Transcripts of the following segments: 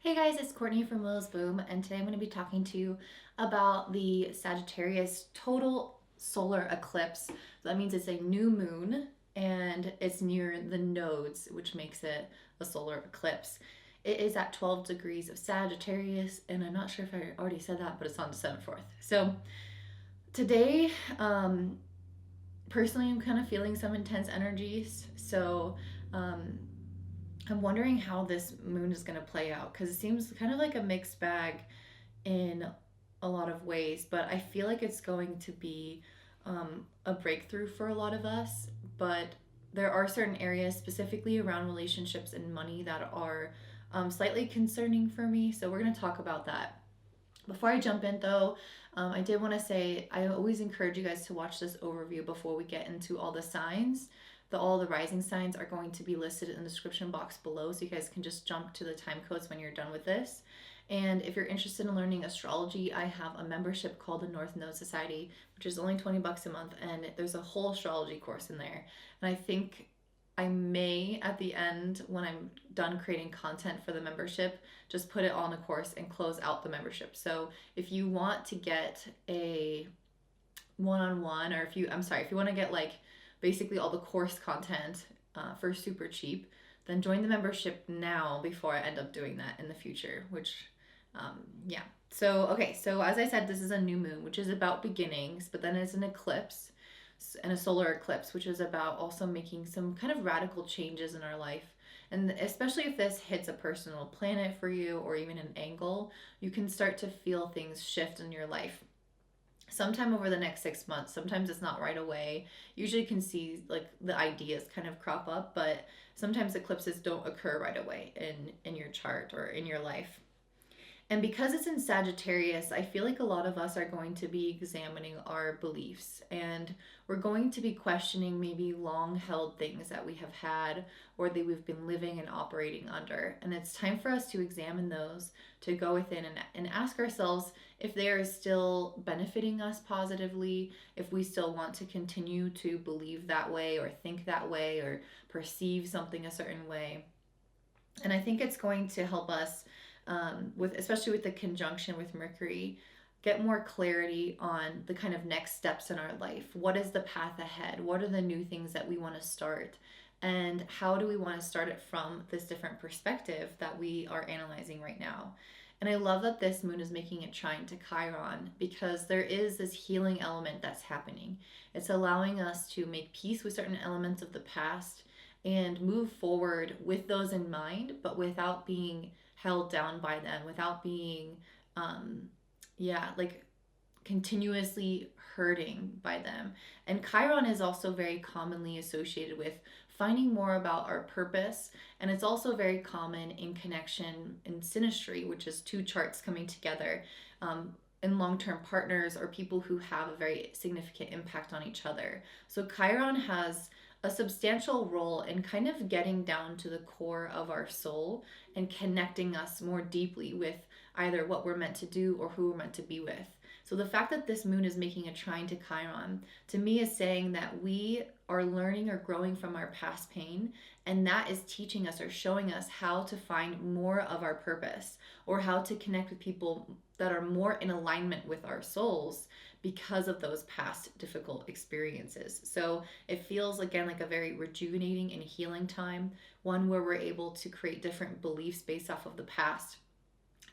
Hey guys, it's Courtney from Willow's Boom, and today I'm going to be talking to you about the Sagittarius total solar eclipse. So that means it's a new moon and it's near the nodes, which makes it a solar eclipse. It is at 12 degrees of Sagittarius, and I'm not sure if I already said that, but it's on December 4th. So today, personally, I'm kind of feeling some intense energies. Um, I'm wondering how this moon is going to play out because it seems kind of like a mixed bag in a lot of ways, but I feel like it's going to be a breakthrough for a lot of us. But there are certain areas, specifically around relationships and money, that are slightly concerning for me. So we're going to talk about that. Before I jump in, though, I did want to say I always encourage you guys to watch this overview before we get into all the signs. All the rising signs are going to be listed in the description box below, so you guys can just jump to the time codes when you're done with this. And if you're interested in learning astrology, I have a membership called the North Node Society, which is only 20 bucks a month, and there's a whole astrology course in there. And I think I may, at the end, when I'm done creating content for the membership, just put it on a course and close out the membership. So if you want to get a one-on-one, or if you want to get like basically all the course content for super cheap, then join the membership now before I end up doing that in the future, which yeah. So as I said, this is a new moon, which is about beginnings, but then it's an eclipse and a solar eclipse, which is about also making some kind of radical changes in our life. And especially if this hits a personal planet for you or even an angle, you can start to feel things shift in your life sometime over the next 6 months. Sometimes it's not right away. Usually you can see like the ideas kind of crop up, but sometimes eclipses don't occur right away in your chart or in your life. And because it's in Sagittarius, I feel like a lot of us are going to be examining our beliefs, and we're going to be questioning maybe long held things that we have had or that we've been living and operating under. And it's time for us to examine those, to go within and ask ourselves if they are still benefiting us positively, if we still want to continue to believe that way or think that way or perceive something a certain way. And I think it's going to help us with, especially with the conjunction with Mercury, get more clarity on the kind of next steps in our life. What is the path ahead? What are the new things that we want to start? And how do we want to start it from this different perspective that we are analyzing right now? And I love that this moon is making a trine to Chiron, because there is this healing element that's happening. It's allowing us to make peace with certain elements of the past and move forward with those in mind, but without being held down by them, without being, like continuously hurting by them. And Chiron is also very commonly associated with finding more about our purpose. And it's also very common in connection in synastry, which is two charts coming together. In long-term partners or people who have a very significant impact on each other. So Chiron has a substantial role in kind of getting down to the core of our soul and connecting us more deeply with either what we're meant to do or who we're meant to be with. So the fact that this moon is making a trine to Chiron, to me, is saying that we are learning or growing from our past pain, and that is teaching us or showing us how to find more of our purpose or how to connect with people that are more in alignment with our souls because of those past difficult experiences. So it feels again like a very rejuvenating and healing time, one where we're able to create different beliefs based off of the past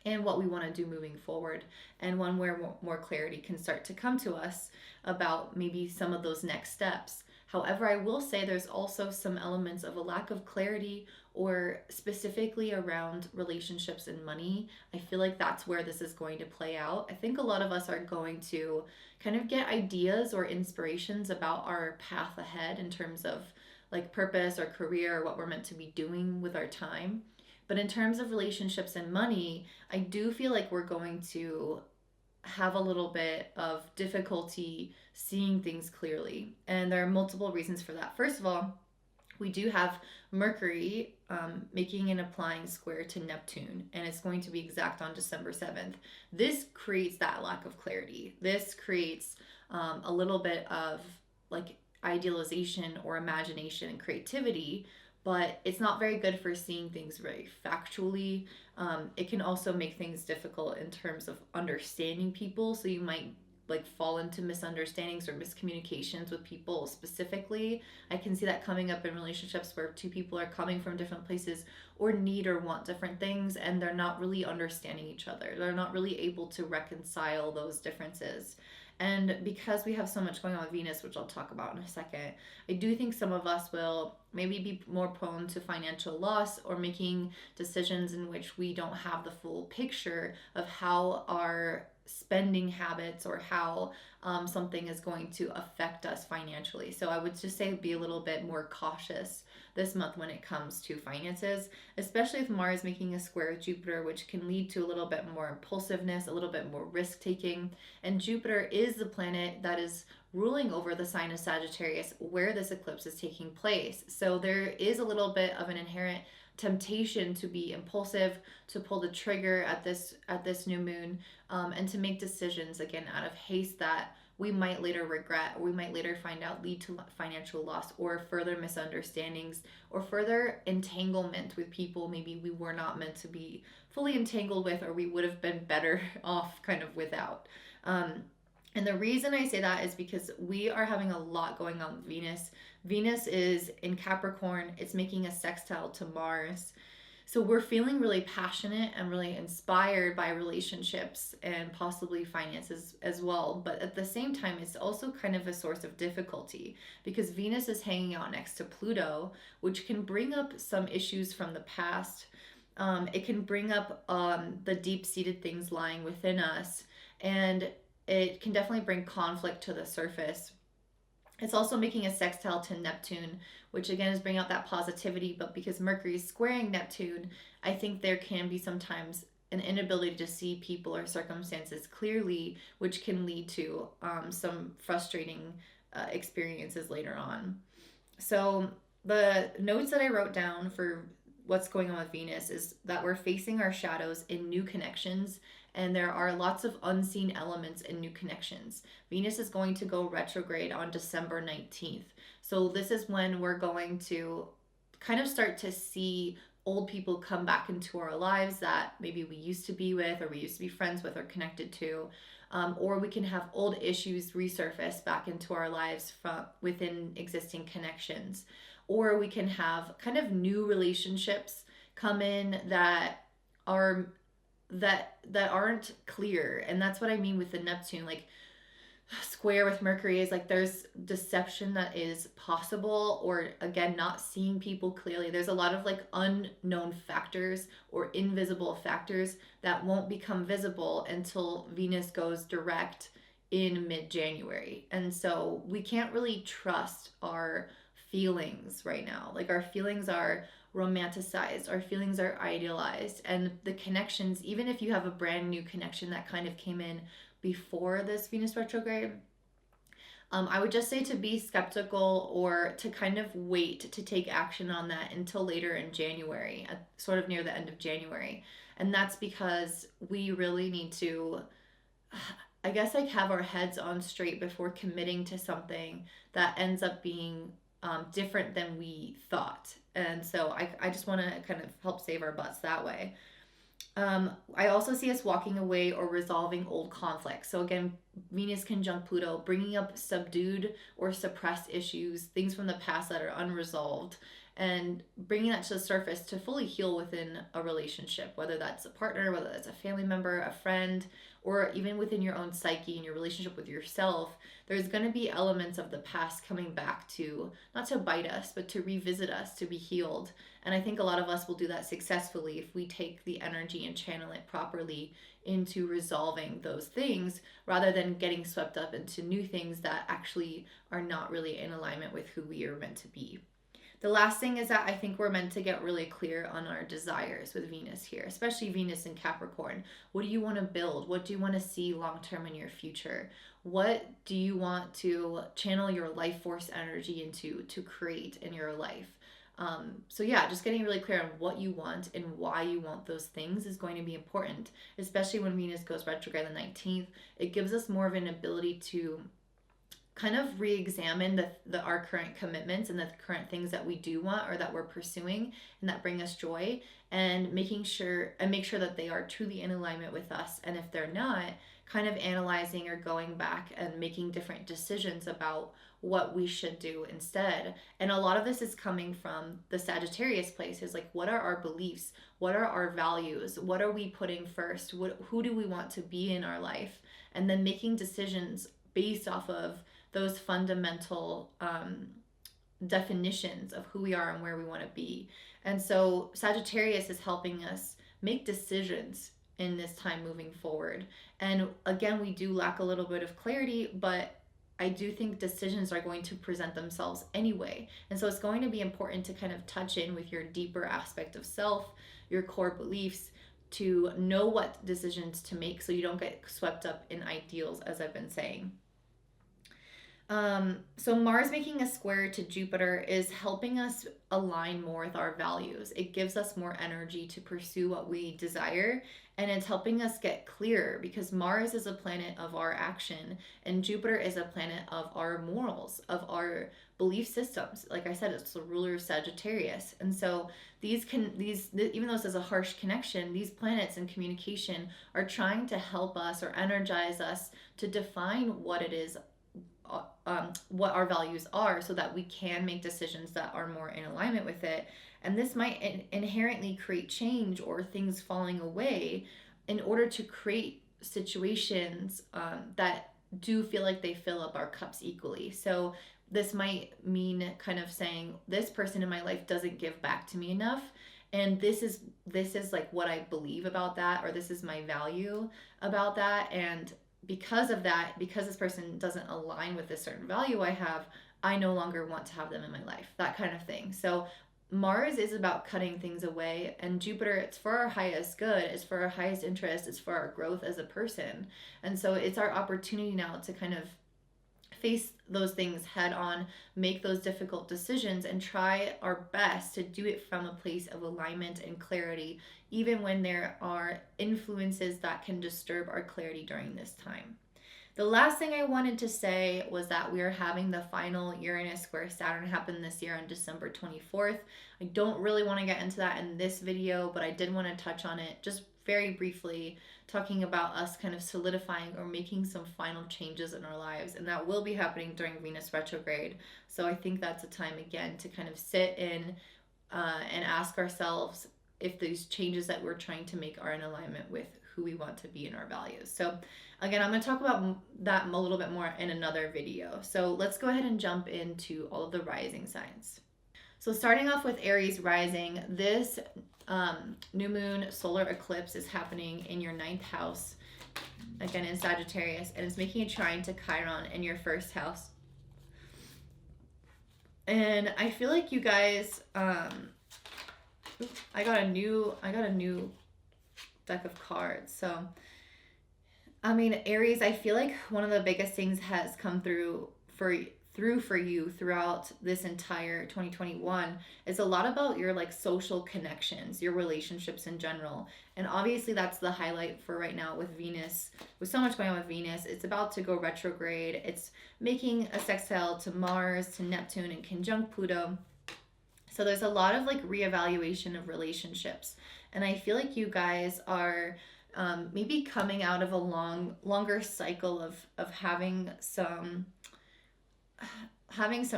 and what we want to do moving forward, and one where more clarity can start to come to us about maybe some of those next steps. However, I will say there's also some elements of a lack of clarity, or specifically around relationships and money. I feel like that's where this is going to play out. I think a lot of us are going to kind of get ideas or inspirations about our path ahead in terms of like purpose or career or what we're meant to be doing with our time. But in terms of relationships and money, I do feel like we're going to have a little bit of difficulty seeing things clearly. And there are multiple reasons for that. First of all, we do have Mercury making an applying square to Neptune, and it's going to be exact on December 7th. This creates that lack of clarity. This creates a little bit of like idealization or imagination and creativity, but it's not very good for seeing things very factually. It can also make things difficult in terms of understanding people. So you might like fall into misunderstandings or miscommunications with people specifically. I can see that coming up in relationships where two people are coming from different places or need or want different things, and they're not really understanding each other. They're not really able to reconcile those differences. And because we have so much going on with Venus, which I'll talk about in a second, I do think some of us will maybe be more prone to financial loss or making decisions in which we don't have the full picture of how our spending habits or how something is going to affect us financially. So I would just say be a little bit more cautious this month when it comes to finances, especially if Mars making a square with Jupiter, which can lead to a little bit more impulsiveness, a little bit more risk taking. And Jupiter is the planet that is ruling over the sign of Sagittarius where this eclipse is taking place. So there is a little bit of an inherent temptation to be impulsive, to pull the trigger at this new moon, and to make decisions again out of haste that we might later regret, or we might later find out lead to financial loss or further misunderstandings or further entanglement with people maybe we were not meant to be fully entangled with, or we would have been better off kind of without. And the reason I say that is because we are having a lot going on with Venus. Venus is in Capricorn, it's making a sextile to Mars. So we're feeling really passionate and really inspired by relationships and possibly finances as well. But at the same time, it's also kind of a source of difficulty because Venus is hanging out next to Pluto, which can bring up some issues from the past. It can bring up the deep-seated things lying within us, and it can definitely bring conflict to the surface. It's also making a sextile to Neptune, which again is bringing out that positivity, but because Mercury is squaring Neptune, I think there can be sometimes an inability to see people or circumstances clearly, which can lead to some frustrating experiences later on. So the notes that I wrote down for what's going on with Venus is that we're facing our shadows in new connections, and there are lots of unseen elements in new connections. Venus is going to go retrograde on December 19th. So this is when we're going to kind of start to see old people come back into our lives that maybe we used to be with, or we used to be friends with or connected to. Or we can have old issues resurface back into our lives from within existing connections. Or we can have kind of new relationships come in that are that aren't clear. And that's what I mean with the Neptune, like square with Mercury, is like there's deception that is possible, or again not seeing people clearly. There's a lot of like unknown factors or invisible factors that won't become visible until Venus goes direct in mid-January. And so we can't really trust our feelings right now. Like our feelings are romanticized, our feelings are idealized, and the connections, even if you have a brand new connection that kind of came in before this Venus retrograde, I would just say to be skeptical or to kind of wait to take action on that until later in January, sort of near the end of January. And that's because we really need to, I guess, like have our heads on straight before committing to something that ends up being different than we thought. And so I just want to kind of help save our butts that way. I also see us walking away or resolving old conflicts. So again, Venus conjunct Pluto, bringing up subdued or suppressed issues, things from the past that are unresolved, and bringing that to the surface to fully heal within a relationship, whether that's a partner, whether that's a family member, a friend, or even within your own psyche and your relationship with yourself. There's going to be elements of the past coming back to, not to bite us, but to revisit us, to be healed. And I think a lot of us will do that successfully if we take the energy and channel it properly into resolving those things, rather than getting swept up into new things that actually are not really in alignment with who we are meant to be. The last thing is that I think we're meant to get really clear on our desires with Venus here, especially Venus in Capricorn. What do you want to build? What do you want to see long term in your future? What do you want to channel your life force energy into to create in your life? So yeah, just getting really clear on what you want and why you want those things is going to be important, especially when Venus goes retrograde on the 19th. It gives us more of an ability to kind of re-examine our current commitments and the current things that we do want or that we're pursuing and that bring us joy, and make sure that they are truly in alignment with us. And if they're not, kind of analyzing or going back and making different decisions about what we should do instead. And a lot of this is coming from the Sagittarius places, like what are our beliefs, what are our values, what are we putting first, who do we want to be in our life, and then making decisions based off of those fundamental definitions of who we are and where we want to be. And so Sagittarius is helping us make decisions in this time moving forward. And again, we do lack a little bit of clarity, but I do think decisions are going to present themselves anyway. And so it's going to be important to kind of touch in with your deeper aspect of self, your core beliefs, to know what decisions to make so you don't get swept up in ideals, as I've been saying. So Mars making a square to Jupiter is helping us align more with our values. It gives us more energy to pursue what we desire, and it's helping us get clearer because Mars is a planet of our action and Jupiter is a planet of our morals, of our belief systems. Like I said, it's the ruler of Sagittarius. And so even though this is a harsh connection, these planets in communication are trying to help us or energize us to define what it is, what our values are, so that we can make decisions that are more in alignment with it. And this might inherently create change or things falling away in order to create situations that do feel like they fill up our cups equally. So this might mean kind of saying, this person in my life doesn't give back to me enough, and this is like what I believe about that, or this is my value about that. And because of that, because this person doesn't align with this certain value I have, I no longer want to have them in my life, that kind of thing. So Mars is about cutting things away, and Jupiter, it's for our highest good, it's for our highest interest, it's for our growth as a person. And so it's our opportunity now to kind of face those things head on, make those difficult decisions, and try our best to do it from a place of alignment and clarity, even when there are influences that can disturb our clarity during this time. The last thing I wanted to say was that we are having the final Uranus square Saturn happen this year on December 24th. I don't really want to get into that in this video, but I did want to touch on it just very briefly, talking about us kind of solidifying or making some final changes in our lives. And that will be happening during Venus retrograde. So I think that's a time, again, to kind of sit in and ask ourselves if these changes that we're trying to make are in alignment with who we want to be in our values. So again, I'm going to talk about that a little bit more in another video. So let's go ahead and jump into all of the rising signs. So starting off with Aries Rising, this new moon solar eclipse is happening in your 9th house, again in Sagittarius, and it's making a trine to Chiron in your 1st house. And I feel like you guys, I got a new deck of cards. So I mean, Aries, I feel like one of the biggest things has come through for you throughout this entire 2021 is a lot about your like social connections, your relationships in general. And obviously that's the highlight for right now with Venus. With so much going on with Venus, it's about to go retrograde. It's making a sextile to Mars, to Neptune, and conjunct Pluto. So there's a lot of like reevaluation of relationships. And I feel like you guys are maybe coming out of a longer cycle of having some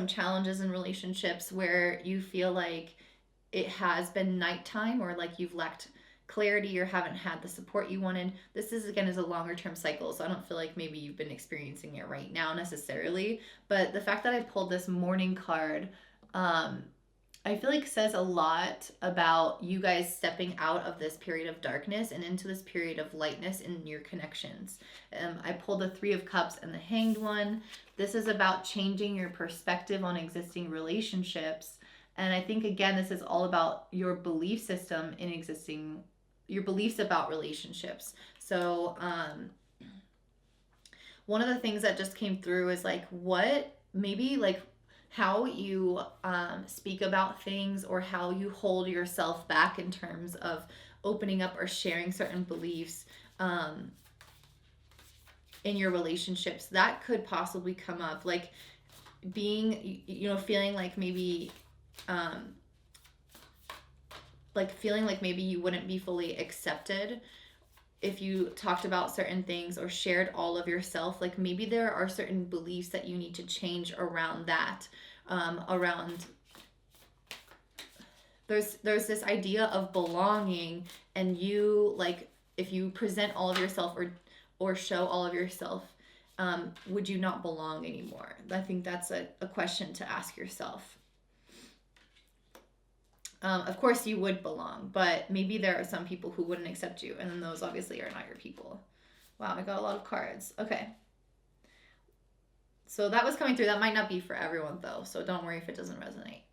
challenges in relationships where you feel like it has been nighttime, or like you've lacked clarity or haven't had the support you wanted. This is a longer term cycle, so I don't feel like maybe you've been experiencing it right now necessarily. But the fact that I pulled this morning card, I feel like says a lot about you guys stepping out of this period of darkness and into this period of lightness in your connections. I pulled the 3 of Cups and the Hanged one. This is about changing your perspective on existing relationships. And I think, again, this is all about your belief system in your beliefs about relationships. So one of the things that just came through is like how you speak about things, or how you hold yourself back in terms of opening up or sharing certain beliefs. in your relationships, that could possibly come up. Like being, feeling like maybe, feeling like maybe you wouldn't be fully accepted if you talked about certain things or shared all of yourself. Like maybe there are certain beliefs that you need to change around that. Around there's this idea of belonging, and you, like, if you present all of yourself or show all of yourself, would you not belong anymore? I think that's a question to ask yourself. Of course you would belong, but maybe there are some people who wouldn't accept you, and then those obviously are not your people. Wow, I got a lot of cards. Okay. So that was coming through. That might not be for everyone though, so don't worry if it doesn't resonate.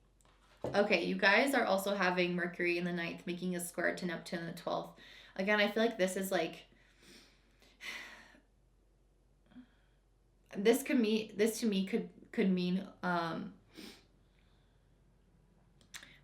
Okay, you guys are also having Mercury in the ninth, making a square to Neptune in the 12th. Again, I feel like this is like, this to me could mean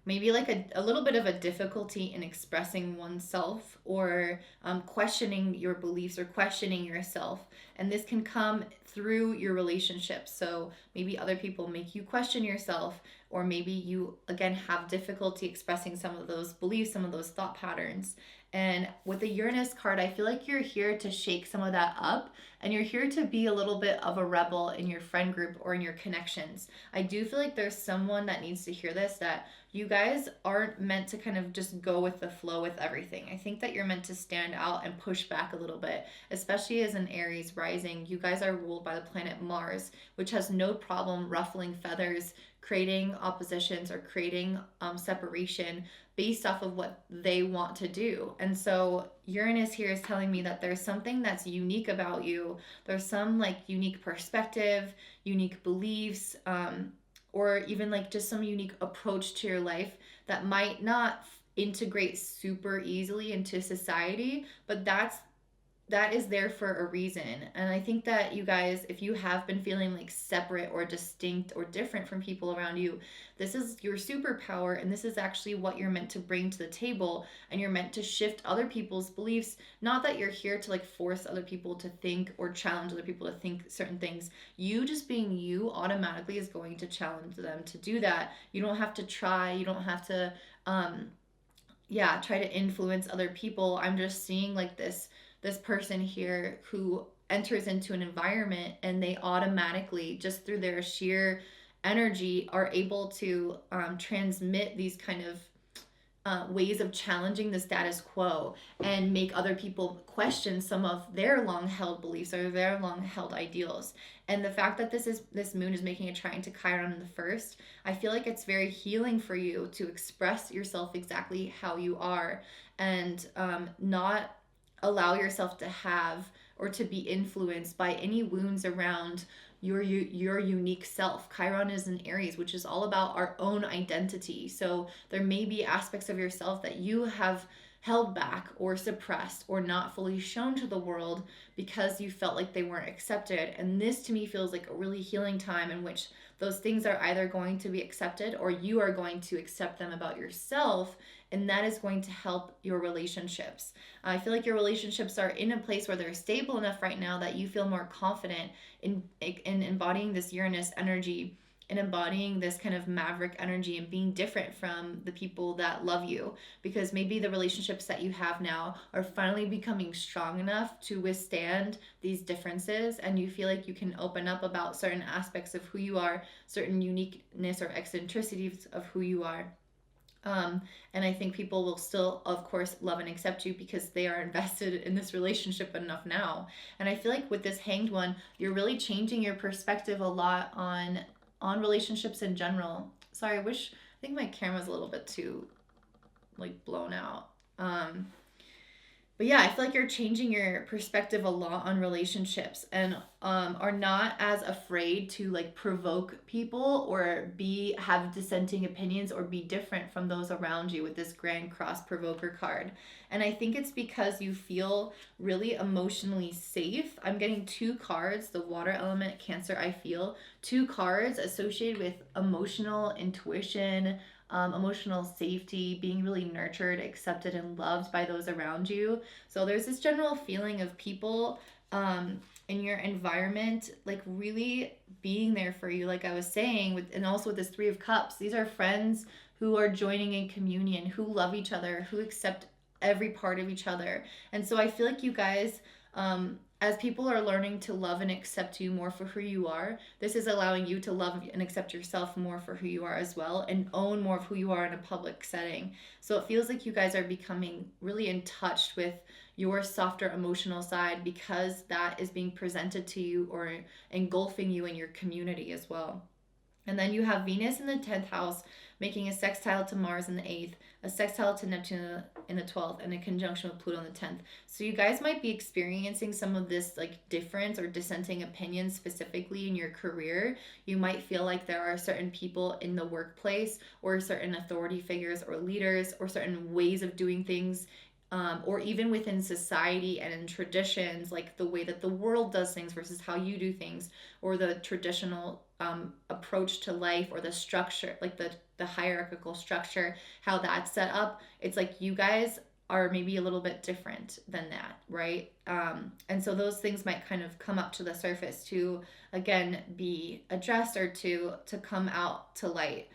maybe like a little bit of a difficulty in expressing oneself, or questioning your beliefs or questioning yourself. And this can come through your relationships. So maybe other people make you question yourself, or maybe you, again, have difficulty expressing some of those beliefs, some of those thought patterns. And with the Uranus card, I feel like you're here to shake some of that up, and you're here to be a little bit of a rebel in your friend group or in your connections. I do feel like there's someone that needs to hear this, that you guys aren't meant to kind of just go with the flow with everything. I think that you're meant to stand out and push back a little bit, especially as an Aries rising. You guys are ruled by the planet Mars, which has no problem ruffling feathers, creating oppositions, or creating separation based off of what they want to do. And so Uranus here is telling me that there's something that's unique about you. There's some like unique perspective, unique beliefs, or even like just some unique approach to your life that might not integrate super easily into society, but that is there for a reason. And I think that you guys, if you have been feeling like separate or distinct or different from people around you, this is your superpower, and this is actually what you're meant to bring to the table. And you're meant to shift other people's beliefs. Not that you're here to like force other people to think or challenge other people to think certain things. You just being you automatically is going to challenge them to do that. You don't have to try. You don't have to try to influence other people. I'm just seeing like this person here who enters into an environment, and they automatically, just through their sheer energy, are able to transmit these kind of ways of challenging the status quo, and make other people question some of their long held beliefs or their long held ideals. And the fact that this moon is making a trine to Chiron in the first, I feel like it's very healing for you to express yourself exactly how you are, and not allow yourself to have or to be influenced by any wounds around your unique self. Chiron is in Aries, which is all about our own identity. So there may be aspects of yourself that you have held back or suppressed or not fully shown to the world because you felt like they weren't accepted. And this to me feels like a really healing time in which those things are either going to be accepted, or you are going to accept them about yourself, and that is going to help your relationships. I feel like your relationships are in a place where they're stable enough right now that you feel more confident in embodying this Uranus energy, and embodying this kind of maverick energy, and being different from the people that love you, because maybe the relationships that you have now are finally becoming strong enough to withstand these differences, and you feel like you can open up about certain aspects of who you are, certain uniqueness or eccentricities of who you are. And I think people will still, of course, love and accept you because they are invested in this relationship enough now. And I feel like with this Hanged one, you're really changing your perspective a lot on relationships in general. Sorry, I think my camera's a little bit too like blown out. But yeah, I feel like you're changing your perspective a lot on relationships, and are not as afraid to like provoke people or have dissenting opinions or be different from those around you with this Grand Cross Provoker card. And I think it's because you feel really emotionally safe. I'm getting two cards, the water element, Cancer, I feel. Two cards associated with emotional intuition, emotional safety, being really nurtured, accepted, and loved by those around you. So there's this general feeling of people in your environment, like really being there for you, like I was saying, with, and also with this Three of Cups, these are friends who are joining in communion, who love each other, who accept every part of each other. And so I feel like you guys, as people are learning to love and accept you more for who you are, this is allowing you to love and accept yourself more for who you are as well, and own more of who you are in a public setting. So it feels like you guys are becoming really in touch with your softer emotional side, because that is being presented to you or engulfing you in your community as well. And then you have Venus in the 10th house making a sextile to Mars in the 8th, a sextile to Neptune in the 12th, and a conjunction with Pluto in the 10th. So you guys might be experiencing some of this like difference or dissenting opinions specifically in your career. You might feel like there are certain people in the workplace or certain authority figures or leaders or certain ways of doing things, or even within society and in traditions, like the way that the world does things versus how you do things, or the traditional approach to life, or the structure, like the hierarchical structure, how that's set up. It's like you guys are maybe a little bit different than that, right? And so those things might kind of come up to the surface to, again, be addressed or to come out to light.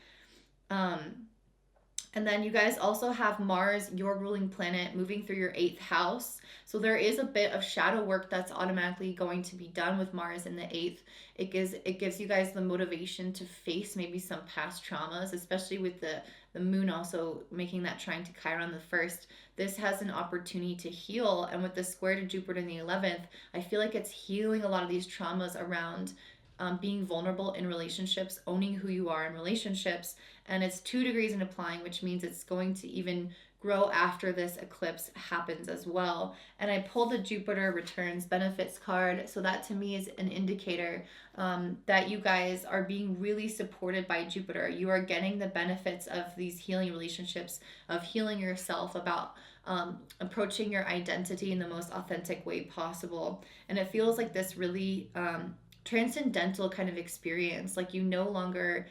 And then you guys also have Mars, your ruling planet, moving through your 8th house. So there is a bit of shadow work that's automatically going to be done with Mars in the 8th. It gives you guys the motivation to face maybe some past traumas, especially with the moon also making that trine to Chiron the 1st. This has an opportunity to heal. And with the square to Jupiter in the 11th, I feel like it's healing a lot of these traumas around being vulnerable in relationships, owning who you are in relationships. And it's 2 degrees in applying, which means it's going to even grow after this eclipse happens as well. And I pulled the Jupiter returns benefits card. So that to me is an indicator that you guys are being really supported by Jupiter. You are getting the benefits of these healing relationships, of healing yourself, about approaching your identity in the most authentic way possible. And it feels like this really transcendental kind of experience. Like you no longer,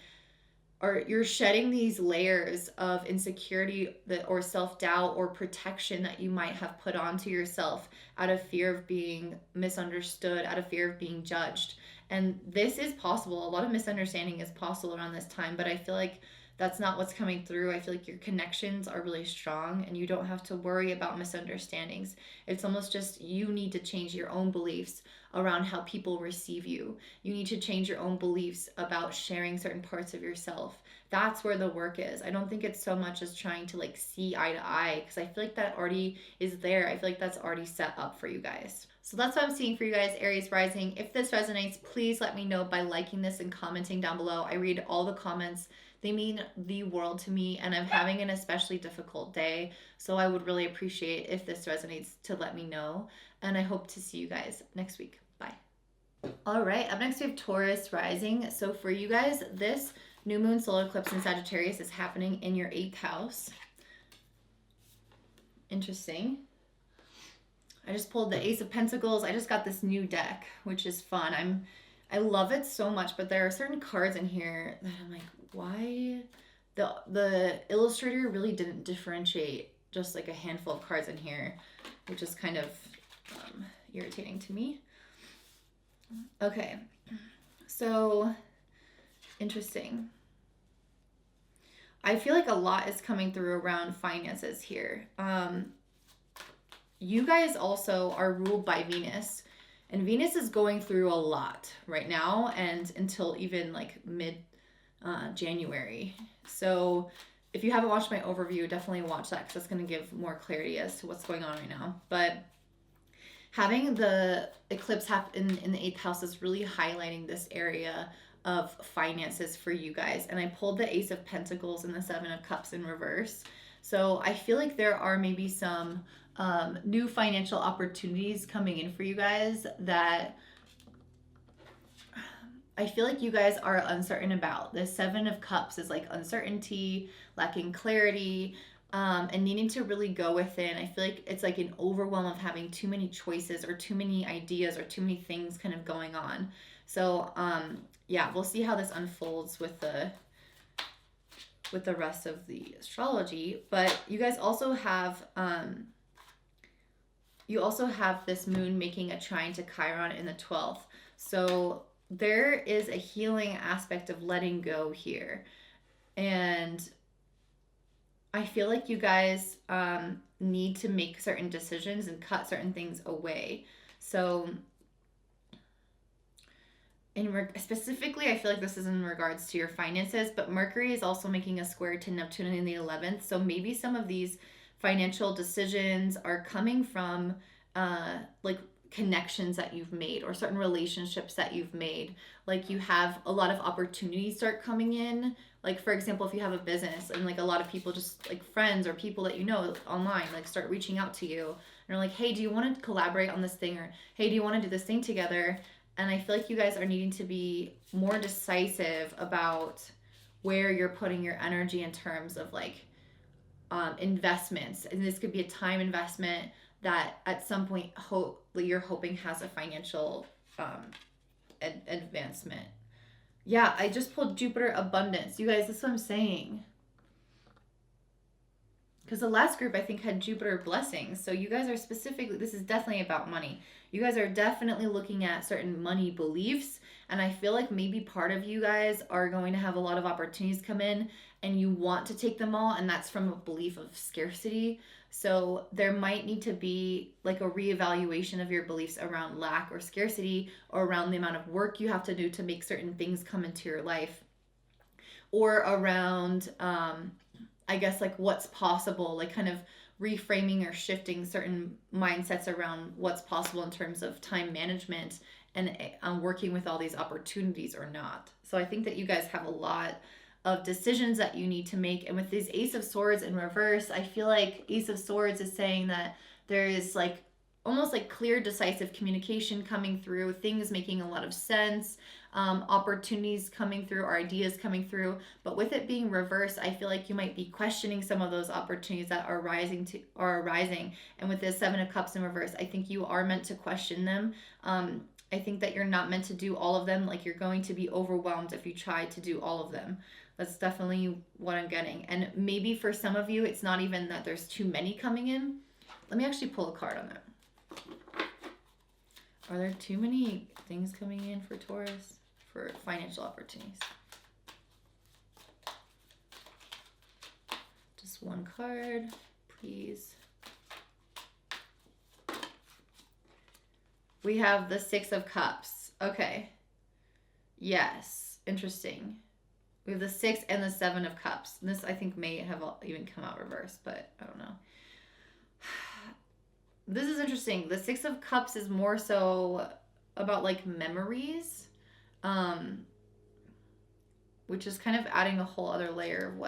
or you're shedding these layers of insecurity that, or self-doubt or protection that you might have put onto yourself out of fear of being misunderstood, out of fear of being judged. And this is possible. A lot of misunderstanding is possible around this time, but I feel like that's not what's coming through. I feel like your connections are really strong and you don't have to worry about misunderstandings. It's almost just you need to change your own beliefs around how people receive you. You need to change your own beliefs about sharing certain parts of yourself. That's where the work is. I don't think it's so much as trying to like see eye to eye, because I feel like that already is there. I feel like that's already set up for you guys. So that's what I'm seeing for you guys, Aries Rising. If this resonates, please let me know by liking this and commenting down below. I read all the comments. They mean the world to me, and I'm having an especially difficult day. So I would really appreciate if this resonates to let me know. And I hope to see you guys next week. Bye. All right, up next we have Taurus Rising. So for you guys, this new moon solar eclipse in Sagittarius is happening in your 8th house. Interesting. I just pulled the Ace of Pentacles. I just got this new deck, which is fun. I love it so much, but there are certain cards in here that I'm like, why? The illustrator really didn't differentiate just like a handful of cards in here, which is kind of irritating to me. Okay, so interesting. I feel like a lot is coming through around finances here. You guys also are ruled by Venus, and Venus is going through a lot right now and until even like mid January. So if you haven't watched my overview, definitely watch that, because that's going to give more clarity as to what's going on right now. But having the eclipse happen in the 8th house is really highlighting this area of finances for you guys. And I pulled the Ace of Pentacles and the 7 of Cups in reverse. So I feel like there are maybe some new financial opportunities coming in for you guys that I feel like you guys are uncertain about. The 7 of Cups is like uncertainty, lacking clarity, and needing to really go within. I feel like it's like an overwhelm of having too many choices or too many ideas or too many things kind of going on. So yeah, we'll see how this unfolds with the rest of the astrology. But you guys also have you also have this moon making a trine to Chiron in the 12th. So there is a healing aspect of letting go here. And I feel like you guys need to make certain decisions and cut certain things away. So specifically, I feel like this is in regards to your finances, but Mercury is also making a square to Neptune in the 11th. So maybe some of these financial decisions are coming from like connections that you've made or certain relationships that you've made. Like you have a lot of opportunities start coming in. Like for example, if you have a business and like a lot of people, just like friends or people that you know online, like start reaching out to you and are like, hey, do you want to collaborate on this thing? Or hey, do you want to do this thing together? And I feel like you guys are needing to be more decisive about where you're putting your energy in terms of like investments. And this could be a time investment that at some point you're hoping has a financial advancement. Yeah, I just pulled Jupiter abundance. You guys, that's what I'm saying. Because the last group I think had Jupiter blessings. So you guys are specifically, this is definitely about money. You guys are definitely looking at certain money beliefs. And I feel like maybe part of you guys are going to have a lot of opportunities come in and you want to take them all. And that's from a belief of scarcity. So there might need to be like a reevaluation of your beliefs around lack or scarcity, or around the amount of work you have to do to make certain things come into your life, or around I guess like what's possible, like kind of reframing or shifting certain mindsets around what's possible in terms of time management and working with all these opportunities or not. So I think that you guys have a lot of decisions that you need to make. And with this Ace of Swords in reverse, I feel like Ace of Swords is saying that there is like almost like clear, decisive communication coming through, things making a lot of sense, opportunities coming through, or ideas coming through. But with it being reversed, I feel like you might be questioning some of those opportunities that are arising. And with the Seven of Cups in reverse, I think you are meant to question them. I think that you're not meant to do all of them. Like you're going to be overwhelmed if you try to do all of them. That's definitely what I'm getting. And maybe for some of you, it's not even that there's too many coming in. Let me actually pull a card on that. Are there too many things coming in for Taurus for financial opportunities? Just one card, please. We have the Six of Cups. Okay. Yes. Interesting. We have the 6 and the 7 of Cups. This, I think, may have even come out reversed, but I don't know. This is interesting. The 6 of Cups is more so about, like, memories, which is kind of adding a whole other layer of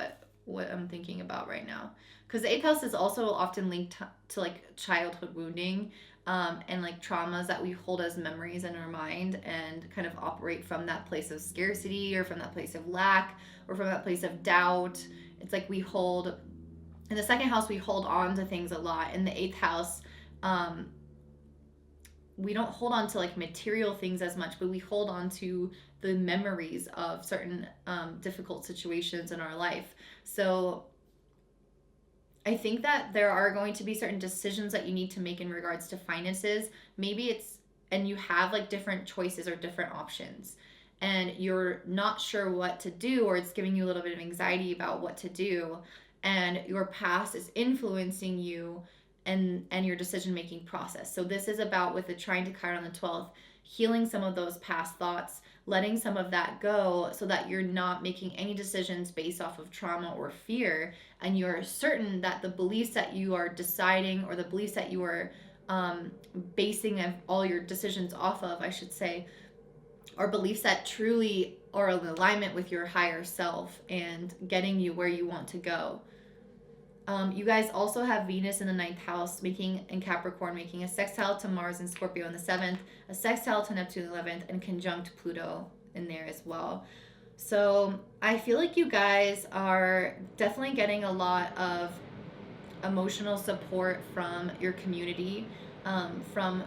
what I'm thinking about right now. Because the 8th house is also often linked to like, childhood wounding, and, like, traumas that we hold as memories in our mind and kind of operate from that place of scarcity or from that place of lack or from that place of doubt. It's like we hold, in the 2nd house, we hold on to things a lot. In the 8th house, we don't hold on to, like, material things as much, but we hold on to the memories of certain difficult situations in our life. So I think that there are going to be certain decisions that you need to make in regards to finances. Maybe it's, and you have like different choices or different options, and you're not sure what to do, or it's giving you a little bit of anxiety about what to do, and your past is influencing you and your decision making process. So this is about, with the trine to Chiron on the 12th, healing some of those past thoughts, letting some of that go so that you're not making any decisions based off of trauma or fear, and you're certain that the beliefs that you are deciding, or the beliefs that you are basing all your decisions off of, I should say, are beliefs that truly are in alignment with your higher self and getting you where you want to go. You guys also have Venus in the 9th house and Capricorn making a sextile to Mars and Scorpio in the 7th, a sextile to Neptune in the 11th, and conjunct Pluto in there as well. So I feel like you guys are definitely getting a lot of emotional support from your community, from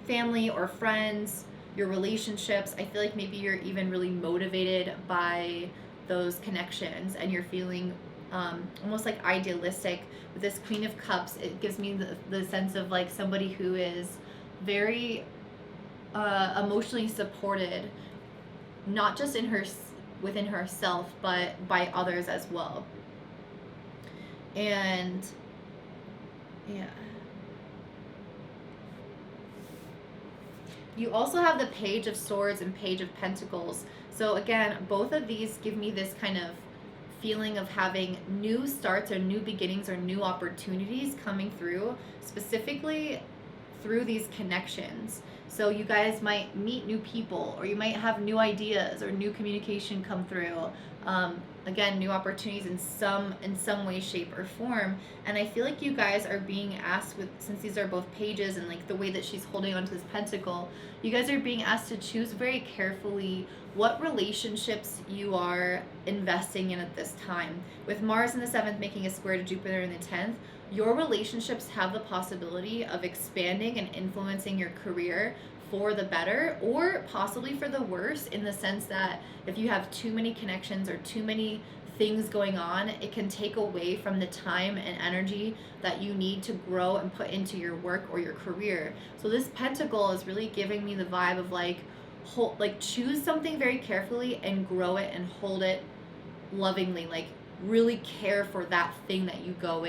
family or friends, your relationships. I feel like maybe you're even really motivated by those connections, and you're feeling almost like idealistic. With this Queen of Cups, it gives me the sense of like somebody who is very emotionally supported, not just within herself, but by others as well. And yeah. You also have the Page of Swords and Page of Pentacles. So again, both of these give me this kind of feeling of having new starts or new beginnings or new opportunities coming through, specifically through these connections. So you guys might meet new people, or you might have new ideas or new communication come through. Again, new opportunities in some way, shape, or form. And I feel like you guys are being asked, with, since these are both pages and like the way that she's holding onto this pentacle, you guys are being asked to choose very carefully what relationships you are investing in at this time. With Mars in the 7th making a square to Jupiter in the 10th, your relationships have the possibility of expanding and influencing your career for the better, or possibly for the worse, in the sense that if you have too many connections or too many things going on, it can take away from the time and energy that you need to grow and put into your work or your career. So this pentacle is really giving me the vibe of like choose something very carefully and grow it and hold it lovingly, like really care for that thing that you go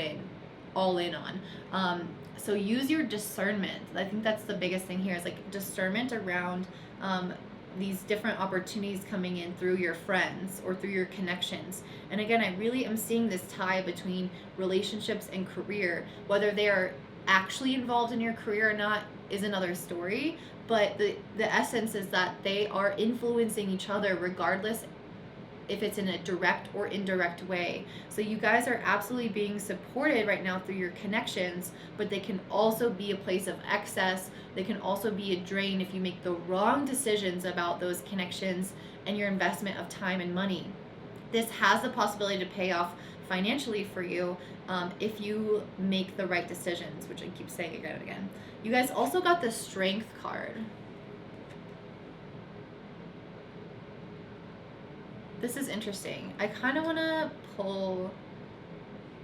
all in on. So use your discernment. I think that's the biggest thing here, is like discernment around these different opportunities coming in through your friends or through your connections. And again, I really am seeing this tie between relationships and career. Whether they are actually involved in your career or not is another story, but the essence is that they are influencing each other regardless if it's in a direct or indirect way. So you guys are absolutely being supported right now through your connections, but they can also be a place of excess. They can also be a drain if you make the wrong decisions about those connections and your investment of time and money. This has the possibility to pay off financially for you if you make the right decisions, which I keep saying again and again. You guys also got the Strength card. This is interesting. I kind of want to pull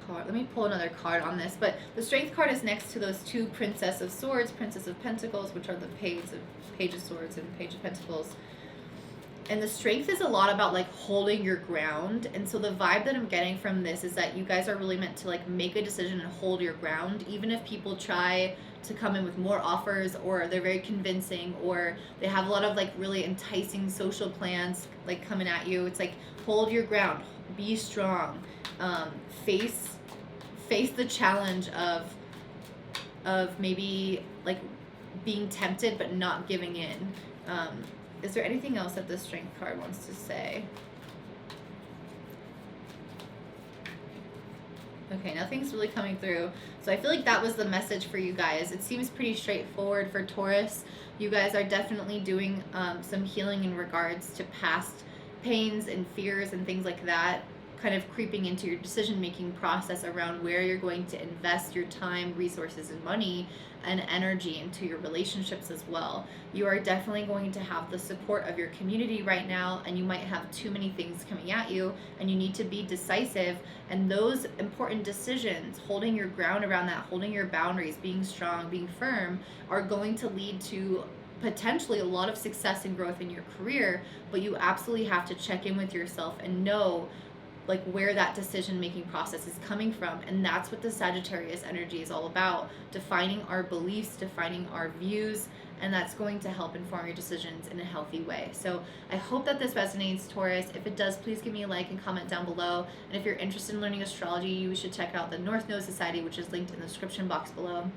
card. Let me pull another card on this. But the Strength card is next to those two Princess of Swords, Princess of Pentacles, which are the Page of Swords and Page of Pentacles. And the Strength is a lot about like holding your ground. And so the vibe that I'm getting from this is that you guys are really meant to like make a decision and hold your ground, even if people try to come in with more offers, or they're very convincing, or they have a lot of like really enticing social plans like coming at you. It's like, hold your ground, be strong, face the challenge of maybe like being tempted but not giving in. Is there anything else that the Strength card wants to say? Okay, nothing's really coming through. So I feel like that was the message for you guys. It seems pretty straightforward for Taurus. You guys are definitely doing some healing in regards to past pains and fears and things like that, kind of creeping into your decision-making process around where you're going to invest your time, resources, and money and energy into your relationships as well. You are definitely going to have the support of your community right now, and you might have too many things coming at you, and you need to be decisive. And those important decisions, holding your ground around that, holding your boundaries, being strong, being firm, are going to lead to potentially a lot of success and growth in your career. But you absolutely have to check in with yourself and know like where that decision making process is coming from. And that's what the Sagittarius energy is all about, defining our beliefs, defining our views, and that's going to help inform your decisions in a healthy way. So I hope that this resonates, Taurus. If it does, please give me a like and comment down below. And if you're interested in learning astrology, you should check out the North Node Society, which is linked in the description box below.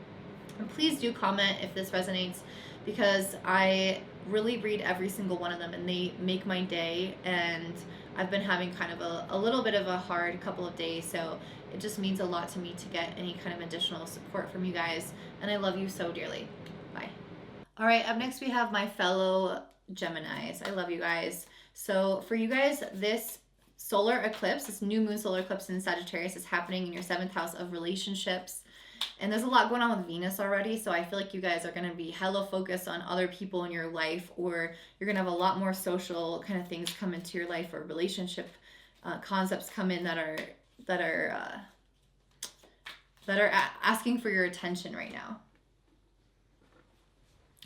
And please do comment if this resonates, because I really read every single one of them and they make my day. And I've been having kind of a little bit of a hard couple of days, so it just means a lot to me to get any kind of additional support from you guys, and I love you so dearly. Bye. All right, up next we have my fellow Geminis. I love you guys. So for you guys, this solar eclipse, this new moon solar eclipse in Sagittarius, is happening in your 7th house of relationships. And there's a lot going on with Venus already, so I feel like you guys are going to be hella focused on other people in your life, or you're going to have a lot more social kind of things come into your life, or relationship concepts come in that are that are asking for your attention right now.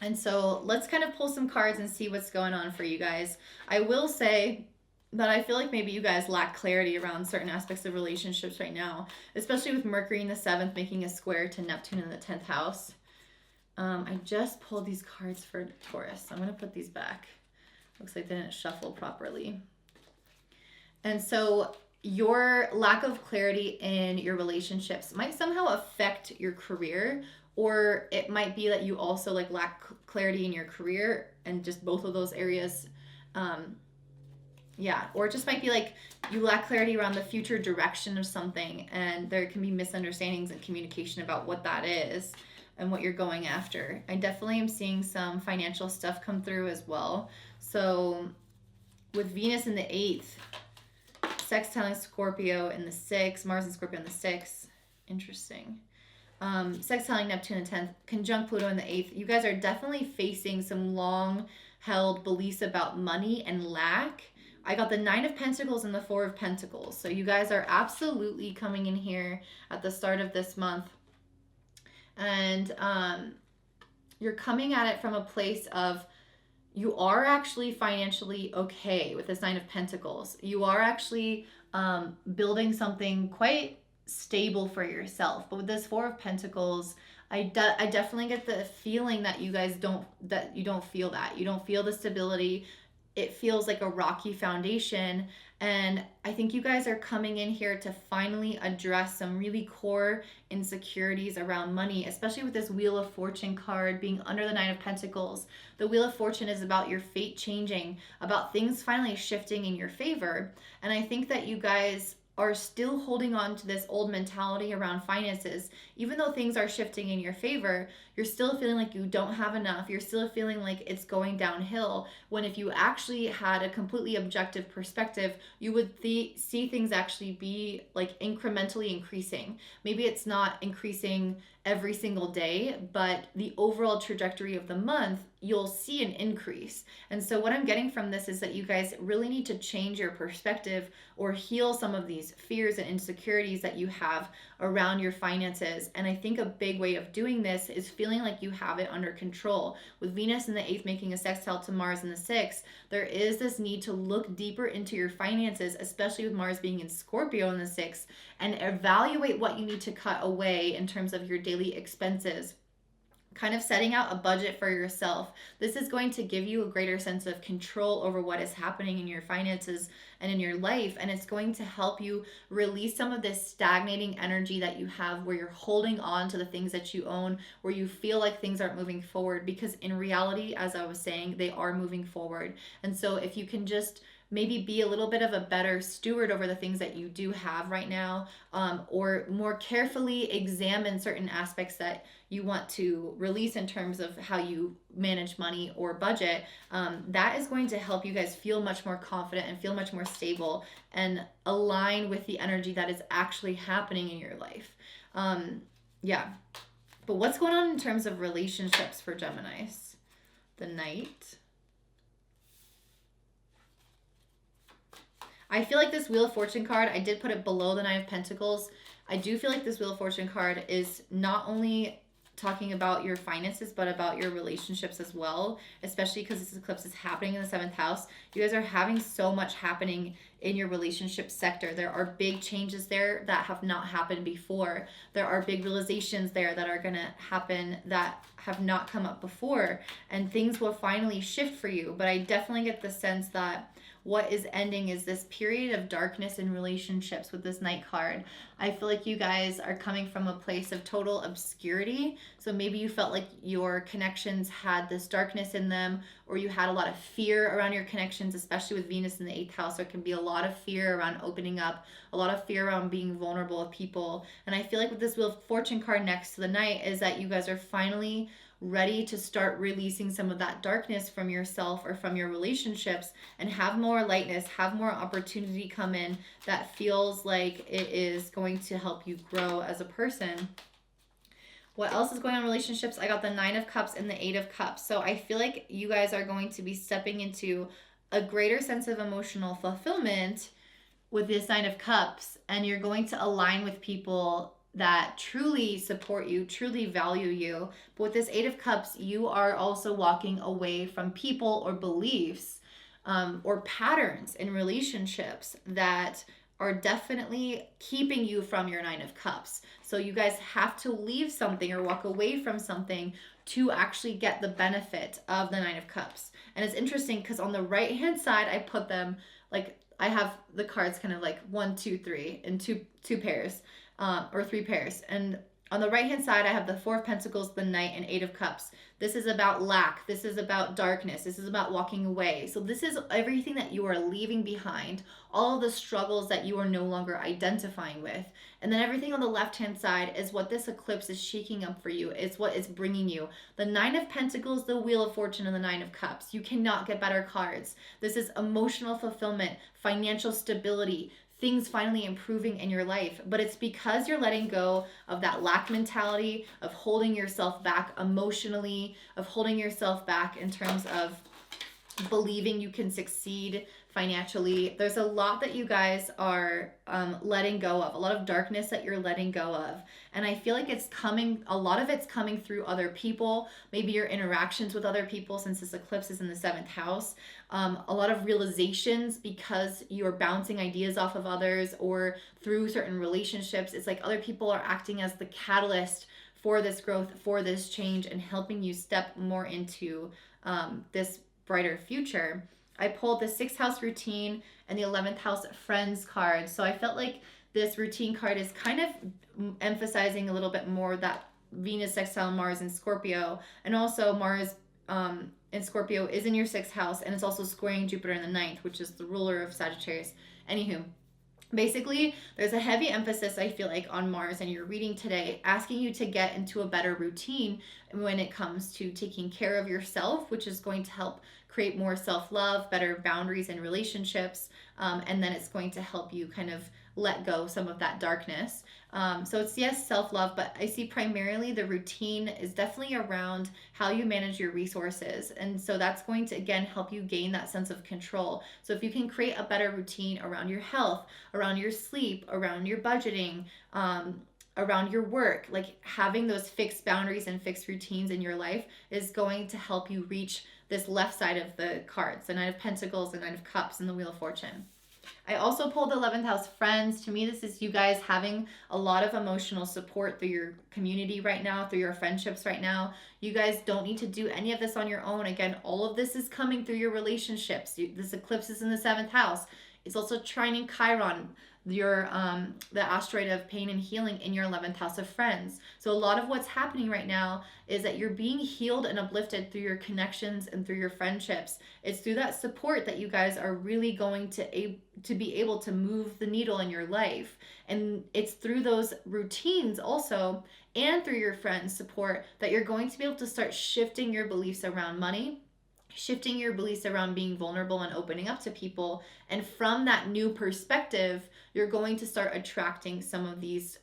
And so let's kind of pull some cards and see what's going on for you guys. I will say that I feel like maybe you guys lack clarity around certain aspects of relationships right now, especially with Mercury in the 7th making a square to Neptune in the 10th house. I just pulled these cards for Taurus. I'm going to put these back. Looks like they didn't shuffle properly. And so your lack of clarity in your relationships might somehow affect your career, or it might be that you also like lack clarity in your career and just both of those areas. Or it just might be like you lack clarity around the future direction of something, and there can be misunderstandings and communication about what that is and what you're going after. I definitely am seeing some financial stuff come through as well. So with Venus in the 8th, sextiling Scorpio in the 6th, Mars and Scorpio in the 6th. Interesting. Sextiling Neptune in the 10th, conjunct Pluto in the 8th. You guys are definitely facing some long-held beliefs about money and lack. I got the 9 of Pentacles and the 4 of Pentacles. So you guys are absolutely coming in here at the start of this month. And you're coming at it from a place of you are actually financially okay with this 9 of Pentacles. You are actually building something quite stable for yourself. But with this 4 of Pentacles, I definitely get the feeling that you guys don't feel that. You don't feel the stability. It feels like a rocky foundation. And I think you guys are coming in here to finally address some really core insecurities around money, especially with this Wheel of Fortune card being under the 9 of Pentacles. The Wheel of Fortune is about your fate changing, about things finally shifting in your favor. And I think that you guys are still holding on to this old mentality around finances. Even though things are shifting in your favor, you're still feeling like you don't have enough. You're still feeling like it's going downhill, when if you actually had a completely objective perspective, you would see things actually be like incrementally increasing. Maybe it's not increasing every single day, but the overall trajectory of the month, you'll see an increase. And so what I'm getting from this is that you guys really need to change your perspective or heal some of these fears and insecurities that you have around your finances. And I think a big way of doing this is feeling like you have it under control. With Venus in the 8th making a sextile to Mars in the 6th, there is this need to look deeper into your finances, especially with Mars being in Scorpio in the 6th, and evaluate what you need to cut away in terms of your daily expenses. Kind of setting out a budget for yourself. This is going to give you a greater sense of control over what is happening in your finances and in your life. And it's going to help you release some of this stagnating energy that you have, where you're holding on to the things that you own, where you feel like things aren't moving forward, because in reality, as I was saying, they are moving forward. And so if you can just maybe be a little bit of a better steward over the things that you do have right now, or more carefully examine certain aspects that you want to release in terms of how you manage money or budget, that is going to help you guys feel much more confident and feel much more stable and align with the energy that is actually happening in your life. But what's going on in terms of relationships for Geminis? The Knight. I feel like this Wheel of Fortune card, I did put it below the 9 of Pentacles. I do feel like this Wheel of Fortune card is not only talking about your finances, but about your relationships as well, especially because this eclipse is happening in the 7th house. You guys are having so much happening in your relationship sector. There are big changes there that have not happened before. There are big realizations there that are going to happen that have not come up before, and things will finally shift for you. But I definitely get the sense that what is ending is this period of darkness in relationships with this Knight card. I feel like you guys are coming from a place of total obscurity. So maybe you felt like your connections had this darkness in them, or you had a lot of fear around your connections, especially with Venus in the 8th house. There can be a lot of fear around opening up, a lot of fear around being vulnerable with people. And I feel like with this Wheel of Fortune card next to the Knight is that you guys are finally ready to start releasing some of that darkness from yourself or from your relationships, and have more lightness, have more opportunity come in that feels like it is going to help you grow as a person. What else is going on in relationships? I got the 9 of Cups and the 8 of Cups. So I feel like you guys are going to be stepping into a greater sense of emotional fulfillment with this Nine of Cups, and you're going to align with people that truly support you, truly value you. But with this Eight of Cups, you are also walking away from people or beliefs, or patterns in relationships that are definitely keeping you from your Nine of Cups. So you guys have to leave something or walk away from something to actually get the benefit of the Nine of Cups. And it's interesting because on the right hand side, I put them like, I have the cards kind of like 1, 2, 3 in two pairs, or 3 pairs. And on the right hand side, I have the Four of Pentacles, the Knight, and Eight of Cups. This is about lack. This is about darkness. This is about walking away. So this is everything that you are leaving behind, all of the struggles that you are no longer identifying with. And then everything on the left-hand side is what this eclipse is shaking up for you. It's what is bringing you. The Nine of Pentacles, the Wheel of Fortune, and the Nine of Cups. You cannot get better cards. This is emotional fulfillment, financial stability, things finally improving in your life. But it's because you're letting go of that lack mentality, of holding yourself back emotionally, of holding yourself back in terms of believing you can succeed financially. There's a lot that you guys are letting go of, a lot of darkness that you're letting go of. And I feel like it's coming, a lot of it's coming through other people, maybe your interactions with other people, since this eclipse is in the 7th house. A lot of realizations because you're bouncing ideas off of others, or through certain relationships. It's like other people are acting as the catalyst for this growth, for this change, and helping you step more into this brighter future. I pulled the 6th house routine and the 11th house friends card. So I felt like this routine card is kind of emphasizing a little bit more that Venus sextile Mars in Scorpio, and also Mars in Scorpio is in your 6th house, and it's also squaring Jupiter in the 9th, which is the ruler of Sagittarius. Anywho, basically, there's a heavy emphasis, I feel like, on Mars in your reading today, asking you to get into a better routine when it comes to taking care of yourself, which is going to help create more self-love, better boundaries in relationships, and then it's going to help you kind of let go some of that darkness. So it's, yes, self-love, but I see primarily the routine is definitely around how you manage your resources. And so that's going to, again, help you gain that sense of control. So if you can create a better routine around your health, around your sleep, around your budgeting, around your work, like having those fixed boundaries and fixed routines in your life is going to help you reach this left side of the cards, the Nine of Pentacles, the Nine of Cups, and the Wheel of Fortune. I also pulled the 11th house friends. To me, this is you guys having a lot of emotional support through your community right now, through your friendships right now. You guys don't need to do any of this on your own. Again, all of this is coming through your relationships. This eclipse is in the 7th house. It's also trining Chiron, your the asteroid of pain and healing, in your 11th house of friends. So a lot of what's happening right now is that you're being healed and uplifted through your connections and through your friendships. It's through that support that you guys are really going to be able to move the needle in your life. And it's through those routines also, and through your friends' support, that you're going to be able to start shifting your beliefs around money, shifting your beliefs around being vulnerable and opening up to people. And from that new perspective, you're going to start attracting some of these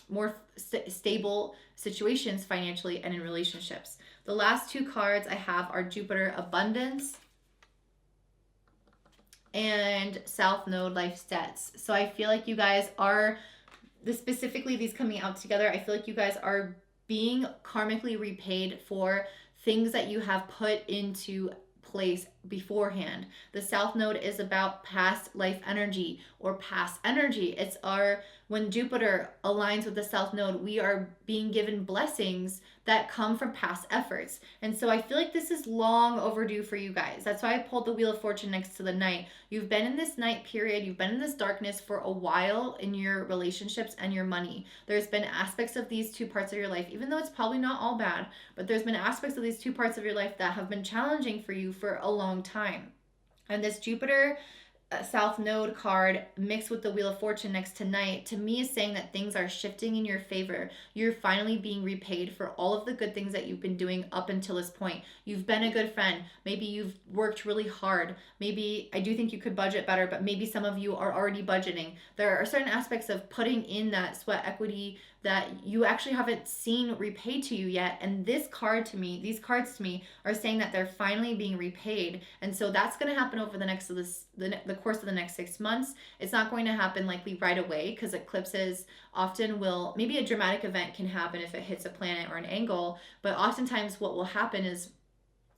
more stable situations financially and in relationships. The last 2 cards I have are Jupiter Abundance and South Node Life Debts. So I feel like you guys are, specifically these coming out together, I feel like you guys are being karmically repaid for things that you have put into place beforehand. The South Node is about past life energy or past energy. It's when Jupiter aligns with the South Node, we are being given blessings that come from past efforts. And so I feel like this is long overdue for you guys. That's why I pulled the Wheel of Fortune next to the Knight. You've been in this night period, you've been in this darkness for a while in your relationships and your money. There's been aspects of these 2 parts of your life, even though it's probably not all bad, but there's been aspects of these 2 parts of your life that have been challenging for you for a long time. And this Jupiter South Node card mixed with the Wheel of Fortune next to Knight, to me, is saying that things are shifting in your favor. You're finally being repaid for all of the good things that you've been doing up until this point. You've been a good friend. Maybe you've worked really hard. Maybe, I do think you could budget better, but maybe some of you are already budgeting. There are certain aspects of putting in that sweat equity, that you actually haven't seen repaid to you yet. And these cards to me are saying that they're finally being repaid. And so that's going to happen over the course of the next 6 months. It's not going to happen likely right away, because eclipses often will, maybe a dramatic event can happen if it hits a planet or an angle, but oftentimes what will happen is,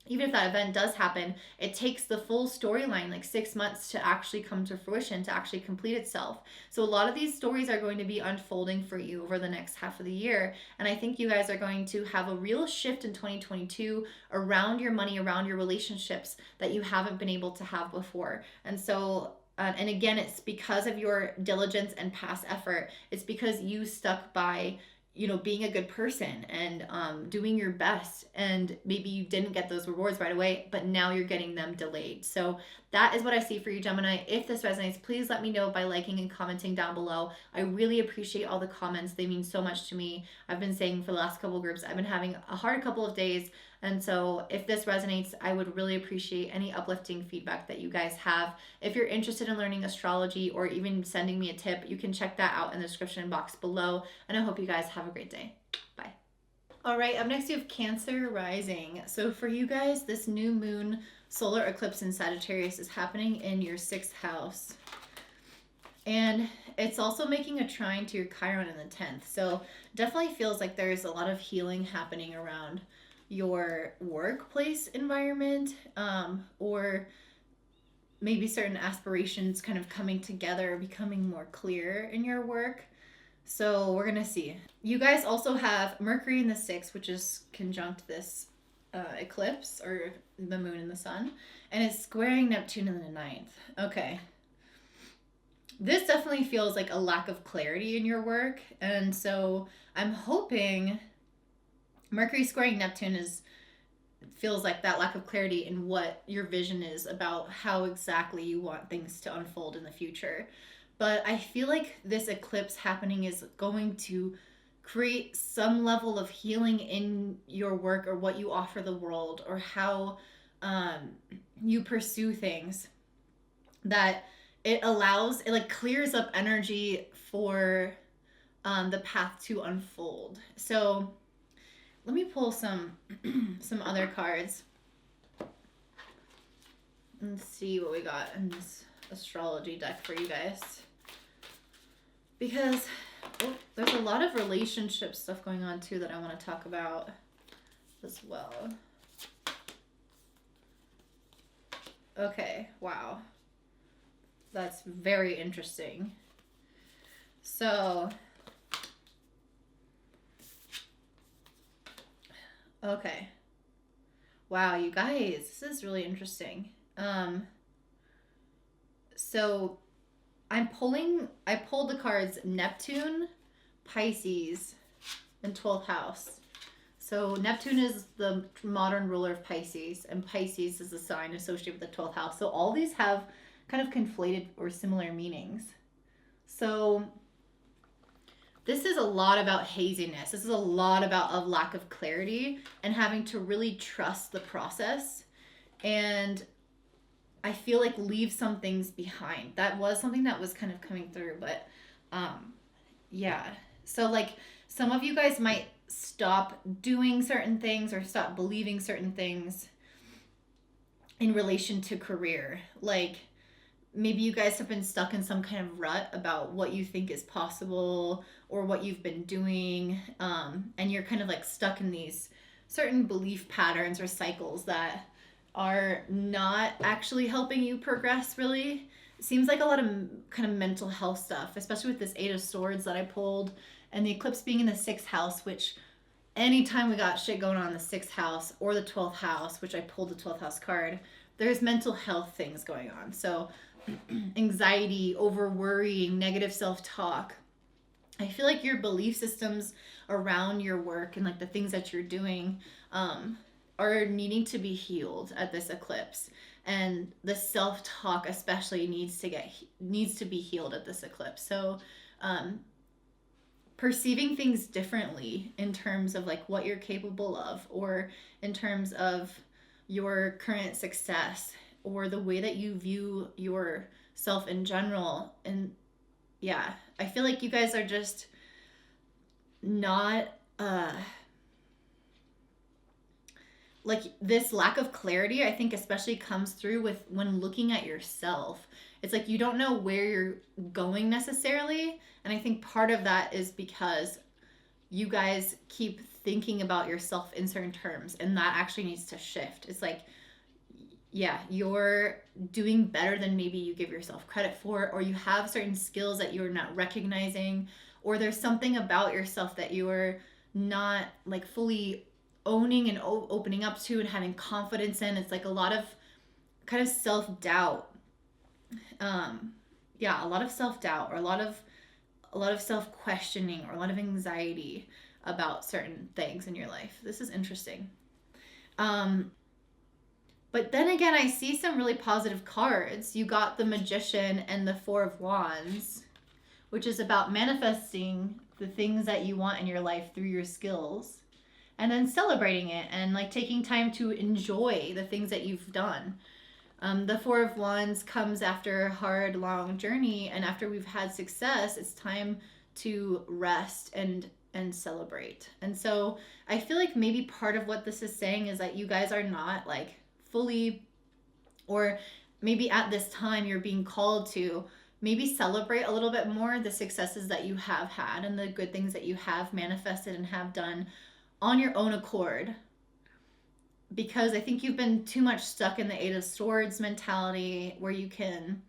even if that event does happen, it takes the full storyline, like 6 months, to actually come to fruition, to actually complete itself. So a lot of these stories are going to be unfolding for you over the next half of the year. And I think you guys are going to have a real shift in 2022 around your money, around your relationships, that you haven't been able to have before. And so and again, it's because of your diligence and past effort. It's because you stuck by, being a good person and doing your best. And maybe you didn't get those rewards right away, but now you're getting them delayed. So that is what I see for you, Gemini. If this resonates, please let me know by liking and commenting down below. I really appreciate all the comments. They mean so much to me. I've been saying for the last couple of groups, I've been having a hard couple of days. And so if this resonates, I would really appreciate any uplifting feedback that you guys have. If you're interested in learning astrology or even sending me a tip, you can check that out in the description box below. And I hope you guys have a great day. Bye. All right, up next you have Cancer Rising. So for you guys, this new moon solar eclipse in Sagittarius is happening in your 6th house. And it's also making a trine to your Chiron in the 10th. So definitely feels like there's a lot of healing happening around your workplace environment, or maybe certain aspirations kind of coming together, becoming more clear in your work. So we're gonna see. You guys also have Mercury in the 6th, which is conjunct this eclipse, or the moon and the sun, and it's squaring Neptune in the 9th. Okay. This definitely feels like a lack of clarity in your work, and so I'm hoping Mercury squaring Neptune feels like that lack of clarity in what your vision is about how exactly you want things to unfold in the future. But I feel like this eclipse happening is going to create some level of healing in your work, or what you offer the world, or how you pursue things, that it like clears up energy for the path to unfold. So let me pull some other cards and see what we got in this astrology deck for you guys. Because there's a lot of relationship stuff going on too that I want to talk about as well. Okay, wow. That's very interesting. So okay. Wow, you guys, this is really interesting. So I pulled the cards Neptune, Pisces, and 12th house. So Neptune is the modern ruler of Pisces, and Pisces is a sign associated with the 12th house. So all these have kind of conflated or similar meanings. So this is a lot about haziness. This is a lot about a lack of clarity and having to really trust the process. And I feel like leave some things behind. That was something that was kind of coming through, but yeah. So like some of you guys might stop doing certain things or stop believing certain things in relation to career. Like maybe you guys have been stuck in some kind of rut about what you think is possible or what you've been doing, and you're kind of like stuck in these certain belief patterns or cycles that are not actually helping you progress really. It seems like a lot of kind of mental health stuff, especially with this 8 of Swords that I pulled, and the eclipse being in the 6th house, which anytime we got shit going on in the 6th house or the 12th house, which I pulled the 12th house card, there's mental health things going on. So anxiety, over worrying, negative self-talk. I feel like your belief systems around your work and like the things that you're doing are needing to be healed at this eclipse, and the self-talk especially needs to be healed at this eclipse. So perceiving things differently in terms of like what you're capable of, or in terms of your current success, or the way that you view yourself in general. And yeah, I feel like you guys are just not like this lack of clarity, I think especially comes through with when looking at yourself. It's like you don't know where you're going necessarily, and I think part of that is because you guys keep thinking about yourself in certain terms, and that actually needs to shift. It's like, yeah, you're doing better than maybe you give yourself credit for, or you have certain skills that you're not recognizing, or there's something about yourself that you are not like fully owning and opening up to and having confidence in. It's like a lot of kind of self-doubt. Yeah, a lot of self-doubt, or a lot of self-questioning, or a lot of anxiety about certain things in your life. This is interesting. But then again, I see some really positive cards. You got the Magician and the Four of Wands, which is about manifesting the things that you want in your life through your skills, and then celebrating it and like taking time to enjoy the things that you've done. The Four of Wands comes after a hard, long journey, and after we've had success, it's time to rest and celebrate. And so I feel like maybe part of what this is saying is that you guys are not like fully, or maybe at this time you're being called to maybe celebrate a little bit more the successes that you have had and the good things that you have manifested and have done on your own accord, because I think you've been too much stuck in the Eight of Swords mentality where you can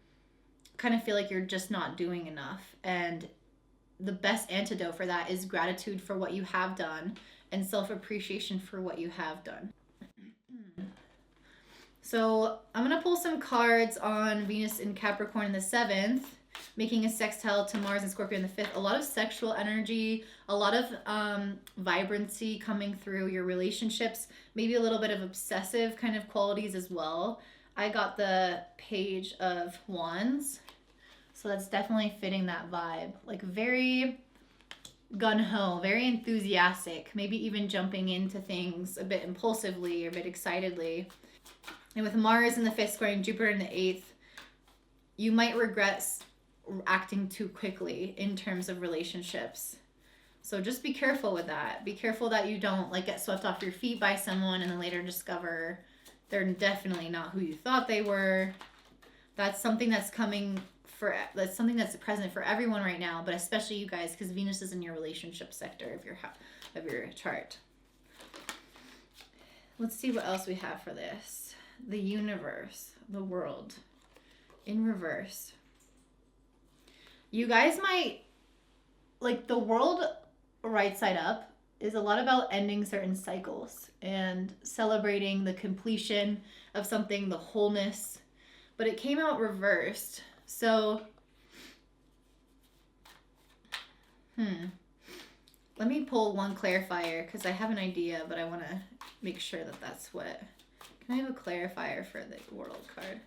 kind of feel like you're just not doing enough. And the best antidote for that is gratitude for what you have done and self-appreciation for what you have done. So I'm going to pull some cards on Venus in Capricorn in the 7th, making a sextile to Mars and Scorpio in the 5th. A lot of sexual energy, a lot of vibrancy coming through your relationships, maybe a little bit of obsessive kind of qualities as well. I got the Page of Wands, so that's definitely fitting that vibe. Like very gung-ho, very enthusiastic, maybe even jumping into things a bit impulsively or a bit excitedly. And with Mars in the 5th squaring Jupiter in the 8th, you might regret acting too quickly in terms of relationships. So just be careful with that. Be careful that you don't like get swept off your feet by someone and then later discover they're definitely not who you thought they were. That's something that's that's something that's present for everyone right now, but especially you guys, because Venus is in your relationship sector of your chart. Let's see what else we have for this. The universe, the world in reverse. You guys might, like, the world right side up is a lot about ending certain cycles and celebrating the completion of something, the wholeness, but it came out reversed. So, let me pull one clarifier because I have an idea, but I want to make sure that that's what. Can I have a clarifier for the world card?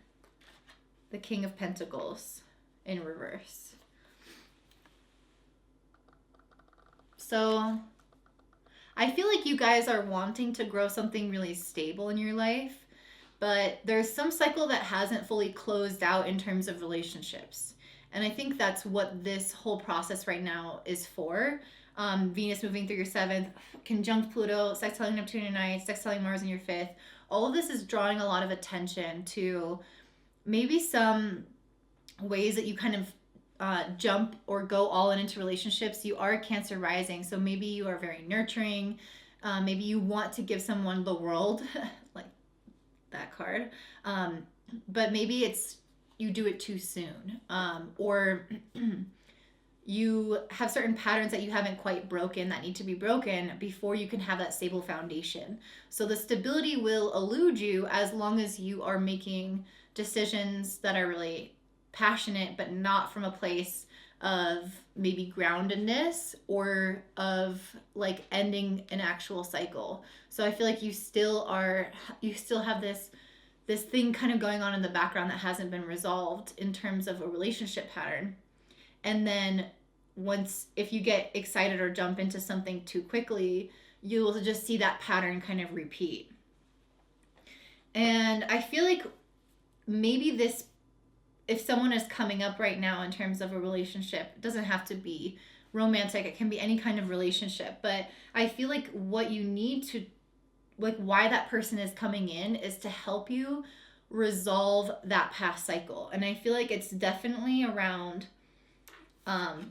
The King of Pentacles in reverse. So I feel like you guys are wanting to grow something really stable in your life, but there's some cycle that hasn't fully closed out in terms of relationships. And I think that's what this whole process right now is for. Venus moving through your 7th, conjunct Pluto, sextiling Neptune in your 9th, sextiling Mars in your 5th. All of this is drawing a lot of attention to maybe some ways that you kind of jump or go all into relationships. You are a Cancer rising, so maybe you are very nurturing. Maybe you want to give someone the world, like that card. But maybe you do it too soon. Or you have certain patterns that you haven't quite broken that need to be broken before you can have that stable foundation. So the stability will elude you as long as you are making decisions that are really passionate, but not from a place of maybe groundedness or of like ending an actual cycle. So I feel like you still have this thing kind of going on in the background that hasn't been resolved in terms of a relationship pattern. And then if you get excited or jump into something too quickly, you'll just see that pattern kind of repeat. And I feel like maybe if someone is coming up right now in terms of a relationship, it doesn't have to be romantic, it can be any kind of relationship. But I feel like what you need to, like, why that person is coming in is to help you resolve that past cycle. And I feel like it's definitely around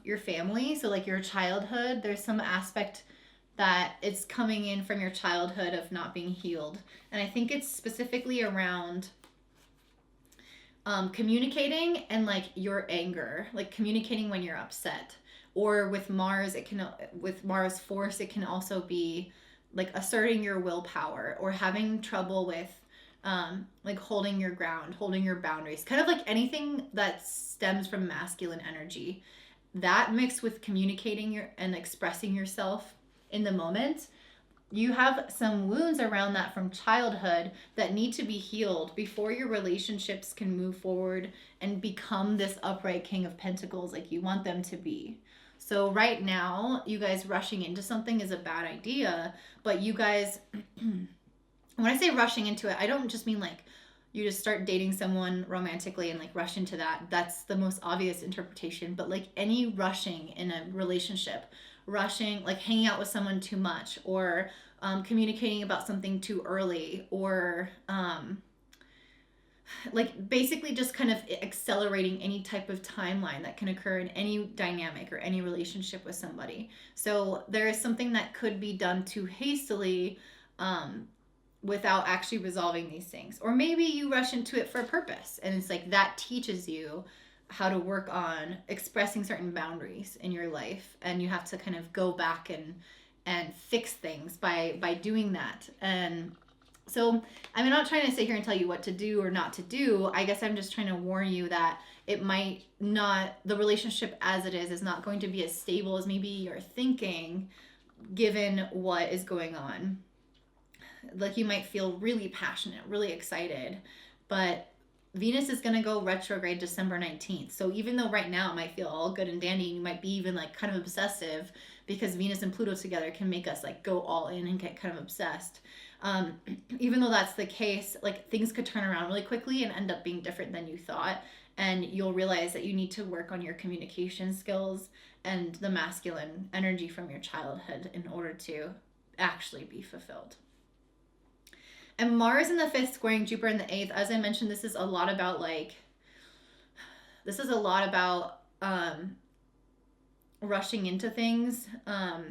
your family. So, like, your childhood, there's some aspect that it's coming in from your childhood of not being healed. And I think it's specifically around communicating and like your anger, like communicating when you're upset. Or with Mars, with Mars force, it can also be like asserting your willpower or having trouble with like holding your ground, holding your boundaries, kind of like anything that stems from masculine energy. That mixed with communicating and expressing yourself in the moment, you have some wounds around that from childhood that need to be healed before your relationships can move forward and become this upright King of Pentacles like you want them to be. So right now, you guys rushing into something is a bad idea, but you guys, when I say rushing into it, I don't just mean like you just start dating someone romantically and like rush into that. That's the most obvious interpretation. But like any rushing in a relationship, rushing, like hanging out with someone too much, or communicating about something too early, or like basically just kind of accelerating any type of timeline that can occur in any dynamic or any relationship with somebody. So there is something that could be done too hastily without actually resolving these things. Or maybe you rush into it for a purpose, and it's like that teaches you how to work on expressing certain boundaries in your life, and you have to kind of go back and fix things by doing that. And so I'm not trying to sit here and tell you what to do or not to do. I guess I'm just trying to warn you that it might not, the relationship as it is not going to be as stable as maybe you're thinking, given what is going on. Like you might feel really passionate, really excited, but Venus is going to go retrograde December 19th. So even though right now it might feel all good and dandy, you might be even like kind of obsessive, because Venus and Pluto together can make us like go all in and get kind of obsessed. Even though that's the case, like things could turn around really quickly and end up being different than you thought. And you'll realize that you need to work on your communication skills and the masculine energy from your childhood in order to actually be fulfilled. And Mars in the 5th squaring Jupiter in the 8th, as I mentioned, this is a lot about rushing into things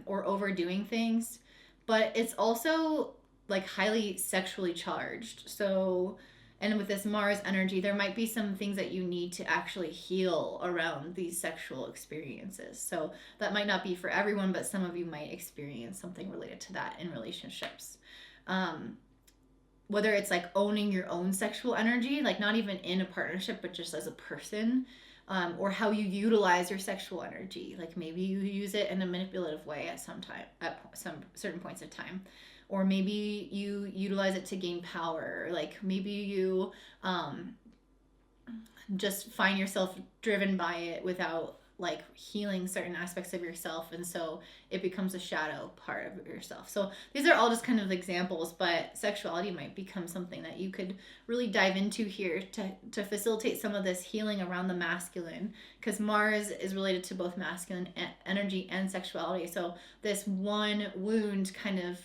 or overdoing things. But it's also like highly sexually charged. So, and with this Mars energy, there might be some things that you need to actually heal around these sexual experiences. So that might not be for everyone, but some of you might experience something related to that in relationships. Whether it's like owning your own sexual energy, like not even in a partnership, but just as a person, or how you utilize your sexual energy. Like maybe you use it in a manipulative way at some certain points of time, or maybe you utilize it to gain power. Like maybe you just find yourself driven by it without like healing certain aspects of yourself, and so it becomes a shadow part of yourself. So these are all just kind of examples, but sexuality might become something that you could really dive into here to facilitate some of this healing around the masculine, because Mars is related to both masculine energy and sexuality. So this one wound kind of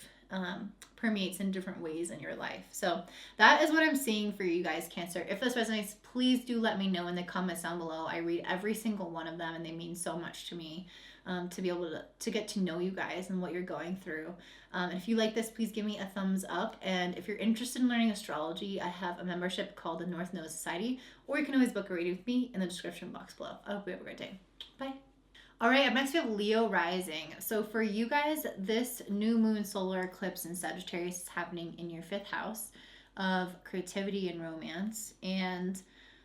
permeates in different ways in your life. So that is what I'm seeing for you guys, Cancer. If this resonates, please do let me know in the comments down below. I read every single one of them, and they mean so much to me, to be able to get to know you guys and what you're going through. And if you like this, please give me a thumbs up. And if you're interested in learning astrology, I have a membership called the North Node Society, or you can always book a reading with me in the description box below. I hope you have a great day. Bye. All right, up next we have Leo Rising. So for you guys, this new moon solar eclipse in Sagittarius is happening in your 5th house of creativity and romance. And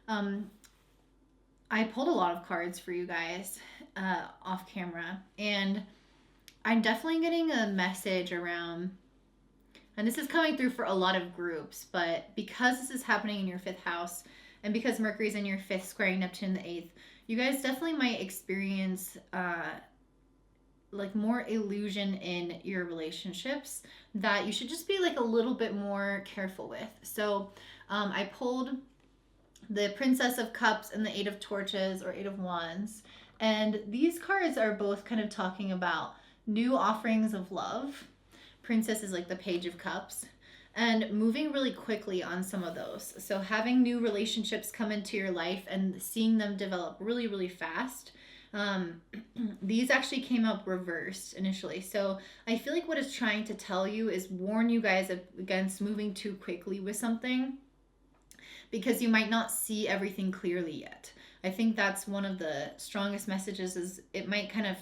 I pulled a lot of cards for you guys off camera, and I'm definitely getting a message around, and this is coming through for a lot of groups, but because this is happening in your 5th house, and because Mercury's in your 5th squaring Neptune in the 8th, you guys definitely might experience like more illusion in your relationships that you should just be like a little bit more careful with. So I pulled the Princess of Cups and the 8 of Torches or 8 of Wands, And these cards are both kind of talking about new offerings of love. Princess is like the Page of Cups. And moving really quickly on some of those. So having new relationships come into your life and seeing them develop really, really fast. Um, these actually came up reversed initially. So I feel like what it's trying to tell you is warn you guys against moving too quickly with something because you might not see everything clearly yet. I think that's one of the strongest messages is it might kind of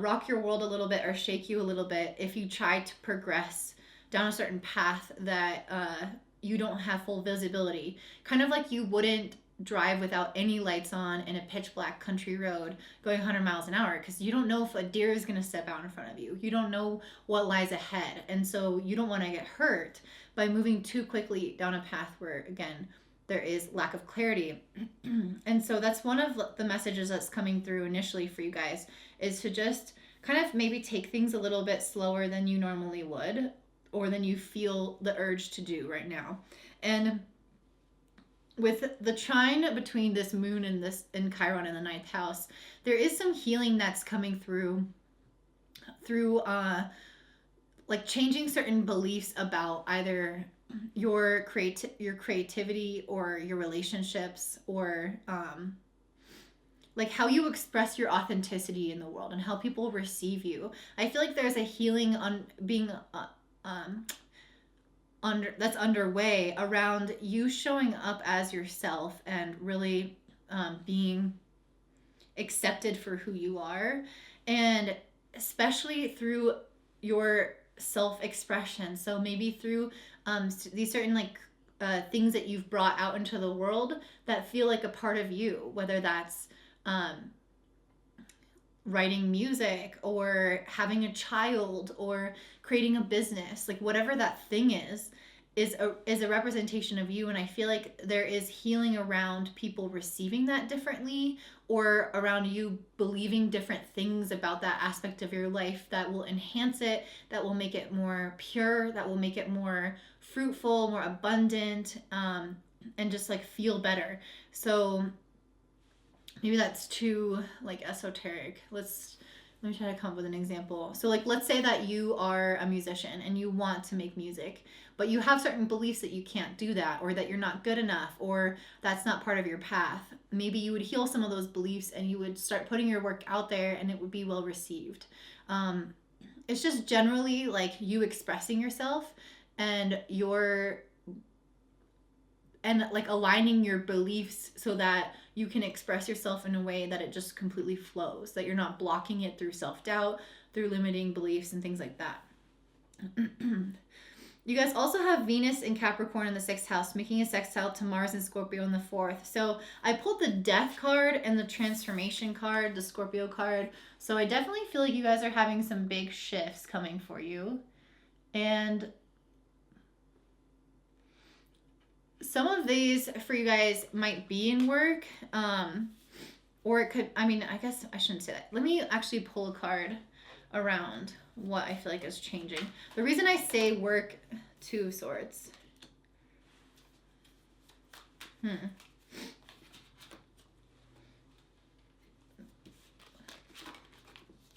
rock your world a little bit or shake you a little bit if you try to progress down a certain path that you don't have full visibility. Kind of like you wouldn't drive without any lights on in a pitch black country road going 100 miles an hour because you don't know if a deer is going to step out in front of you. You don't know what lies ahead. And so you don't want to get hurt by moving too quickly down a path where, again, there is lack of clarity. And so that's one of the messages that's coming through initially for you guys is to just kind of maybe take things a little bit slower than you normally would or than you feel the urge to do right now. And with the trine between this moon and Chiron in the ninth house, there is some healing that's coming through like changing certain beliefs about either your creativity or your relationships or like how you express your authenticity in the world and how people receive you. I feel like there's a healing on being that's underway around you showing up as yourself and really being accepted for who you are, and especially through your self-expression. So maybe through these certain like things that you've brought out into the world that feel like a part of you, whether that's writing music or having a child or creating a business, like whatever that thing is a representation of you. And I feel like there is healing around people receiving that differently or around you believing different things about that aspect of your life that will enhance it, that will make it more pure, that will make it more fruitful, more abundant, and just like feel better. So maybe that's too like esoteric. Let me try to come up with an example. So like let's say that you are a musician and you want to make music, but you have certain beliefs that you can't do that or that you're not good enough or that's not part of your path. Maybe you would heal some of those beliefs and you would start putting your work out there and it would be well received. It's just generally like you expressing yourself and like aligning your beliefs so that you can express yourself in a way that it just completely flows, that you're not blocking it through self-doubt, through limiting beliefs and things like that. You guys also have Venus in Capricorn in the 6th house, making a sextile to Mars and Scorpio in the 4th. So I pulled the Death card and the Transformation card, the Scorpio card. So I definitely feel like you guys are having some big shifts coming for you. And some of these for you guys might be in work, or it could, I guess I shouldn't say that. Let me actually pull a card around what I feel like is changing. The reason I say work, 2 of Swords.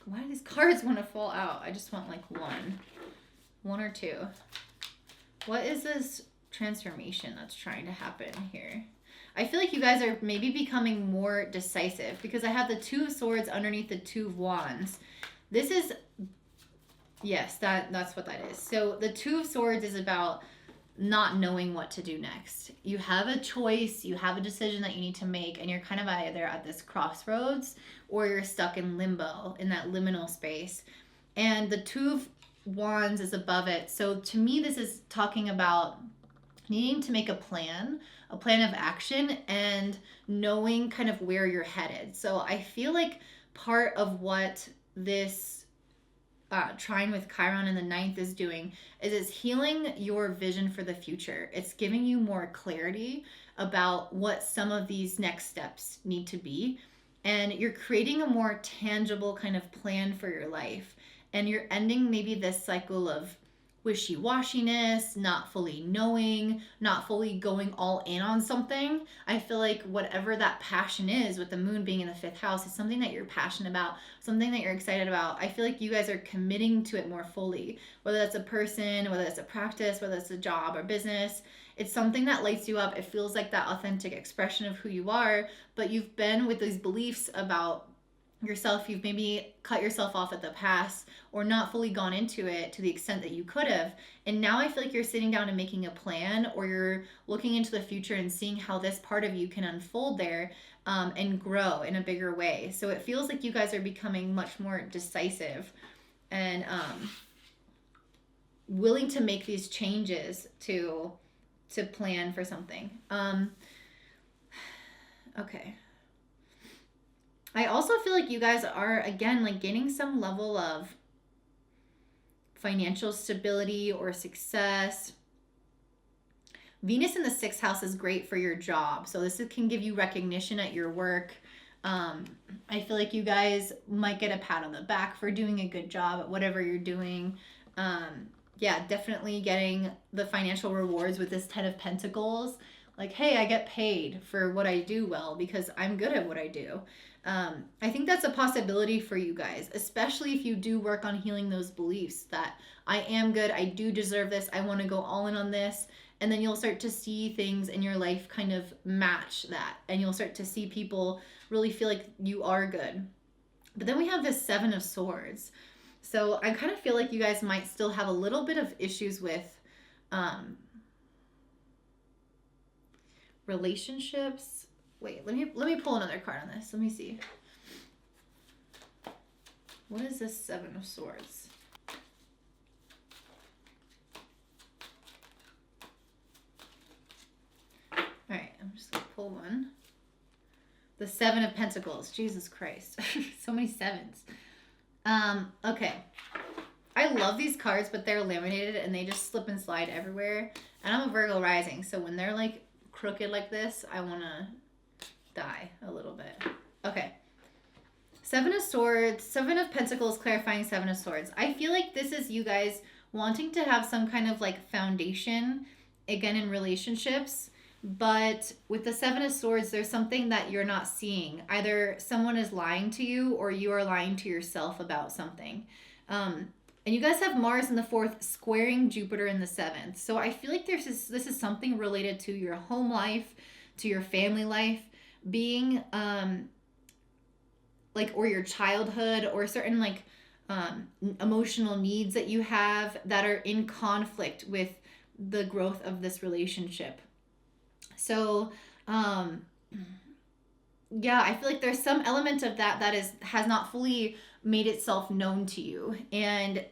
Why do these cards want to fall out? I just want like one or two. What is this transformation that's trying to happen here? I feel like you guys are maybe becoming more decisive because I have the 2 of Swords underneath the 2 of Wands. This is, yes, that's what that is. So the 2 of Swords is about not knowing what to do next. You have a choice, you have a decision that you need to make, and you're kind of either at this crossroads or you're stuck in limbo, in that liminal space. And the 2 of Wands is above it. So to me, this is talking about needing to make a plan of action and knowing kind of where you're headed. So I feel like part of what this trine with Chiron in the 9th is doing is it's healing your vision for the future. It's giving you more clarity about what some of these next steps need to be. And you're creating a more tangible kind of plan for your life. And you're ending maybe this cycle of wishy-washiness, not fully knowing, not fully going all in on something. I feel like whatever that passion is, with the moon being in the 5th house, is something that you're passionate about, something that you're excited about. I feel like you guys are committing to it more fully, whether that's a person, whether that's a practice, whether it's a job or business. It's something that lights you up. It feels like that authentic expression of who you are, but you've been with these beliefs about yourself. You've maybe cut yourself off at the past or not fully gone into it to the extent that you could have. And now I feel like you're sitting down and making a plan, or you're looking into the future and seeing how this part of you can unfold there, and grow in a bigger way. So it feels like you guys are becoming much more decisive and willing to make these changes to plan for something. Okay. I also feel like you guys are, again, like gaining some level of financial stability or success. Venus in the 6th house is great for your job. So this can give you recognition at your work. I feel like you guys might get a pat on the back for doing a good job at whatever you're doing. Yeah, definitely getting the financial rewards with this 10 of Pentacles. Like, hey, I get paid for what I do well because I'm good at what I do. I think that's a possibility for you guys, especially if you do work on healing those beliefs that I am good, I do deserve this, I want to go all in on this. And then you'll start to see things in your life kind of match that. And you'll start to see people really feel like you are good. But then we have this 7 of Swords. So I kind of feel like you guys might still have a little bit of issues with relationships. Wait, let me pull another card on this. Let me see. What is this 7 of Swords? All right, I'm just gonna pull one. The 7 of Pentacles. Jesus Christ. So many sevens. Okay. I love these cards, but they're laminated and they just slip and slide everywhere. And I'm a Virgo rising, so when they're like crooked like this, I want to die a little bit. Okay. 7 of Swords, 7 of Pentacles, clarifying 7 of Swords. I feel like this is you guys wanting to have some kind of like foundation, again, in relationships. But with the 7 of Swords, there's something that you're not seeing. Either someone is lying to you or you are lying to yourself about something. And you guys have Mars in the 4th squaring Jupiter in the 7th. So I feel like this is something related to your home life, to your family life, being like, or your childhood, or certain like emotional needs that you have that are in conflict with the growth of this relationship. So yeah, I feel like there's some element of that has not fully made itself known to you. And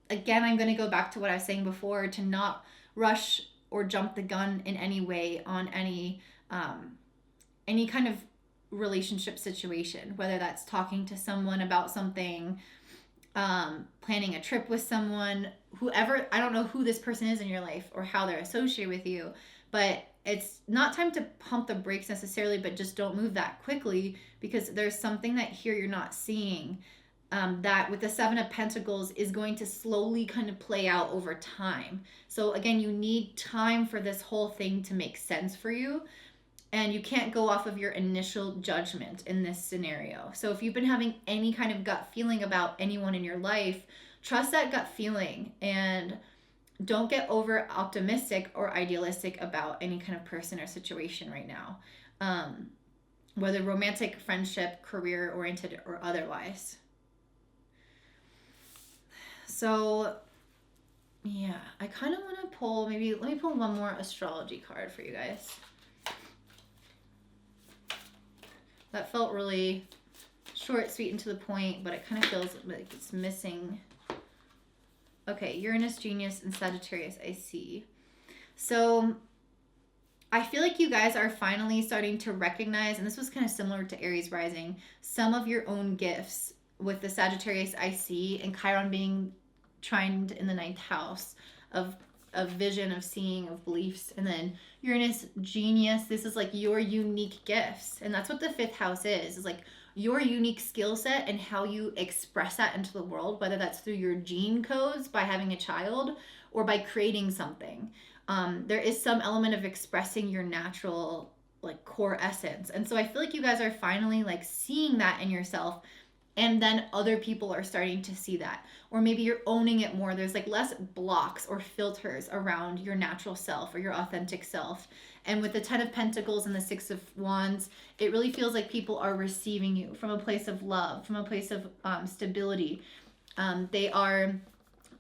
again, I'm going to go back to what I was saying before, to not rush or jump the gun in any way on any kind of relationship situation, whether that's talking to someone about something, planning a trip with someone, whoever. I don't know who this person is in your life or how they're associated with you, but it's not time to pump the brakes necessarily, but just don't move that quickly, because there's something that here you're not seeing, that with the 7 of Pentacles is going to slowly kind of play out over time. So again, you need time for this whole thing to make sense for you. And you can't go off of your initial judgment in this scenario. So if you've been having any kind of gut feeling about anyone in your life, trust that gut feeling and don't get over optimistic or idealistic about any kind of person or situation right now. Whether romantic, friendship, career oriented, or otherwise. So yeah, I kind of want to pull, let me pull one more astrology card for you guys. That felt really short, sweet, and to the point, but it kind of feels like it's missing. Okay, Uranus, Genius, and Sagittarius, I see. So I feel like you guys are finally starting to recognize, and this was kind of similar to Aries Rising, some of your own gifts with the Sagittarius I see, and Chiron being trined in the 9th house of vision, of seeing, of beliefs. And then Uranus, Genius, this is like your unique gifts. And that's what the 5th house is like your unique skill set and how you express that into the world, whether that's through your gene codes by having a child, or by creating something. There is some element of expressing your natural like core essence. And so I feel like you guys are finally like seeing that in yourself, and then other people are starting to see that, or maybe you're owning it more. There's like less blocks or filters around your natural self or your authentic self. And with the 10 of Pentacles and the 6 of Wands, it really feels like people are receiving you from a place of love, from a place of stability. They are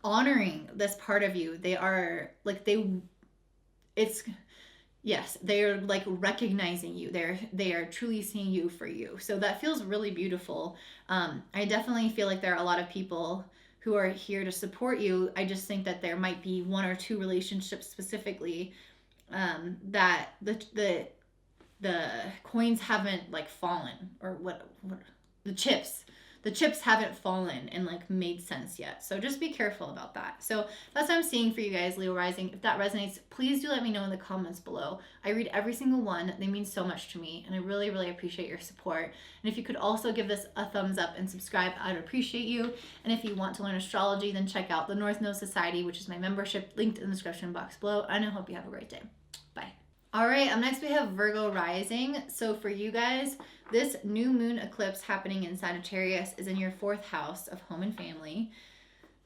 honoring this part of you. They are like yes, they are like recognizing you. They are truly seeing you for you. So that feels really beautiful. I definitely feel like there are a lot of people who are here to support you. I just think that there might be one or two relationships specifically that the coins haven't like fallen, or what the chips haven't fallen and like made sense yet. So just be careful about that. So that's what I'm seeing for you guys, Leo Rising. If that resonates, please do let me know in the comments below. I read every single one. They mean so much to me, and I really, really appreciate your support. And if you could also give this a thumbs up and subscribe, I'd appreciate you. And if you want to learn astrology, then check out the North Node Society, which is my membership, linked in the description box below. And I hope you have a great day. Bye. All right, up next we have Virgo Rising. So for you guys, this new moon eclipse happening in Sagittarius is in your 4th house of home and family.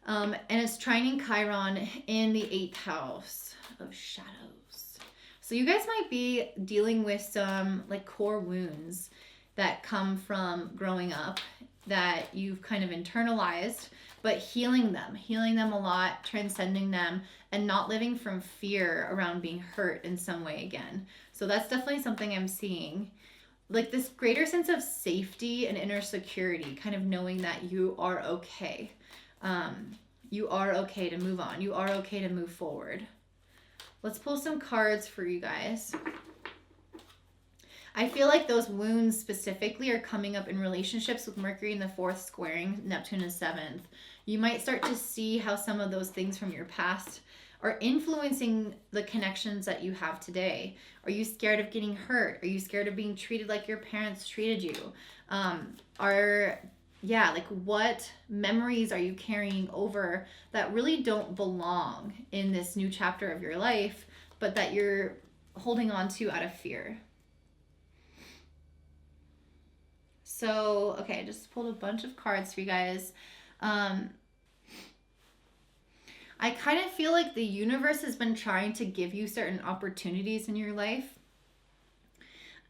And it's trining Chiron in the 8th house of shadows. So you guys might be dealing with some like core wounds that come from growing up that you've kind of internalized, but healing them a lot, transcending them, and not living from fear around being hurt in some way again. So that's definitely something I'm seeing. Like this greater sense of safety and inner security, kind of knowing that you are okay. You are okay to move on. You are okay to move forward. Let's pull some cards for you guys. I feel like those wounds specifically are coming up in relationships with Mercury in the 4th squaring Neptune in the 7th. You might start to see how some of those things from your past are influencing the connections that you have today. Are you scared of getting hurt? Are you scared of being treated like your parents treated you? Like what memories are you carrying over that really don't belong in this new chapter of your life, but that you're holding on to out of fear? So, okay, I just pulled a bunch of cards for you guys. I kind of feel like the universe has been trying to give you certain opportunities in your life.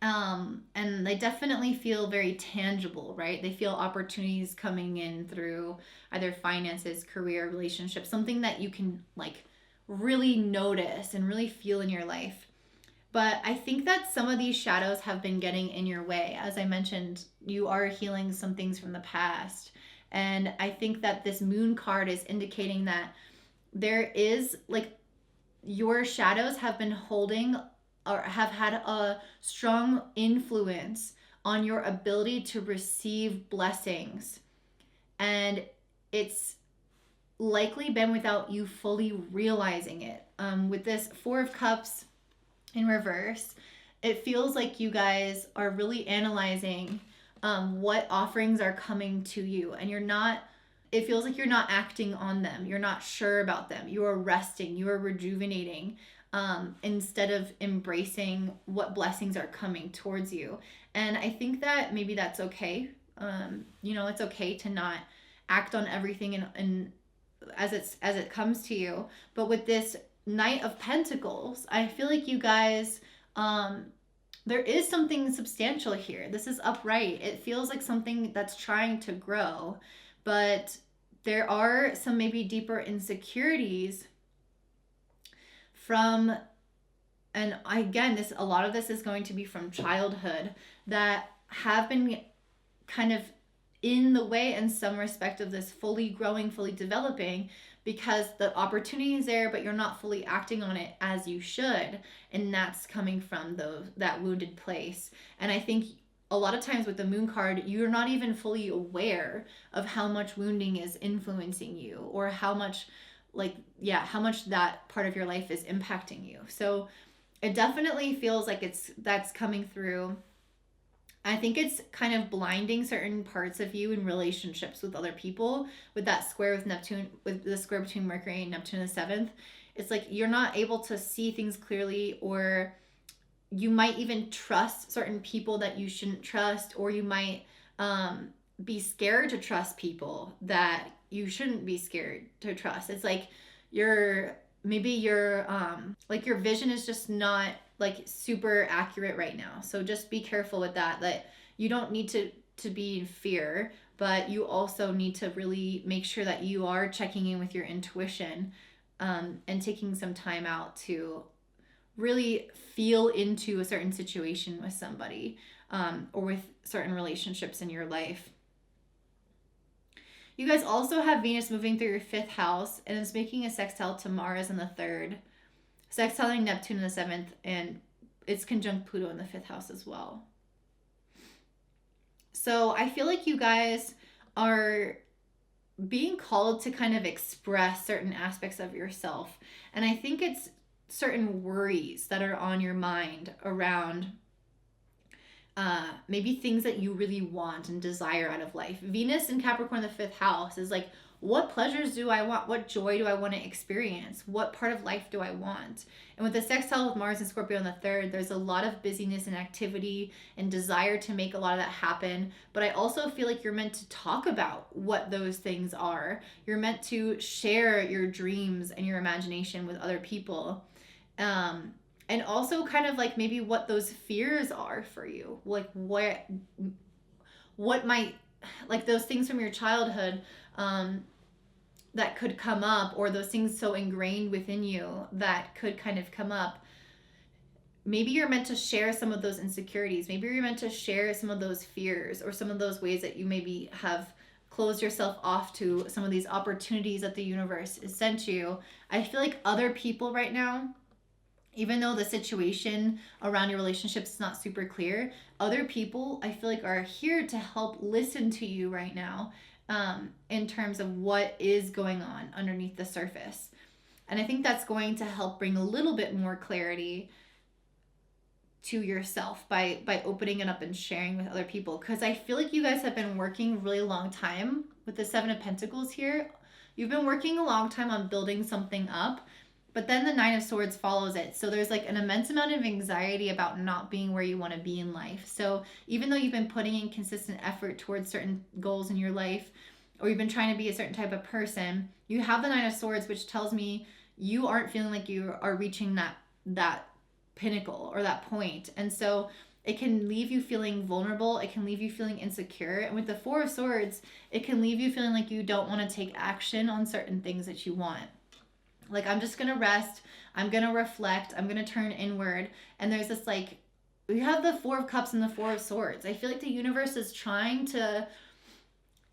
And they definitely feel very tangible, right? They feel opportunities coming in through either finances, career, relationships, something that you can like really notice and really feel in your life. But I think that some of these shadows have been getting in your way. As I mentioned, you are healing some things from the past. And I think that this moon card is indicating that there is like your shadows have been holding or have had a strong influence on your ability to receive blessings. And it's likely been without you fully realizing it. With this 4 of Cups in reverse, it feels like you guys are really analyzing what offerings are coming to you, and it feels like you're not acting on them. You're not sure about them. You are resting, you are rejuvenating, instead of embracing what blessings are coming towards you. And I think that maybe that's okay. It's okay to not act on everything and as it comes to you. But with this Knight of Pentacles, I feel like you guys, there is something substantial here. This is upright. It feels like something that's trying to grow, but there are some maybe deeper insecurities from, and again, a lot of this is going to be from childhood, that have been kind of in the way in some respect of this fully growing, fully developing, because the opportunity is there, but you're not fully acting on it as you should. And that's coming from that wounded place. And I think a lot of times with the moon card, you're not even fully aware of how much wounding is influencing you, or how much that part of your life is impacting you. So it definitely feels like that's coming through I think it's kind of blinding certain parts of you in relationships with other people with that square with Neptune, with the square between Mercury and Neptune in the seventh. It's like you're not able to see things clearly, or you might even trust certain people that you shouldn't trust, or you might be scared to trust people that you shouldn't be scared to trust. It's like maybe like your vision is just not like super accurate right now. So just be careful with that you don't need to be in fear, but you also need to really make sure that you are checking in with your intuition, and taking some time out to really feel into a certain situation with somebody, or with certain relationships in your life. You guys also have Venus moving through your fifth house, and it's making a sextile to Mars in the third, sextiling Neptune in the seventh, and it's conjunct Pluto in the fifth house as well. So I feel like you guys are being called to kind of express certain aspects of yourself. And I think it's certain worries that are on your mind around maybe things that you really want and desire out of life. Venus in Capricorn, the fifth house, is like, what pleasures do I want? What joy do I want to experience? What part of life do I want? And with the sextile with Mars and Scorpio in the third, there's a lot of busyness and activity and desire to make a lot of that happen. But I also feel like you're meant to talk about what those things are. You're meant to share your dreams and your imagination with other people. And also kind of like maybe what those fears are for you. Like what might, like those things from your childhood, that could come up, or those things so ingrained within you that could kind of come up. Maybe you're meant to share some of those insecurities. Maybe you're meant to share some of those fears, or some of those ways that you maybe have closed yourself off to some of these opportunities that the universe has sent you. I feel like other people right now, even though the situation around your relationships is not super clear, other people I feel like are here to help listen to you right now, in terms of what is going on underneath the surface. And I think that's going to help bring a little bit more clarity to yourself by opening it up and sharing with other people. Because I feel like you guys have been working a really long time with the Seven of Pentacles here. You've been working a long time on building something up, but then the Nine of Swords follows it. So there's like an immense amount of anxiety about not being where you want to be in life. So even though you've been putting in consistent effort towards certain goals in your life, or you've been trying to be a certain type of person, you have the Nine of Swords, which tells me you aren't feeling like you are reaching that pinnacle or that point. And so it can leave you feeling vulnerable. It can leave you feeling insecure. And with the Four of Swords, it can leave you feeling like you don't want to take action on certain things that you want. Like, I'm just going to rest. I'm going to reflect. I'm going to turn inward. And there's this like, we have the Four of Cups and the Four of Swords. I feel like the universe is trying to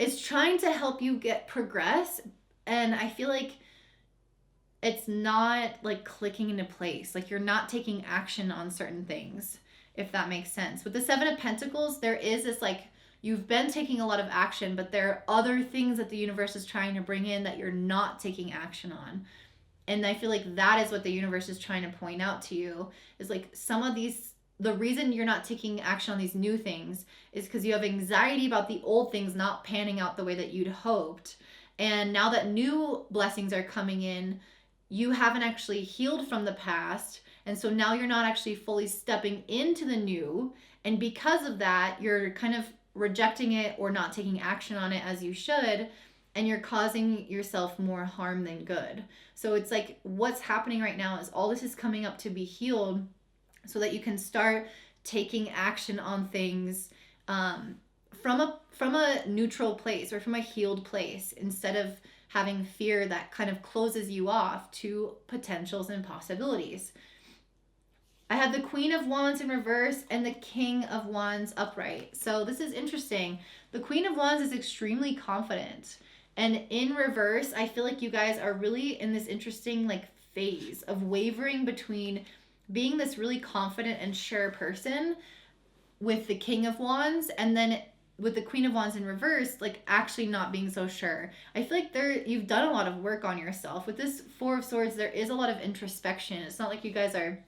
help you progress. And I feel like it's not like clicking into place. Like, you're not taking action on certain things, if that makes sense. With the Seven of Pentacles, there is this like, you've been taking a lot of action, but there are other things that the universe is trying to bring in that you're not taking action on. And I feel like that is what the universe is trying to point out to you, is like some of these, the reason you're not taking action on these new things is because you have anxiety about the old things not panning out the way that you'd hoped. And now that new blessings are coming in, you haven't actually healed from the past. And so now you're not actually fully stepping into the new. And because of that, you're kind of rejecting it or not taking action on it as you should. And you're causing yourself more harm than good. So it's like what's happening right now is all this is coming up to be healed so that you can start taking action on things from a neutral place or from a healed place, instead of having fear that kind of closes you off to potentials and possibilities. I have the Queen of Wands in reverse and the King of Wands upright. So this is interesting. The Queen of Wands is extremely confident. And in reverse, I feel like you guys are really in this interesting like phase of wavering between being this really confident and sure person with the King of Wands, and then with the Queen of Wands in reverse, like actually not being so sure. I feel like you've done a lot of work on yourself. With this Four of Swords, there is a lot of introspection. It's not like you guys are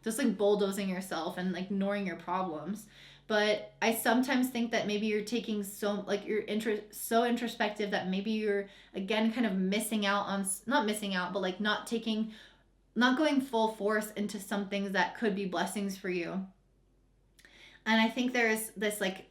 just like bulldozing yourself and like ignoring your problems. But I sometimes think that maybe you're taking so introspective that maybe you're again kind of missing out on, not missing out, but like not going full force into some things that could be blessings for you. And I think there's this like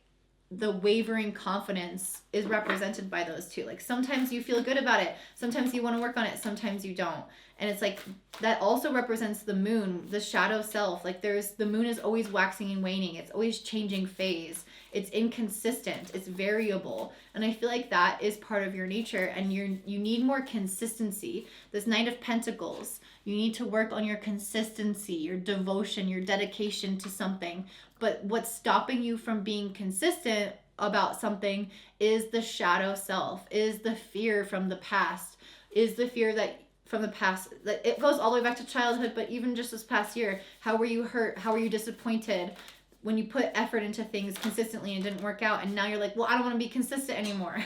the wavering confidence is represented by those two. Like sometimes you feel good about it, sometimes you want to work on it, sometimes you don't. And it's like that also represents the moon, the shadow self. Like the moon is always waxing and waning. It's always changing phase. It's inconsistent. It's variable. And I feel like that is part of your nature, and you need more consistency. This Knight of Pentacles, you need to work on your consistency, your devotion, your dedication to something. But what's stopping you from being consistent about something is the shadow self, is the fear from the past, is the fear that from the past, that it goes all the way back to childhood. But even just this past year, how were you hurt? How were you disappointed when you put effort into things consistently and it didn't work out? And now you're like, well, I don't want to be consistent anymore.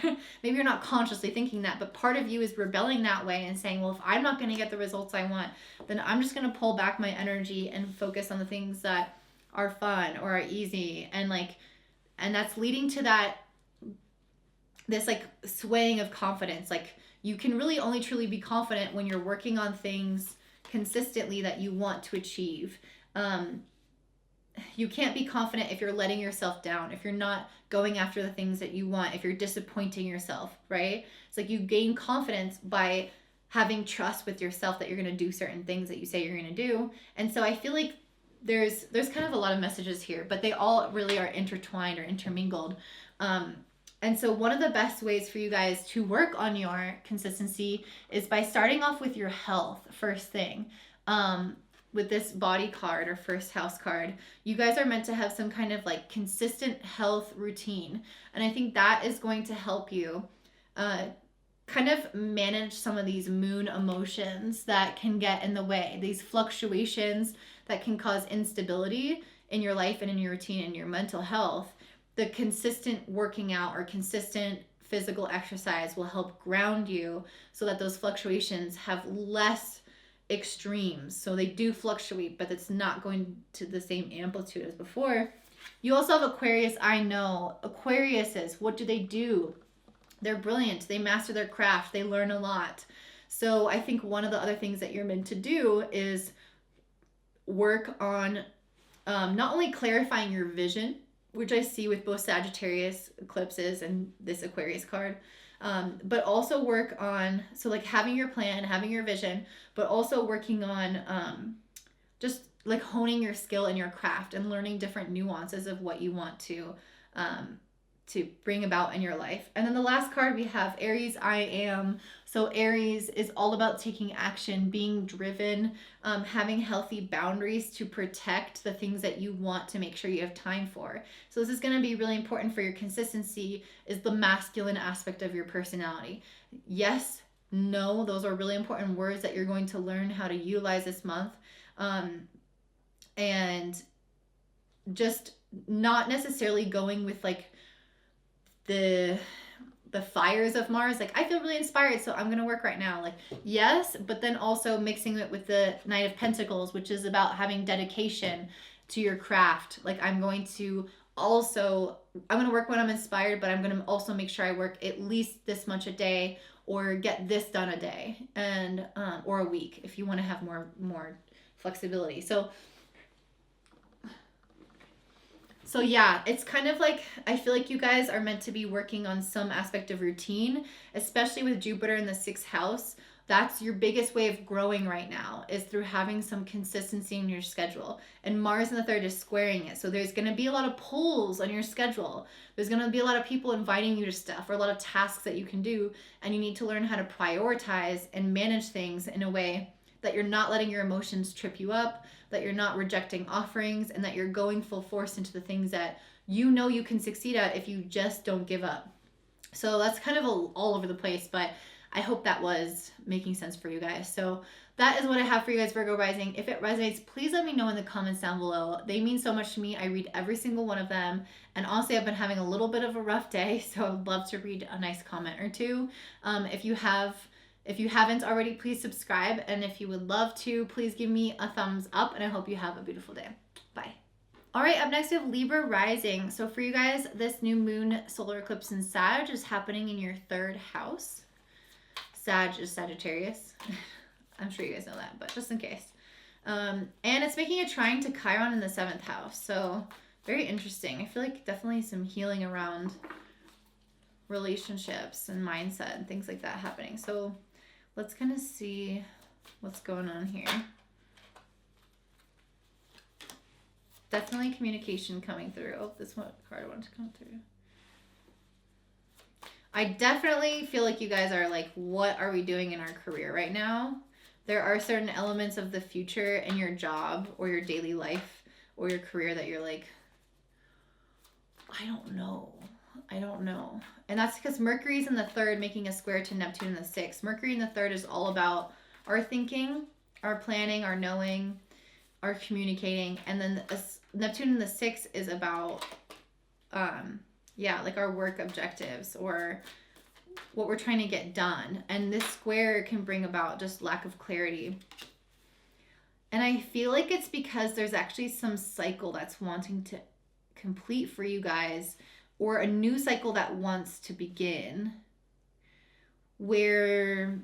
Maybe you're not consciously thinking that, but part of you is rebelling that way and saying, well, if I'm not going to get the results I want, then I'm just going to pull back my energy and focus on the things that are fun or are easy. And that's leading to this like swaying of confidence. Like you can really only truly be confident when you're working on things consistently that you want to achieve. You can't be confident if you're letting yourself down, if you're not going after the things that you want, if you're disappointing yourself, right? It's like you gain confidence by having trust with yourself that you're going to do certain things that you say you're going to do. And so I feel like there's kind of a lot of messages here, but they all really are intertwined or intermingled. And so one of the best ways for you guys to work on your consistency is by starting off with your health first thing. With this body card or first house card, you guys are meant to have some kind of like consistent health routine. And I think that is going to help you kind of manage some of these moon emotions that can get in the way, these fluctuations that can cause instability in your life and in your routine and your mental health. The consistent working out or consistent physical exercise will help ground you so that those fluctuations have less extremes. So they do fluctuate, but it's not going to the same amplitude as before. You also have Aquarius. I know Aquariuses, what do? They're brilliant. They master their craft. They learn a lot. So I think one of the other things that you're meant to do is work on not only clarifying your vision, which I see with both Sagittarius eclipses and this Aquarius card, but also work on, so like having your plan, having your vision, but also working on just like honing your skill and your craft and learning different nuances of what you want to bring about in your life. And then the last card we have Aries, I am. So Aries is all about taking action, being driven, having healthy boundaries to protect the things that you want to make sure you have time for. So this is going to be really important for your consistency, is the masculine aspect of your personality. Yes, no, those are really important words that you're going to learn how to utilize this month. And just not necessarily going with like the fires of Mars, like I feel really inspired, so I'm gonna work right now. Like yes, but then also mixing it with the Knight of Pentacles, which is about having dedication to your craft. Like I'm gonna work when I'm inspired, but I'm gonna also make sure I work at least this much a day or get this done a day, and or a week if you want to have more flexibility. So yeah, it's kind of like, I feel like you guys are meant to be working on some aspect of routine, especially with Jupiter in the 6th house. That's your biggest way of growing right now, is through having some consistency in your schedule. And Mars in the 3rd is squaring it. So there's going to be a lot of pulls on your schedule. There's going to be a lot of people inviting you to stuff or a lot of tasks that you can do. And you need to learn how to prioritize and manage things in a way that you're not letting your emotions trip you up, that you're not rejecting offerings, and that you're going full force into the things that you know you can succeed at if you just don't give up. So that's kind of all over the place, but I hope that was making sense for you guys. So that is what I have for you guys, Virgo Rising. If it resonates, please let me know in the comments down below. They mean so much to me. I read every single one of them. And honestly, I've been having a little bit of a rough day, so I'd love to read a nice comment or two. If you haven't already, please subscribe. And if you would love to, please give me a thumbs up. And I hope you have a beautiful day. Bye. All right, up next we have Libra Rising. So for you guys, this new moon solar eclipse in Sag is happening in your 3rd house. Sag is Sagittarius. I'm sure you guys know that, but just in case. And it's making a trine to Chiron in the 7th house. So very interesting. I feel like definitely some healing around relationships and mindset and things like that happening. So let's kind of see what's going on here. Definitely communication coming through. Oh, this one card I wanted to come through. I definitely feel like you guys are like, what are we doing in our career right now? There are certain elements of the future in your job or your daily life or your career that you're like, I don't know. And that's because Mercury's in the 3rd making a square to Neptune in the 6th. Mercury in the 3rd is all about our thinking, our planning, our knowing, our communicating. And then Neptune in the 6th is about, like our work objectives or what we're trying to get done. And this square can bring about just lack of clarity. And I feel like it's because there's actually some cycle that's wanting to complete for you guys, or a new cycle that wants to begin, where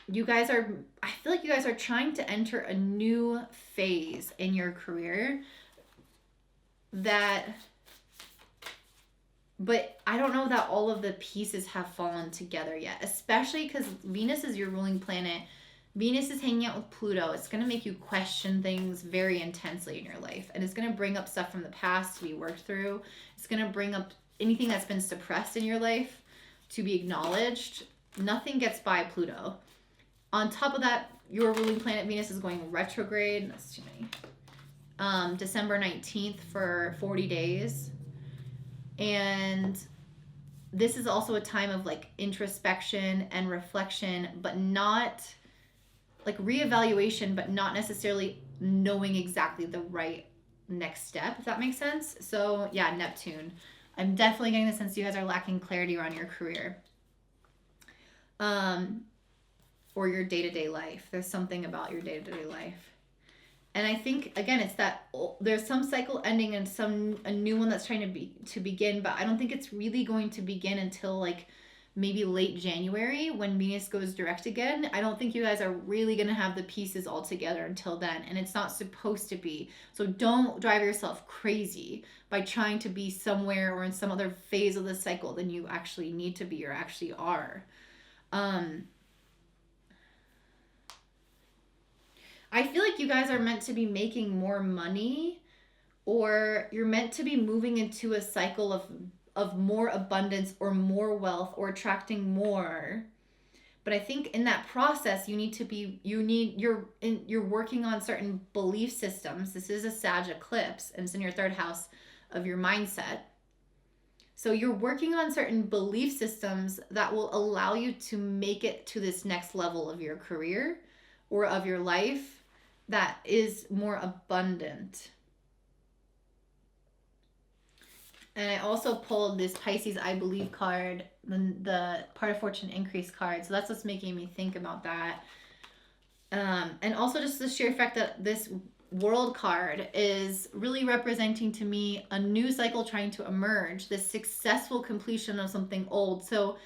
you guys are, I feel like you guys are trying to enter a new phase in your career but I don't know that all of the pieces have fallen together yet, especially because Venus is your ruling planet. Venus is hanging out with Pluto. It's going to make you question things very intensely in your life. And it's going to bring up stuff from the past to be worked through. It's going to bring up anything that's been suppressed in your life to be acknowledged. Nothing gets by Pluto. On top of that, your ruling planet Venus is going retrograde. That's too many. December 19th for 40 days. And this is also a time of like introspection and reflection, but not like reevaluation, but not necessarily knowing exactly the right next step, if that makes sense. So yeah, Neptune. I'm definitely getting the sense you guys are lacking clarity around your career. Or your day-to-day life. There's something about your day-to-day life. And I think, again, it's that there's some cycle ending and a new one that's trying to begin, but I don't think it's really going to begin until like maybe late January when Venus goes direct again. I don't think you guys are really going to have the pieces all together until then, and it's not supposed to be. So don't drive yourself crazy by trying to be somewhere or in some other phase of the cycle than you actually need to be or actually are. I feel like you guys are meant to be making more money, or you're meant to be moving into a cycle of more abundance or more wealth or attracting more. But I think in that process you're working on certain belief systems. This is a Sag eclipse and it's in your 3rd house of your mindset. So you're working on certain belief systems that will allow you to make it to this next level of your career or of your life that is more abundant. And I also pulled this Pisces I Believe card, the Part of Fortune Increase card. So that's what's making me think about that. And also just the sheer fact that this World card is really representing to me a new cycle trying to emerge, this successful completion of something old. So,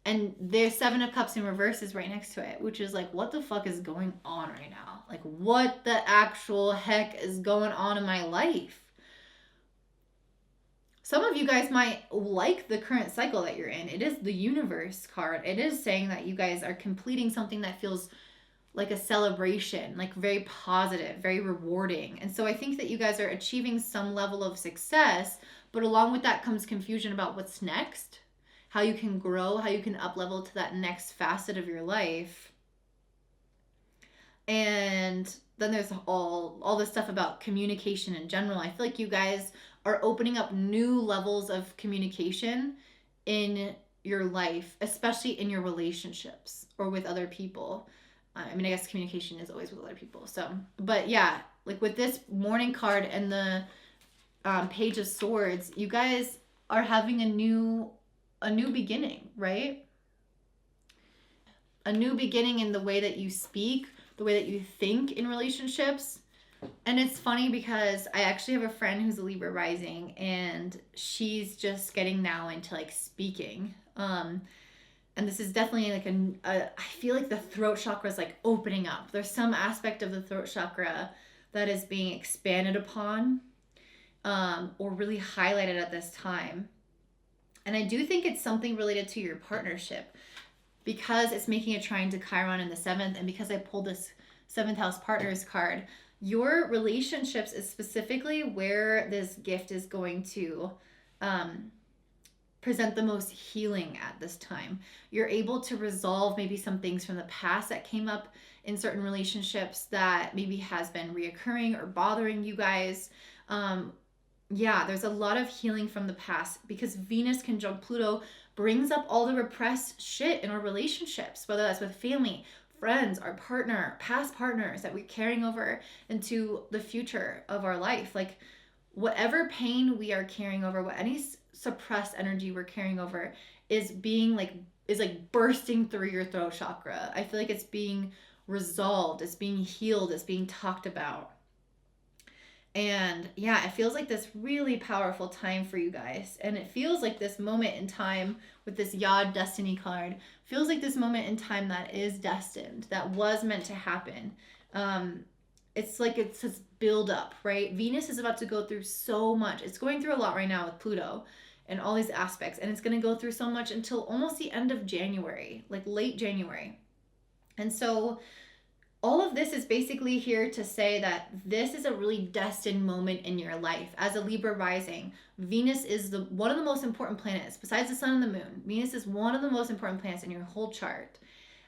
and there's 7 of Cups in reverse is right next to it, which is like, what the fuck is going on right now? Like, what the actual heck is going on in my life? Some of you guys might like the current cycle that you're in. It is the Universe card. It is saying that you guys are completing something that feels like a celebration, like very positive, very rewarding. And so I think that you guys are achieving some level of success, but along with that comes confusion about what's next, how you can grow, how you can up level to that next facet of your life. And then there's all this stuff about communication in general. I feel like you guys are opening up new levels of communication in your life, especially in your relationships or with other people. I mean, I guess communication is always with other people. So, but yeah, like with this morning card and the Page of Swords, you guys are having a new beginning, right? A new beginning in the way that you speak, the way that you think in relationships. And it's funny because I actually have a friend who's a Libra rising, and she's just getting now into like speaking. And this is definitely like I feel like the throat chakra is like opening up. There's some aspect of the throat chakra that is being expanded upon, or really highlighted at this time. And I do think it's something related to your partnership, because it's making a trine to Chiron in the seventh, and because I pulled this seventh house partners card, your relationships is specifically where this gift is going to present the most healing at this time. You're able to resolve maybe some things from the past that came up in certain relationships that maybe has been reoccurring or bothering you guys. Yeah, there's a lot of healing from the past, because Venus conjunct Pluto brings up all the repressed shit in our relationships, whether that's with family, friends, our partner, past partners that we're carrying over into the future of our life. Like, whatever pain we are carrying over, what any suppressed energy we're carrying over is being like, is like bursting through your throat chakra. I feel like it's being resolved, it's being healed, it's being talked about. And yeah, it feels like this really powerful time for you guys. And it feels like this moment in time with this Yod Destiny card feels like this moment in time that is destined, that was meant to happen. It's like it's this build up, right? Venus is about to go through so much. It's going through a lot right now with Pluto and all these aspects. And it's going to go through so much until almost the end of January, like late January. And so all of this is basically here to say that this is a really destined moment in your life. As a Libra rising, Venus is one of the most important planets besides the sun and the moon. Venus is one of the most important planets in your whole chart.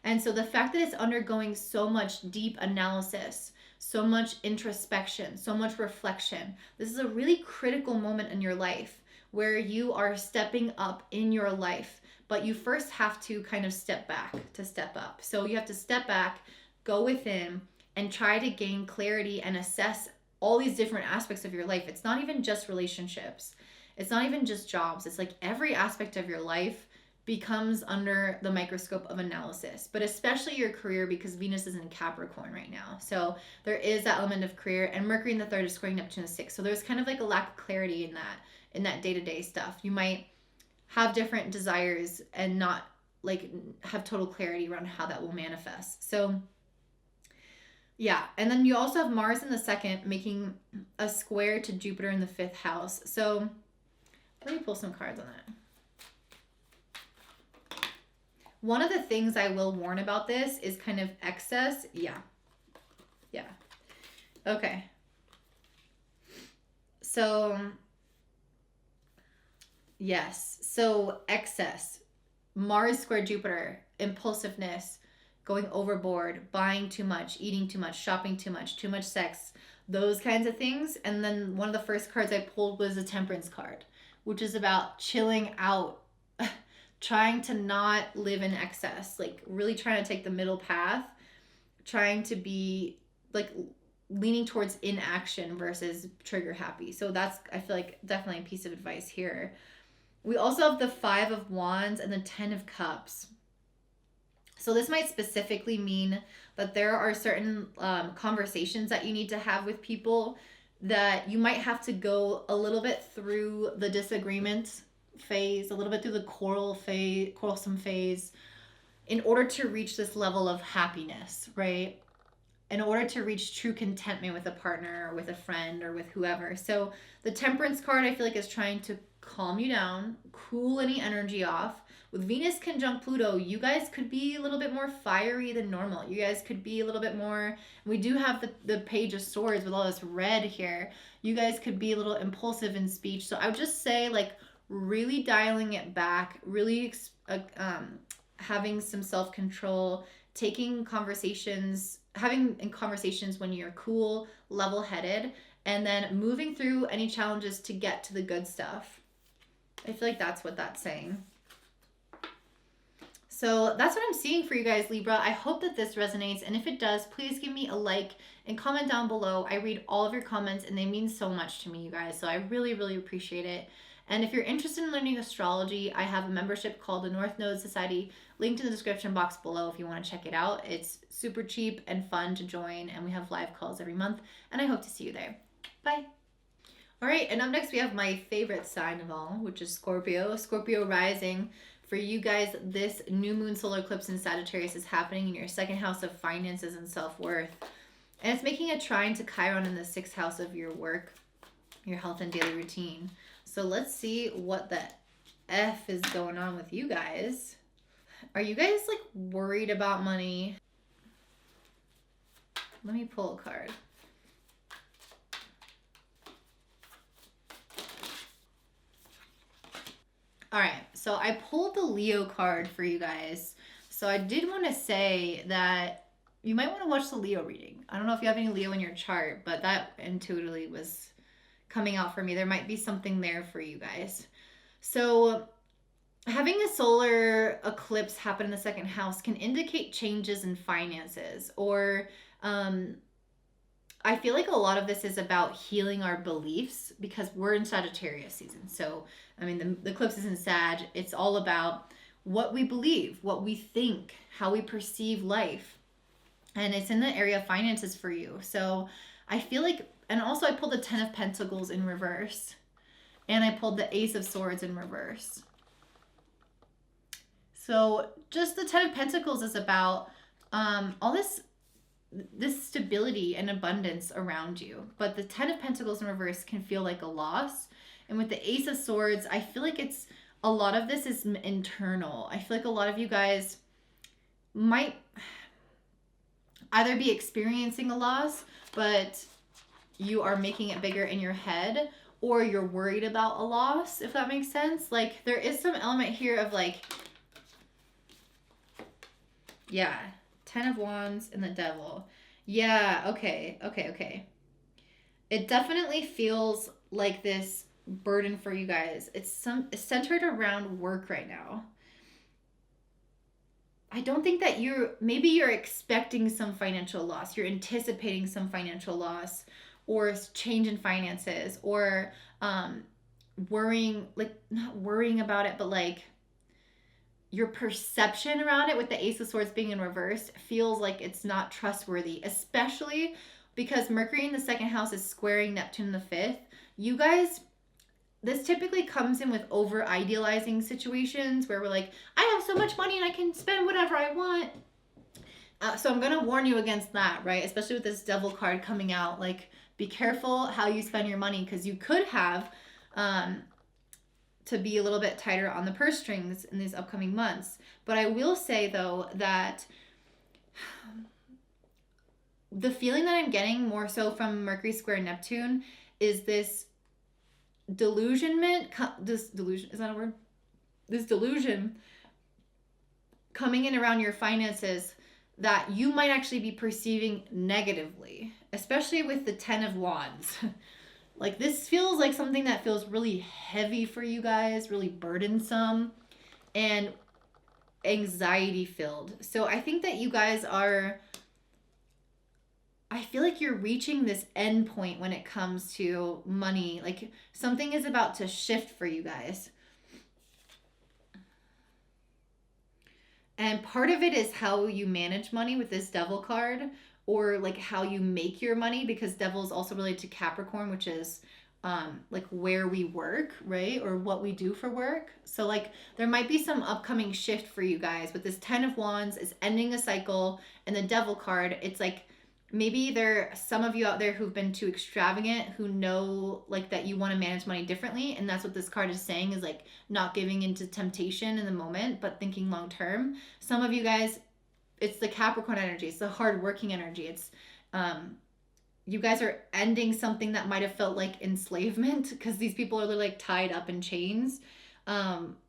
And so the fact that it's undergoing so much deep analysis, so much introspection, so much reflection, this is a really critical moment in your life where you are stepping up in your life. But you first have to kind of step back to step up. So you have to step back, go within, and try to gain clarity and assess all these different aspects of your life. It's not even just relationships. It's not even just jobs. It's like every aspect of your life becomes under the microscope of analysis, but especially your career, because Venus is in Capricorn right now. So there is that element of career, and Mercury in the third is squaring Neptune in the sixth. So there's kind of like a lack of clarity in that day-to-day stuff. You might have different desires and not like have total clarity around how that will manifest. So yeah, and then you also have Mars in the second making a square to Jupiter in the fifth house. So let me pull some cards on that. One of the things I will warn about this is kind of excess. Yeah. Okay. So, yes. So excess. Mars square Jupiter, impulsiveness, going overboard, buying too much, eating too much, shopping too much sex, those kinds of things. And then one of the first cards I pulled was a Temperance card, which is about chilling out, trying to not live in excess, like really trying to take the middle path, trying to be like leaning towards inaction versus trigger happy. So that's, I feel like, definitely a piece of advice here. We also have the Five of Wands and the Ten of Cups. So this might specifically mean that there are certain conversations that you need to have with people, that you might have to go a little bit through the disagreement phase, a little bit through the quarrelsome phase, in order to reach this level of happiness, right? In order to reach true contentment with a partner or with a friend or with whoever. So the Temperance card, I feel like, is trying to calm you down, cool any energy off. With Venus conjunct Pluto, you guys could be a little bit more fiery than normal. You guys could be a little bit more, we do have the Page of Swords with all this red here. You guys could be a little impulsive in speech. So I would just say, like, really dialing it back, really having some self-control, having conversations when you're cool, level-headed, and then moving through any challenges to get to the good stuff. I feel like that's what that's saying. So that's what I'm seeing for you guys, Libra. I hope that this resonates, and if it does, please give me a like and comment down below. I read all of your comments, and they mean so much to me, you guys, so I really, really appreciate it. And if you're interested in learning astrology, I have a membership called the North Node Society, linked in the description box below if you want to check it out. It's super cheap and fun to join, and we have live calls every month, and I hope to see you there. Bye. All right, and up next we have my favorite sign of all, which is Scorpio. Scorpio Rising. For you guys, this new moon solar eclipse in Sagittarius is happening in your second house of finances and self-worth. And it's making a trine to Chiron in the sixth house of your work, your health and daily routine. So let's see what the F is going on with you guys. Are you guys like worried about money? Let me pull a card. All right, so I pulled the Leo card for you guys. So I did want to say that you might want to watch the Leo reading. I don't know if you have any Leo in your chart, but that intuitively was coming out for me. There might be something there for you guys. So having a solar eclipse happen in the second house can indicate changes in finances, or I feel like a lot of this is about healing our beliefs because we're in Sagittarius season. So, I mean, the eclipse is in Sag. It's all about what we believe, what we think, how we perceive life. And it's in the area of finances for you. So I feel like, and also I pulled the 10 of Pentacles in reverse. And I pulled the Ace of Swords in reverse. So just the 10 of Pentacles is about all this stability and abundance around you. But the 10 of Pentacles in reverse can feel like a loss. And with the Ace of Swords, I feel like it's a lot of this is internal. I feel like a lot of you guys might either be experiencing a loss, but you are making it bigger in your head, or you're worried about a loss, if that makes sense. Like there is some element here of like, yeah, 10 of Wands and the Devil. Yeah, okay. It definitely feels like this burden for you guys. It's centered around work right now. I don't think that maybe you're expecting some financial loss. You're anticipating some financial loss or change in finances, or worrying, like not worrying about it, but like your perception around it with the Ace of Swords being in reverse feels like it's not trustworthy, especially because Mercury in the second house is squaring Neptune in the fifth. You guys, this typically comes in with over idealizing situations where we're like, I have so much money and I can spend whatever I want. So I'm going to warn you against that, right? Especially with this Devil card coming out. Like, be careful how you spend your money, because you could have to be a little bit tighter on the purse strings in these upcoming months. But I will say, though, that the feeling that I'm getting more so from Mercury square Neptune is this delusion, is that a word? This delusion coming in around your finances that you might actually be perceiving negatively, especially with the 10 of Wands. Like this feels like something that feels really heavy for you guys, really burdensome and anxiety filled. So I think that you guys I feel like you're reaching this end point when it comes to money. Like something is about to shift for you guys. And part of it is how you manage money with this Devil card, or like how you make your money, because Devil is also related to Capricorn, which is like where we work, right? Or what we do for work. So like there might be some upcoming shift for you guys, but this 10 of Wands is ending a cycle, and the Devil card, it's like maybe there are some of you out there who've been too extravagant, who know like that you want to manage money differently. And that's what this card is saying, is like not giving into temptation in the moment, but thinking long term. Some of you guys, it's the Capricorn energy. It's the hardworking energy. It's you guys are ending something that might have felt like enslavement, because these people are like tied up in chains,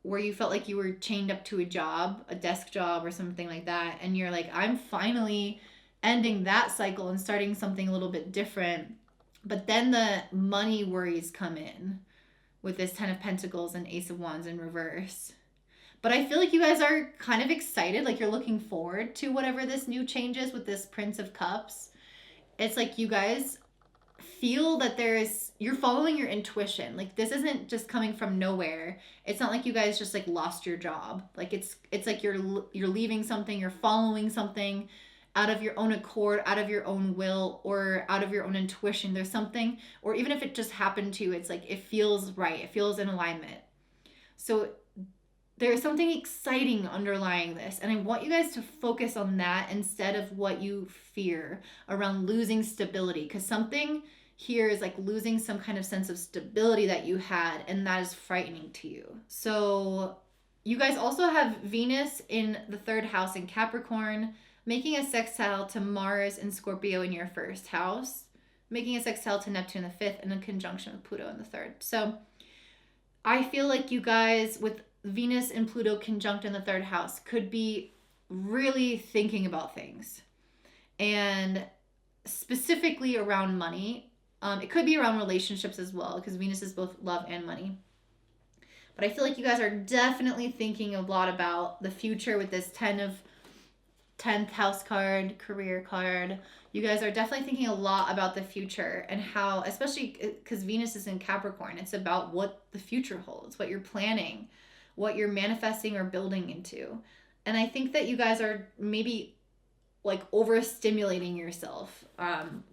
where you felt like you were chained up to a job, a desk job or something like that. And you're like, I'm finally ending that cycle and starting something a little bit different. But then the money worries come in with this 10 of Pentacles and Ace of Wands in reverse. But I feel like you guys are kind of excited, like you're looking forward to whatever this new change is with this Prince of Cups. It's like you guys feel that you're following your intuition. Like this isn't just coming from nowhere. It's not like you guys just like lost your job. Like it's like you're leaving something, you're following something out of your own accord, out of your own will, or out of your own intuition. There's something, or even if it just happened to you, it's like it feels right, it feels in alignment. So there's something exciting underlying this, and I want you guys to focus on that instead of what you fear around losing stability, because something here is like losing some kind of sense of stability that you had, and that is frightening to you. So you guys also have Venus in the 3rd house in Capricorn, making a sextile to Mars and Scorpio in your 1st house, making a sextile to Neptune in the 5th, and a conjunction with Pluto in the 3rd. So I feel like you guys, with Venus and Pluto conjunct in the 3rd house, could be really thinking about things, and specifically around money. It could be around relationships as well, because Venus is both love and money. But I feel like you guys are definitely thinking a lot about the future with this 10th house card, career card. You guys are definitely thinking a lot about the future and how, especially because Venus is in Capricorn, it's about what the future holds, what you're planning, what you're manifesting or building into. And I think that you guys are maybe like overstimulating yourself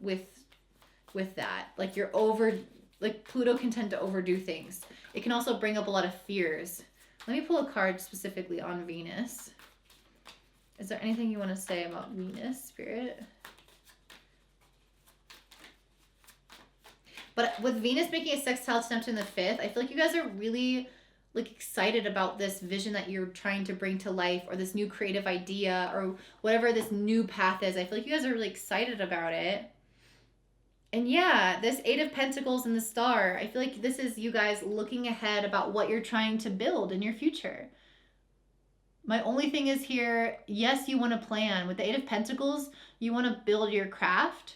with that. Like like Pluto can tend to overdo things. It can also bring up a lot of fears. Let me pull a card specifically on Venus. Is there anything you want to say about Venus, Spirit? But with Venus making a sextile to Neptune in the 5th, I feel like you guys are really like excited about this vision that you're trying to bring to life, or this new creative idea, or whatever this new path is. I feel like you guys are really excited about it. And yeah, this 8 of Pentacles and the Star, I feel like this is you guys looking ahead about what you're trying to build in your future. My only thing is here, yes, you want to plan. With the 8 of Pentacles, you want to build your craft.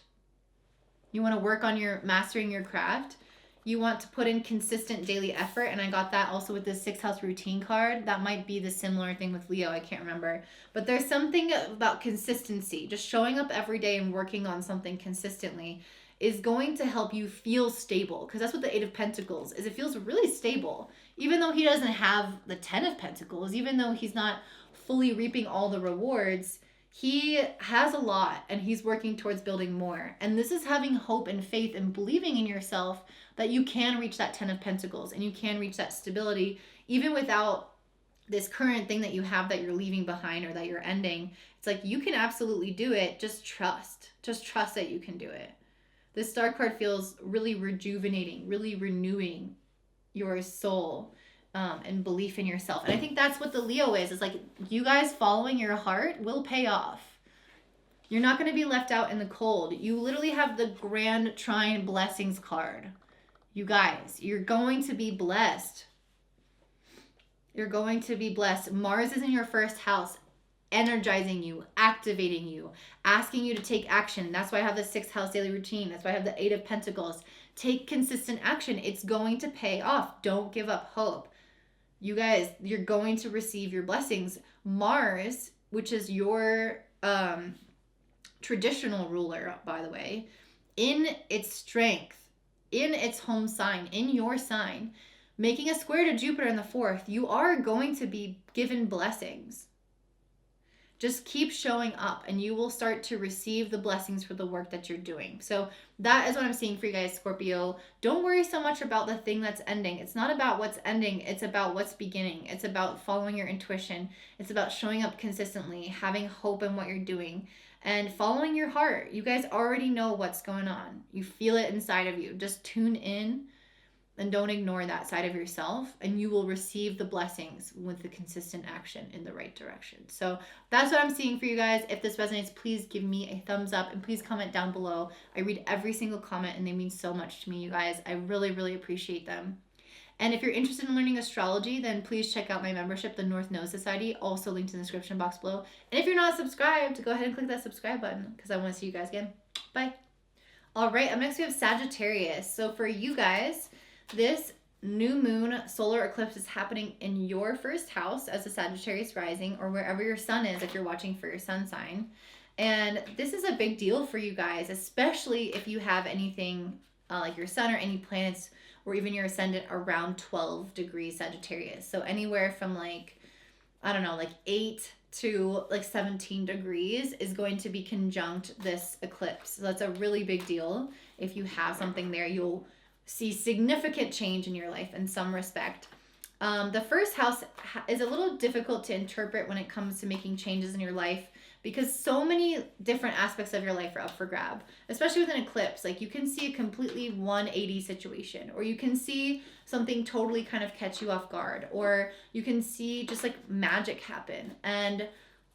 You want to work on mastering your craft. You want to put in consistent daily effort. And I got that also with the 6th house routine card. That might be the similar thing with Leo. I can't remember. But there's something about consistency. Just showing up every day and working on something consistently is going to help you feel stable. Because that's what the 8 of Pentacles is. It feels really stable. Even though he doesn't have the 10 of Pentacles, even though he's not fully reaping all the rewards, he has a lot and he's working towards building more. And this is having hope and faith and believing in yourself that you can reach that 10 of Pentacles and you can reach that stability even without this current thing that you have that you're leaving behind or that you're ending. It's like you can absolutely do it. Just trust. Just trust that you can do it. This Star card feels really rejuvenating, really renewing your soul and belief in yourself. And I think that's what the Leo is. It's like you guys following your heart will pay off. You're not going to be left out in the cold. You literally have the Grand Trine Blessings card. You guys, you're going to be blessed. You're going to be blessed. Mars is in your 1st house, energizing you, activating you, asking you to take action. That's why I have the 6th house daily routine. That's why I have the 8 of Pentacles. Take consistent action. It's going to pay off. Don't give up hope. You guys, you're going to receive your blessings. Mars, which is your traditional ruler, by the way, in its strength, in its home sign, in your sign, making a square to Jupiter in the 4th, you are going to be given blessings. Just keep showing up and you will start to receive the blessings for the work that you're doing. So that is what I'm seeing for you guys, Scorpio. Don't worry so much about the thing that's ending. It's not about what's ending. It's about what's beginning. It's about following your intuition. It's about showing up consistently, having hope in what you're doing, and following your heart. You guys already know what's going on. You feel it inside of you. Just tune in and don't ignore that side of yourself, and you will receive the blessings with the consistent action in the right direction. So that's what I'm seeing for you guys. If this resonates, please give me a thumbs up and please comment down below. I read every single comment and they mean so much to me, you guys. I really, really appreciate them. And if you're interested in learning astrology, then please check out my membership, the North Node Society, also linked in the description box below. And if you're not subscribed, go ahead and click that subscribe button because I want to see you guys again. Bye. All right, up next we have Sagittarius. So for you guys, this new moon solar eclipse is happening in your 1st house as a Sagittarius rising, or wherever your sun is if you're watching for your sun sign. And this is a big deal for you guys, especially if you have anything like your sun or any planets or even your ascendant around 12 degrees Sagittarius. So anywhere from like, I don't know, like 8 to like 17 degrees is going to be conjunct this eclipse. So that's a really big deal. If you have something there, you'll see significant change in your life in some respect. The first house is a little difficult to interpret when it comes to making changes in your life because so many different aspects of your life are up for grab, especially with an eclipse. Like you can see a completely 180 situation, or you can see something totally kind of catch you off guard, or you can see just like magic happen. And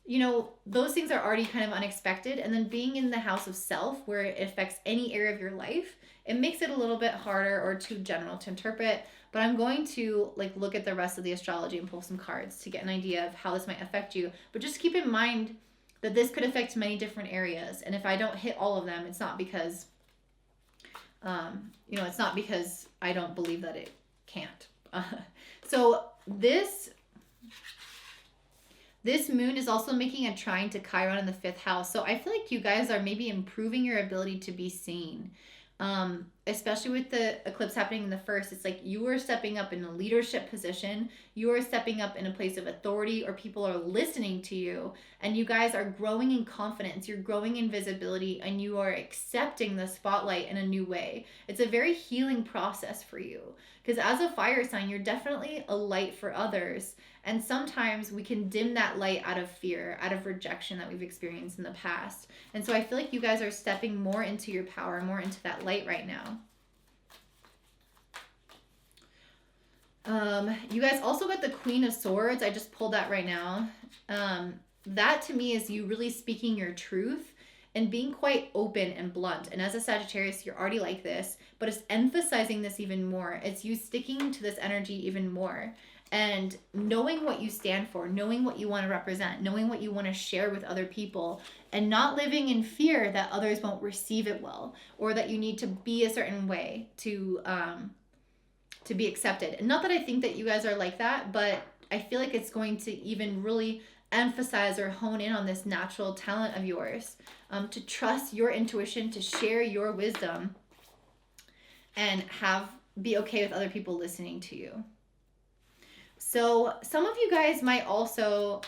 you know, those things are already kind of unexpected. And then being in the house of self, where it affects any area of your life, it makes it a little bit harder or too general to interpret. But I'm going to like look at the rest of the astrology and pull some cards to get an idea of how this might affect you. But just keep in mind that this could affect many different areas. And if I don't hit all of them, it's not because, it's not because I don't believe that it can't. So this moon is also making a trine to Chiron in the 5th house. So I feel like you guys are maybe improving your ability to be seen. Especially with the eclipse happening in the 1st, it's like you are stepping up in a leadership position. You are stepping up in a place of authority, or people are listening to you, and you guys are growing in confidence. You're growing in visibility, and you are accepting the spotlight in a new way. It's a very healing process for you because as a fire sign, you're definitely a light for others. And sometimes we can dim that light out of fear, out of rejection that we've experienced in the past. And so I feel like you guys are stepping more into your power, more into that light right now. You guys also got the Queen of Swords. I just pulled that right now. That to me is you really speaking your truth and being quite open and blunt. And as a Sagittarius, you're already like this, but it's emphasizing this even more. It's you sticking to this energy even more. And knowing what you stand for, knowing what you want to represent, knowing what you want to share with other people, and not living in fear that others won't receive it well, or that you need to be a certain way to be accepted. And not that I think that you guys are like that, but I feel like it's going to even really emphasize or hone in on this natural talent of yours, to trust your intuition, to share your wisdom, and be okay with other people listening to you. So some of you guys might also,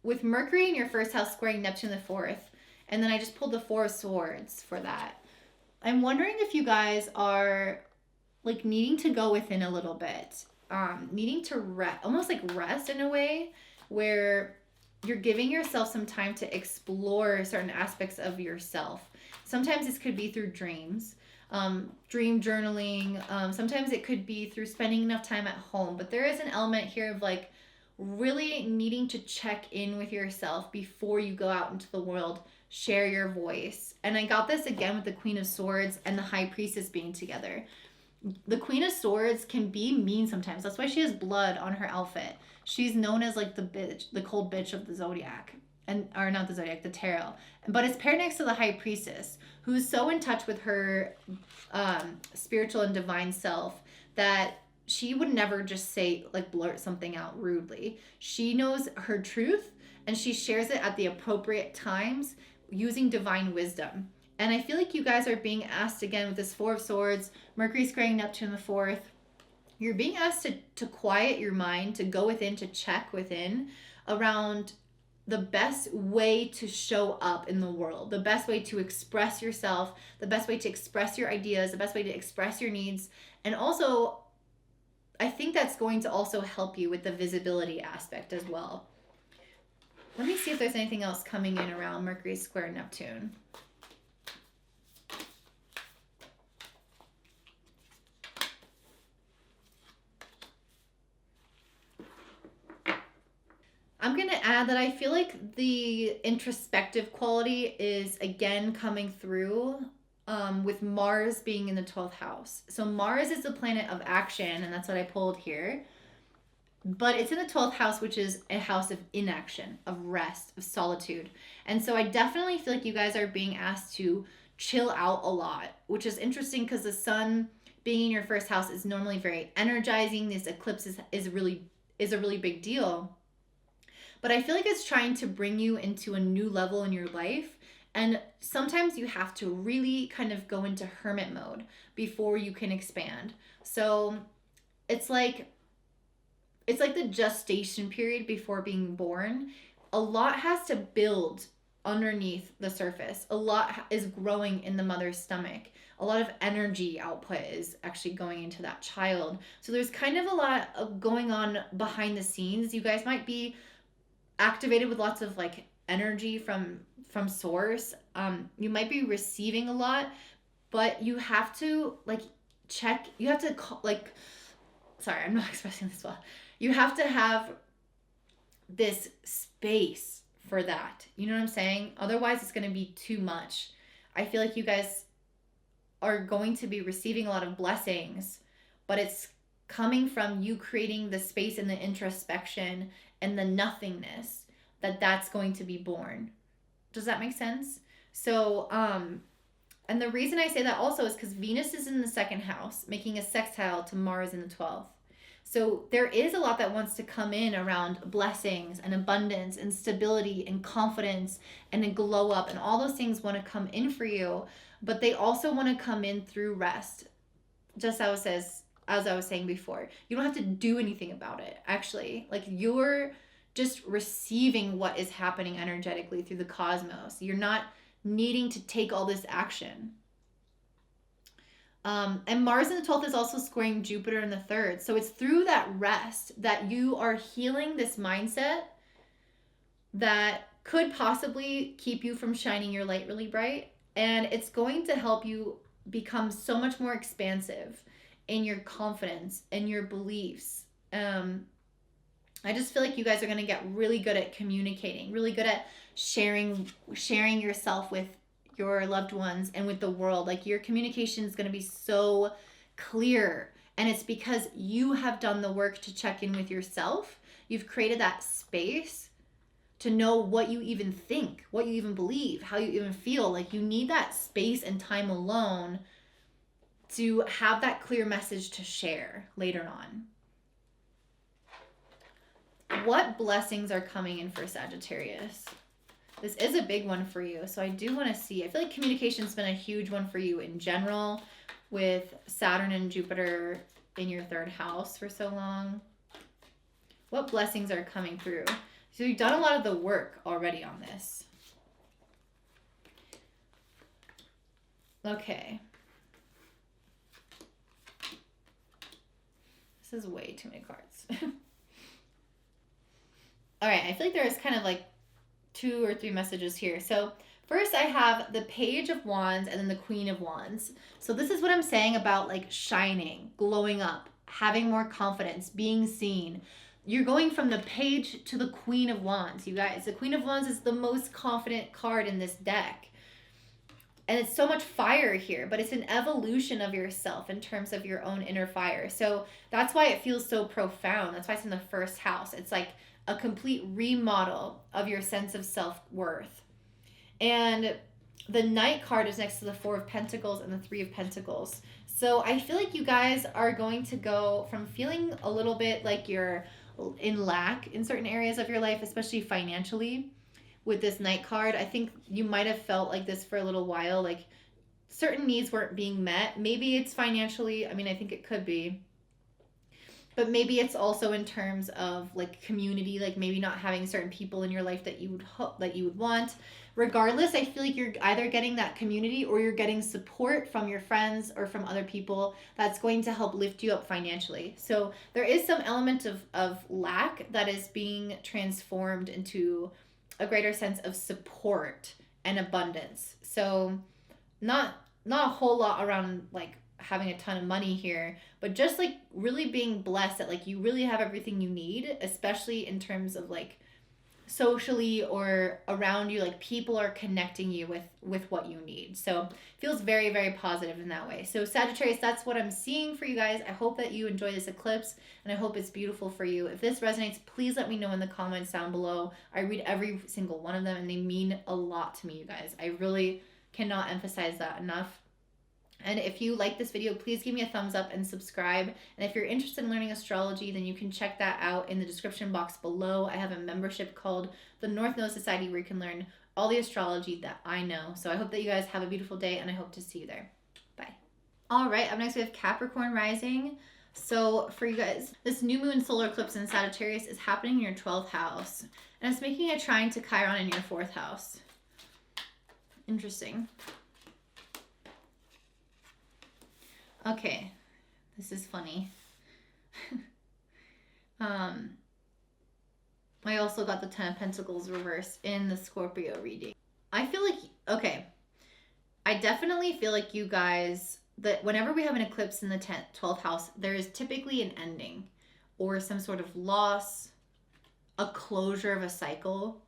with Mercury in your 1st house squaring Neptune in the 4th, and then I just pulled the 4 of Swords for that. I'm wondering if you guys are like needing to go within a little bit, needing to almost like rest in a way where you're giving yourself some time to explore certain aspects of yourself. Sometimes this could be through dreams. Dream journaling. Sometimes it could be through spending enough time at home, but there is an element here of like really needing to check in with yourself before you go out into the world, share your voice. And I got this again with the Queen of Swords and the High Priestess being together. The Queen of Swords can be mean sometimes. That's why she has blood on her outfit. She's known as like the bitch, the cold bitch of the zodiac. Or not the zodiac, the tarot. But it's paired next to the High Priestess, who's so in touch with her spiritual and divine self that she would never just blurt something out rudely. She knows her truth and she shares it at the appropriate times using divine wisdom. And I feel like you guys are being asked again with this 4 of Swords, Mercury squaring Neptune in the 4th. You're being asked to quiet your mind, to go within, to check within around the best way to show up in the world, the best way to express yourself, the best way to express your ideas, the best way to express your needs. And also, I think that's going to also help you with the visibility aspect as well. Let me see if there's anything else coming in around Mercury square Neptune. I'm going to add that I feel like the introspective quality is again coming through with Mars being in the 12th house. So Mars is the planet of action, and that's what I pulled here. But it's in the 12th house, which is a house of inaction, of rest, of solitude. And so I definitely feel like you guys are being asked to chill out a lot, which is interesting because the sun being in your 1st house is normally very energizing. This eclipse is a really big deal. but I feel like it's trying to bring you into a new level in your life. And sometimes you have to really kind of go into hermit mode before you can expand. So it's like the gestation period before being born. A lot has to build underneath the surface. A lot is growing in the mother's stomach. A lot of energy output is actually going into that child. So there's kind of a lot of going on behind the scenes. You guys might be activated with lots of like energy from source. You might be receiving a lot, but you have to like check. You have to like. Sorry, I'm not expressing this well. You have to have this space for that. You know what I'm saying? Otherwise, it's going to be too much. I feel like you guys are going to be receiving a lot of blessings, but it's coming from you creating the space and the introspection and the nothingness that's going to be born. Does that make sense? So, and the reason I say that also is because Venus is in the second house, making a sextile to Mars in the 12th. So there is a lot that wants to come in around blessings and abundance and stability and confidence and a glow up, and all those things want to come in for you, but they also want to come in through rest. Just as I was saying before, you don't have to do anything about it. Actually, like you're just receiving what is happening energetically through the cosmos. You're not needing to take all this action. And Mars in the 12th is also squaring Jupiter in the 3rd. So it's through that rest that you are healing this mindset that could possibly keep you from shining your light really bright. And it's going to help you become so much more expansive in your confidence and your beliefs. I just feel like you guys are going to get really good at communicating, really good at sharing yourself with your loved ones and with the world. Like your communication is going to be so clear, and it's because you have done the work to check in with yourself. You've created that space to know what you even think, what you even believe, how you even feel. Like you need that space and time alone to have that clear message to share later on. What blessings are coming in for Sagittarius? This is a big one for you. So I do want to see. I feel like communication's been a huge one for you in general with Saturn and Jupiter in your 3rd house for so long. What blessings are coming through? So you've done a lot of the work already on this. Okay. This is way too many cards. All right, I feel like there's kind of like 2 or 3 messages here. So first I have the Page of Wands and then the Queen of Wands. So this is what I'm saying about like shining, glowing up, having more confidence, being seen. You're going from the Page to the Queen of Wands, you guys. The Queen of Wands is the most confident card in this deck. And it's so much fire here, but it's an evolution of yourself in terms of your own inner fire. So that's why it feels so profound. That's why it's in the 1st house. It's like a complete remodel of your sense of self-worth. And the Knight card is next to the 4 of Pentacles and the 3 of Pentacles. So I feel like you guys are going to go from feeling a little bit like you're in lack in certain areas of your life, especially financially, with this Knight card. I think you might have felt like this for a little while, like certain needs weren't being met. Maybe it's financially, I mean, I think it could be. But maybe it's also in terms of like community, like maybe not having certain people in your life that you would want. Regardless, I feel like you're either getting that community or you're getting support from your friends or from other people that's going to help lift you up financially. So there is some element of lack that is being transformed into a greater sense of support and abundance. So not a whole lot around like having a ton of money here, but just like really being blessed that like you really have everything you need, especially in terms of like socially or around you, like people are connecting you with what you need. So it feels very, very positive in that way. So Sagittarius, that's what I'm seeing for you guys. I hope that you enjoy this eclipse and I hope it's beautiful for you. If this resonates, please let me know in the comments down below. I read every single one of them and they mean a lot to me, you guys. I really cannot emphasize that enough. And if you like this video, please give me a thumbs up and subscribe. And if you're interested in learning astrology, then you can check that out in the description box below. I have a membership called the North Node Society where you can learn all the astrology that I know. So I hope that you guys have a beautiful day, and I hope to see you there. Bye. All right, up next we have Capricorn Rising. So for you guys, this new moon solar eclipse in Sagittarius is happening in your 12th house. And it's making a trine to Chiron in your 4th house. Interesting. Okay, this is funny. I also got the 10 of Pentacles reversed in the Scorpio reading. I feel like, okay, I definitely feel like you guys, that whenever we have an eclipse in the 12th house, there is typically an ending or some sort of loss, a closure of a cycle.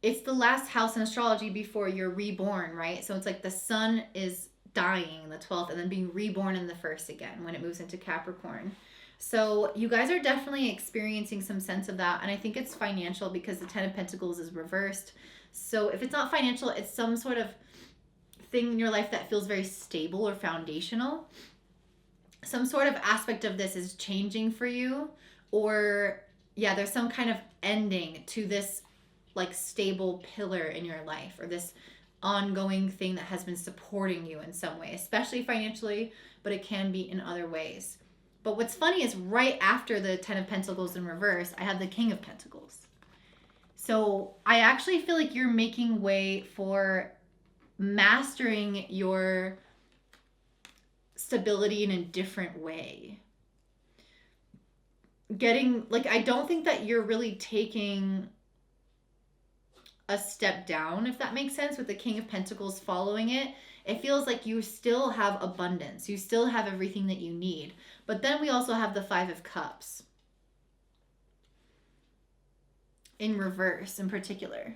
It's the last house in astrology before you're reborn, right? So it's like the sun is dying in the 12th and then being reborn in the 1st again when it moves into Capricorn. So you guys are definitely experiencing some sense of that. And I think it's financial because the 10 of Pentacles is reversed. So if it's not financial, it's some sort of thing in your life that feels very stable or foundational. Some sort of aspect of this is changing for you, or yeah, there's some kind of ending to this like stable pillar in your life, or this ongoing thing that has been supporting you in some way, especially financially, but it can be in other ways. But what's funny is right after the 10 of Pentacles in reverse, I have the King of Pentacles. So I actually feel like you're making way for mastering your stability in a different way. Getting, like, I don't think that you're really taking a step down, if that makes sense, with the King of Pentacles following it. It feels like you still have abundance. You still have everything that you need. But then we also have the 5 of Cups in reverse in particular.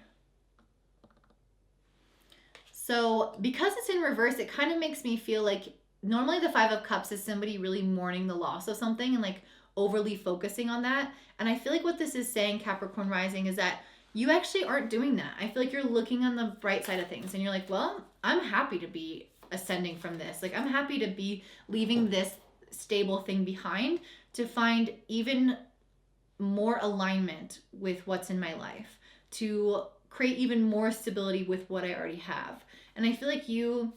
So because it's in reverse, it kind of makes me feel like normally the 5 of Cups is somebody really mourning the loss of something and like overly focusing on that. And I feel like what this is saying, Capricorn Rising, is that you actually aren't doing that. I feel like you're looking on the bright side of things and you're like, well, I'm happy to be ascending from this. Like, I'm happy to be leaving this stable thing behind to find even more alignment with what's in my life, to create even more stability with what I already have. And I feel like you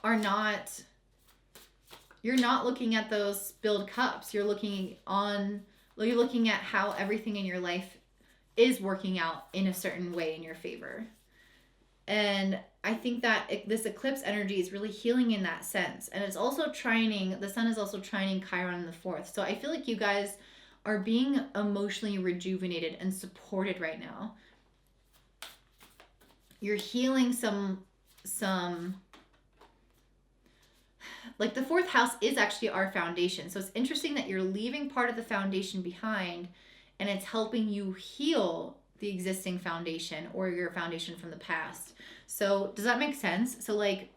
are not, you're not looking at those spilled cups. You're looking at how everything in your life is working out in a certain way in your favor. And I think that this eclipse energy is really healing in that sense. And it's also trining, the sun is also trining Chiron in the 4th. So I feel like you guys are being emotionally rejuvenated and supported right now. You're healing some like the 4th house is actually our foundation. So it's interesting that you're leaving part of the foundation behind and it's helping you heal the existing foundation or your foundation from the past. So does that make sense? So like,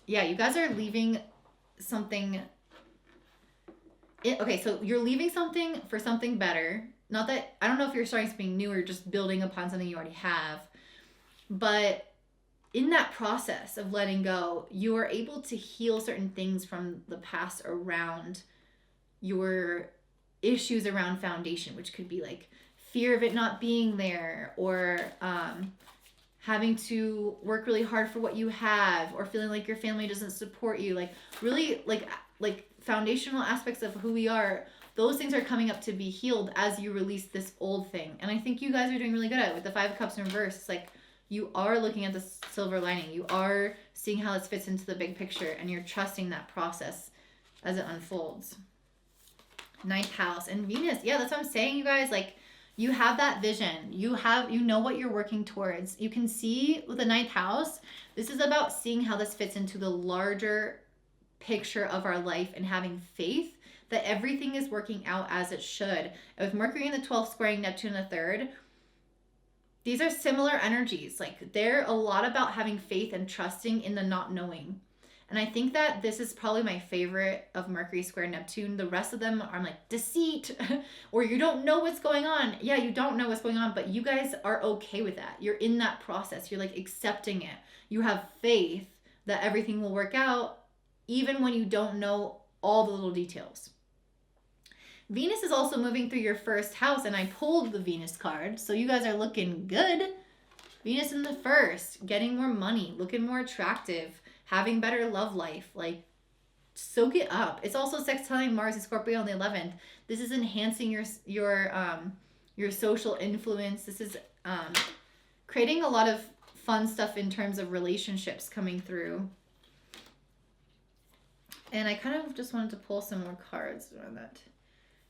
yeah, you guys are leaving something. Okay, so you're leaving something for something better. Not that, I don't know if you're starting something new or just building upon something you already have. But in that process of letting go, you are able to heal certain things from the past around your issues around foundation, which could be like fear of it not being there, or having to work really hard for what you have, or feeling like your family doesn't support you. Like really like foundational aspects of who we are, those things are coming up to be healed as you release this old thing. And I think you guys are doing really good at it with the 5 of Cups in reverse. It's like you are looking at the silver lining. You are seeing how this fits into the big picture, and you're trusting that process as it unfolds. 9th house and Venus. Yeah, that's what I'm saying, you guys. Like, you have that vision. You know what you're working towards. You can see with the 9th house, this is about seeing how this fits into the larger picture of our life and having faith that everything is working out as it should. And with Mercury in the 12th squaring Neptune in the 3rd, these are similar energies. Like, they're a lot about having faith and trusting in the not knowing. And I think that this is probably my favorite of Mercury square Neptune. The rest of them are like deceit or you don't know what's going on. Yeah, you don't know what's going on, but you guys are okay with that. You're in that process. You're like accepting it. You have faith that everything will work out, even when you don't know all the little details. Venus is also moving through your first house, and I pulled the Venus card, so you guys are looking good. Venus in the first, getting more money, looking more attractive, having better love life. Like, soak it up. It's also sextiling Mars and Scorpio on the 11th. This is enhancing your social influence. This is creating a lot of fun stuff in terms of relationships coming through. And I kind of just wanted to pull some more cards around that.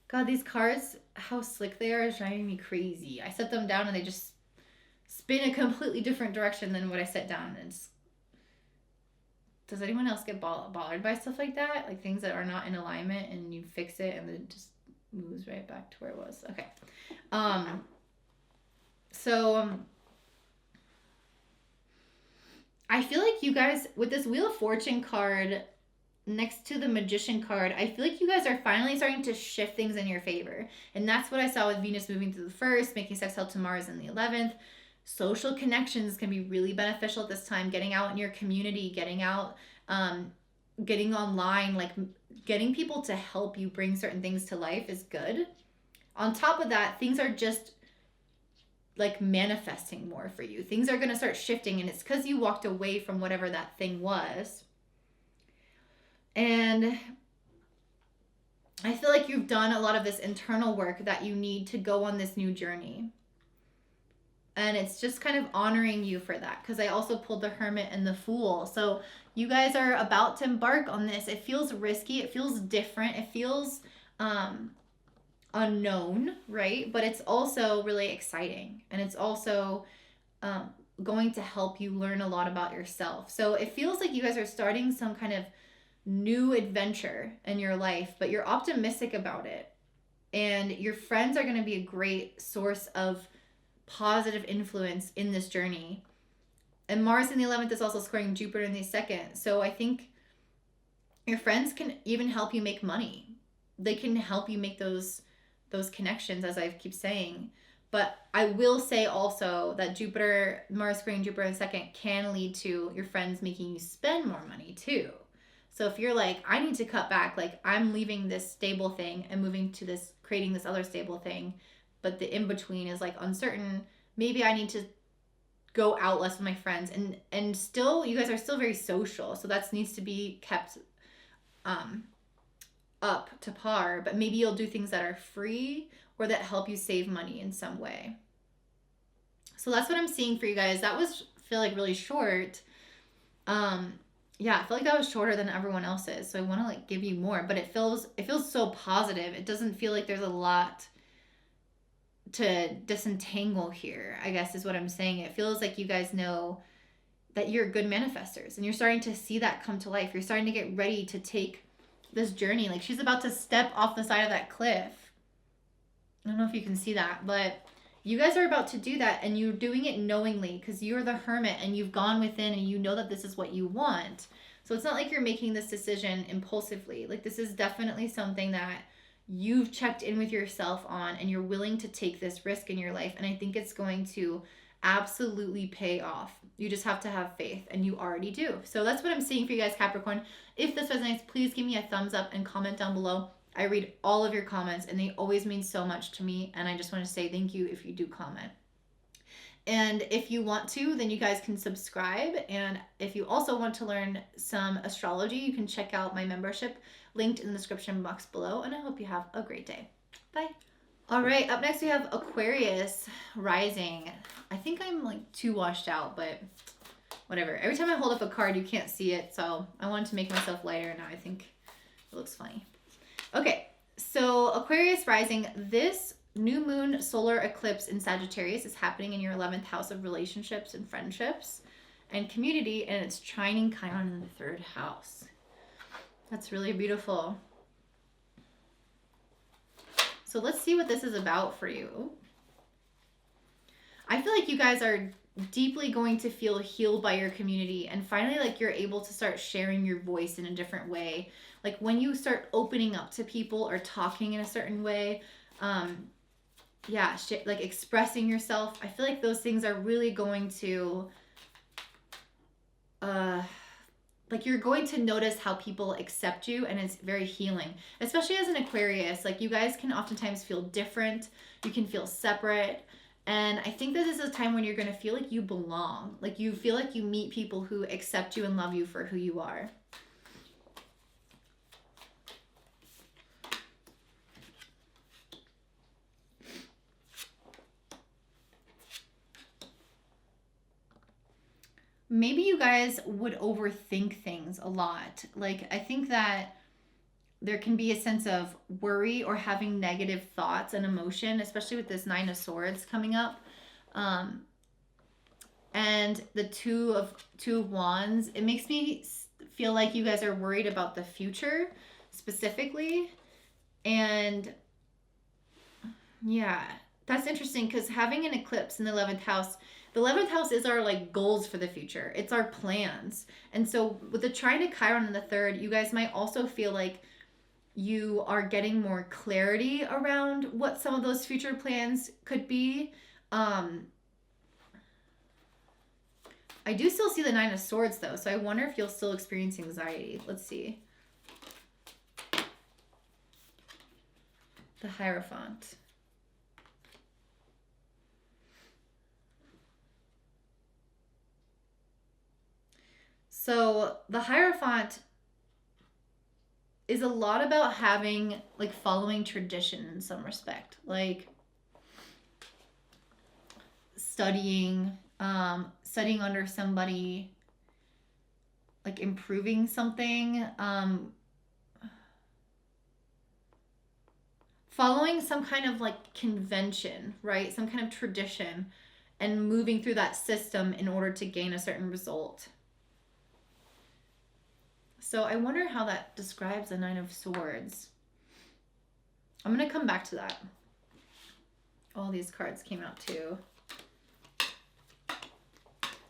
God, these cards, how slick they are, is driving me crazy. I set them down and they just spin a completely different direction than what I set down. And does anyone else get bothered by stuff like that? Like things that are not in alignment and you fix it and then it just moves right back to where it was. Okay. I feel like you guys, with this Wheel of Fortune card next to the Magician card, I feel like you guys are finally starting to shift things in your favor. And that's what I saw with Venus moving through the first, making sextile to Mars in the 11th. Social connections can be really beneficial at this time. Getting out in your community, getting out, getting online, like getting people to help you bring certain things to life is good. On top of that, things are just like manifesting more for you. Things are going to start shifting, and it's because you walked away from whatever that thing was. And I feel like you've done a lot of this internal work that you need to go on this new journey. And it's just kind of honoring you for that, because I also pulled the Hermit and the Fool. So you guys are about to embark on this. It feels risky. It feels different. It feels unknown, right? But it's also really exciting. And it's also going to help you learn a lot about yourself. So it feels like you guys are starting some kind of new adventure in your life, but you're optimistic about it. And your friends are going to be a great source of positive influence in this journey. And Mars in the 11th is also squaring Jupiter in the 2nd. So I think your friends can even help you make money. They can help you make those connections, as I keep saying. But I will say also that Jupiter, Mars squaring Jupiter in the 2nd can lead to your friends making you spend more money too. So if you're like, I need to cut back, like I'm leaving this stable thing and moving to this, creating this other stable thing, but the in-between is like uncertain, maybe I need to go out less with my friends. And still, you guys are still very social, so that needs to be kept up to par, but maybe you'll do things that are free or that help you save money in some way. So that's what I'm seeing for you guys. That was, feel like, really short. Yeah, I feel like that was shorter than everyone else's, so I want to like give you more, but it feels so positive. It doesn't feel like there's a lot to disentangle here, I guess is what I'm saying. It feels like you guys know that you're good manifestors, and you're starting to see that come to life. You're starting to get ready to take this journey. Like she's about to step off the side of that cliff. I don't know if you can see that, but you guys are about to do that, and you're doing it knowingly because you're the Hermit and you've gone within and you know that this is what you want. So it's not like you're making this decision impulsively. Like this is definitely something that you've checked in with yourself on, and you're willing to take this risk in your life. And I think it's going to absolutely pay off. You just have to have faith, and you already do. So that's what I'm seeing for you guys, Capricorn. If this resonates, please give me a thumbs up and comment down below. I read all of your comments, and they always mean so much to me. And I just want to say thank you if you do comment. And if you want to, then you guys can subscribe. And if you also want to learn some astrology, you can check out my membership linked in the description box below. And I hope you have a great day. Bye. All right, up next we have Aquarius Rising. I think I'm like too washed out, but whatever. Every time I hold up a card, you can't see it. So I wanted to make myself lighter. Now I think it looks funny. Okay, so Aquarius Rising, this new moon solar eclipse in Sagittarius is happening in your 11th house of relationships and friendships and community, and it's trining Chiron in the 3rd house. That's really beautiful. So let's see what this is about for you. I feel like you guys are deeply going to feel healed by your community, and finally like you're able to start sharing your voice in a different way. Like when you start opening up to people or talking in a certain way, like expressing yourself, I feel like those things are really going to like you're going to notice how people accept you, and it's very healing, especially as an Aquarius. Like you guys can oftentimes feel different, you can feel separate, and I think this is a time when you're going to feel like you belong, like you feel like you meet people who accept you and love you for who you are. Maybe you guys would overthink things a lot. Like, I think that there can be a sense of worry or having negative thoughts and emotion, especially with this Nine of Swords coming up. And the Two of Wands, it makes me feel like you guys are worried about the future specifically. And yeah, that's interesting because having an eclipse in the 11th house, the 11th house is our like goals for the future. It's our plans. And so with the trine to Chiron in the third, you guys might also feel like you are getting more clarity around what some of those future plans could be. I do still see the Nine of Swords though, so I wonder if you'll still experience anxiety. Let's see. The Hierophant. So the Hierophant is a lot about having, like, following tradition in some respect. Like studying under somebody, like improving something, following some kind of like convention, right? Some kind of tradition, and moving through that system in order to gain a certain result. So I wonder how that describes the Nine of Swords. I'm going to come back to that. All these cards came out too.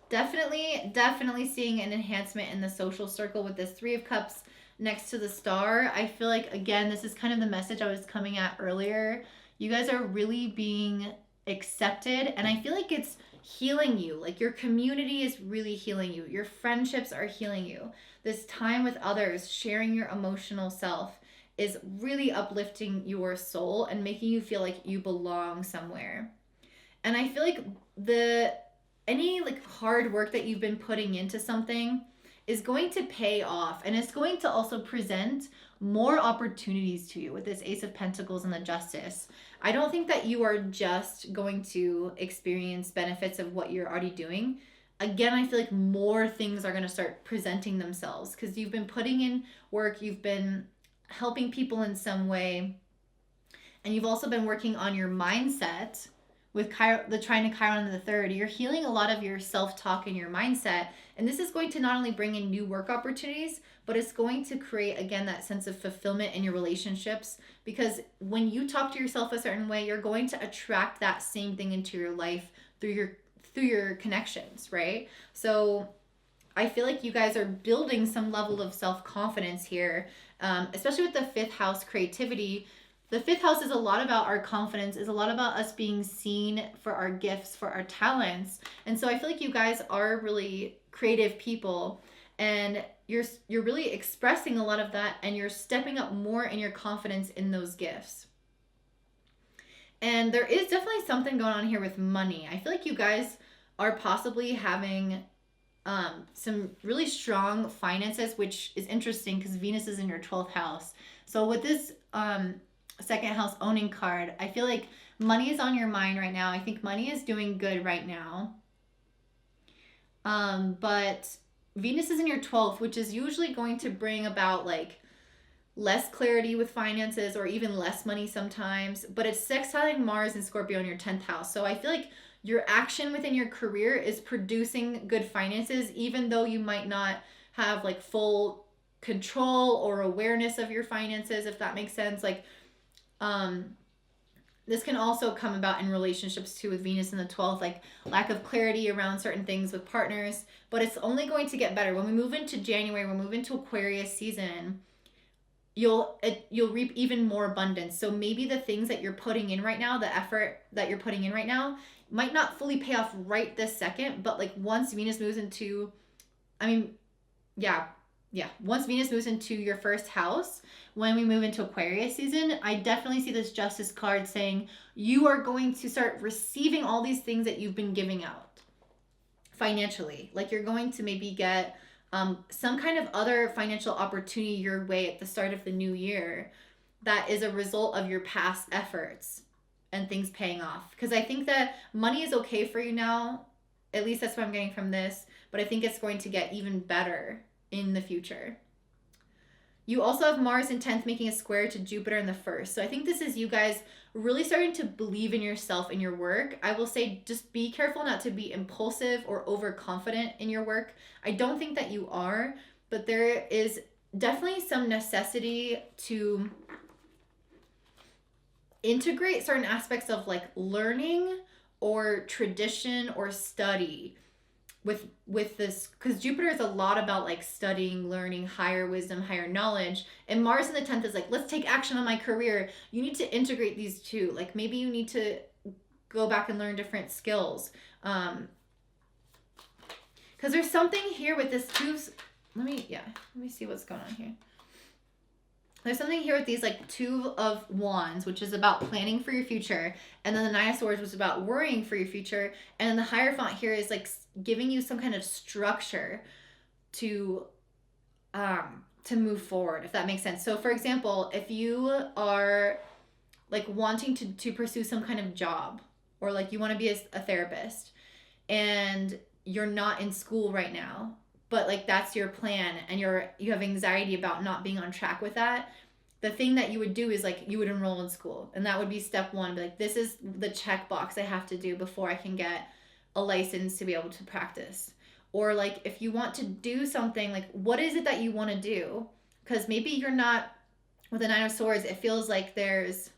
Definitely seeing an enhancement in the social circle with this Three of Cups next to the Star. I feel like, again, this is kind of the message I was coming at earlier. You guys are really being accepted, and I feel like it's healing you. Like your community is really healing you. Your friendships are healing you. This time with others, sharing your emotional self, is really uplifting your soul and making you feel like you belong somewhere. And I feel like any like hard work that you've been putting into something is going to pay off, and it's going to also present more opportunities to you with this Ace of Pentacles and the Justice. I don't think that you are just going to experience benefits of what you're already doing. Again, I feel like more things are going to start presenting themselves because you've been putting in work, you've been helping people in some way, and you've also been working on your mindset with the trine to Chiron in the third. You're healing a lot of your self-talk and your mindset, and this is going to not only bring in new work opportunities, but it's going to create, again, that sense of fulfillment in your relationships, because when you talk to yourself a certain way, you're going to attract that same thing into your life through your connections, right? So I feel like you guys are building some level of self-confidence here, especially with the fifth house creativity. The fifth house is a lot about our confidence, is a lot about us being seen for our gifts, for our talents. And so I feel like you guys are really creative people, and you're really expressing a lot of that, and you're stepping up more in your confidence in those gifts. And there is definitely something going on here with money. I feel like you guys are possibly having some really strong finances, which is interesting because Venus is in your 12th house. So with this second house owning card, I feel like money is on your mind right now. I think money is doing good right now. But Venus is in your 12th, which is usually going to bring about like less clarity with finances or even less money sometimes. But it's sextiling Mars and Scorpio in your 10th house. So I feel like your action within your career is producing good finances, even though you might not have like full control or awareness of your finances, if that makes sense. Like, this can also come about in relationships too, with Venus in the 12th, like lack of clarity around certain things with partners, but it's only going to get better. When we move into January, when we move into Aquarius season, you'll reap even more abundance. So maybe the things that you're putting in right now, the effort that you're putting in right now, might not fully pay off right this second, but like once Venus moves into, yeah, once Venus moves into your first house, when we move into Aquarius season, I definitely see this Justice card saying you are going to start receiving all these things that you've been giving out financially. Like you're going to maybe get some kind of other financial opportunity your way at the start of the new year that is a result of your past efforts and things paying off. Because I think that money is okay for you now. At least that's what I'm getting from this. But I think it's going to get even better in the future. You also have Mars in 10th making a square to Jupiter in the 1st. So I think this is you guys really starting to believe in yourself and your work. I will say just be careful not to be impulsive or overconfident in your work. I don't think that you are, but there is definitely some necessity to integrate certain aspects of like learning or tradition or study with this, because Jupiter is a lot about like studying, learning, higher wisdom, higher knowledge, and Mars in the 10th is like, let's take action on my career. You need to integrate these two. Like maybe you need to go back and learn different skills, because there's something here with this two. Let me see what's going on here. There's something here with these like 2 of Wands, which is about planning for your future, and then the 9 of Swords, which is about worrying for your future, and then the Hierophant here is like giving you some kind of structure to move forward, if that makes sense. So for example, if you are like wanting to pursue some kind of job, or like you want to be a therapist and you're not in school right now, but like that's your plan and you have anxiety about not being on track with that, the thing that you would do is like you would enroll in school, and that would be step 1. Be like, this is the checkbox I have to do before I can get a license to be able to practice. Or like if you want to do something, like what is it that you want to do? Because maybe you're not, with the 9 of Swords, it feels like there's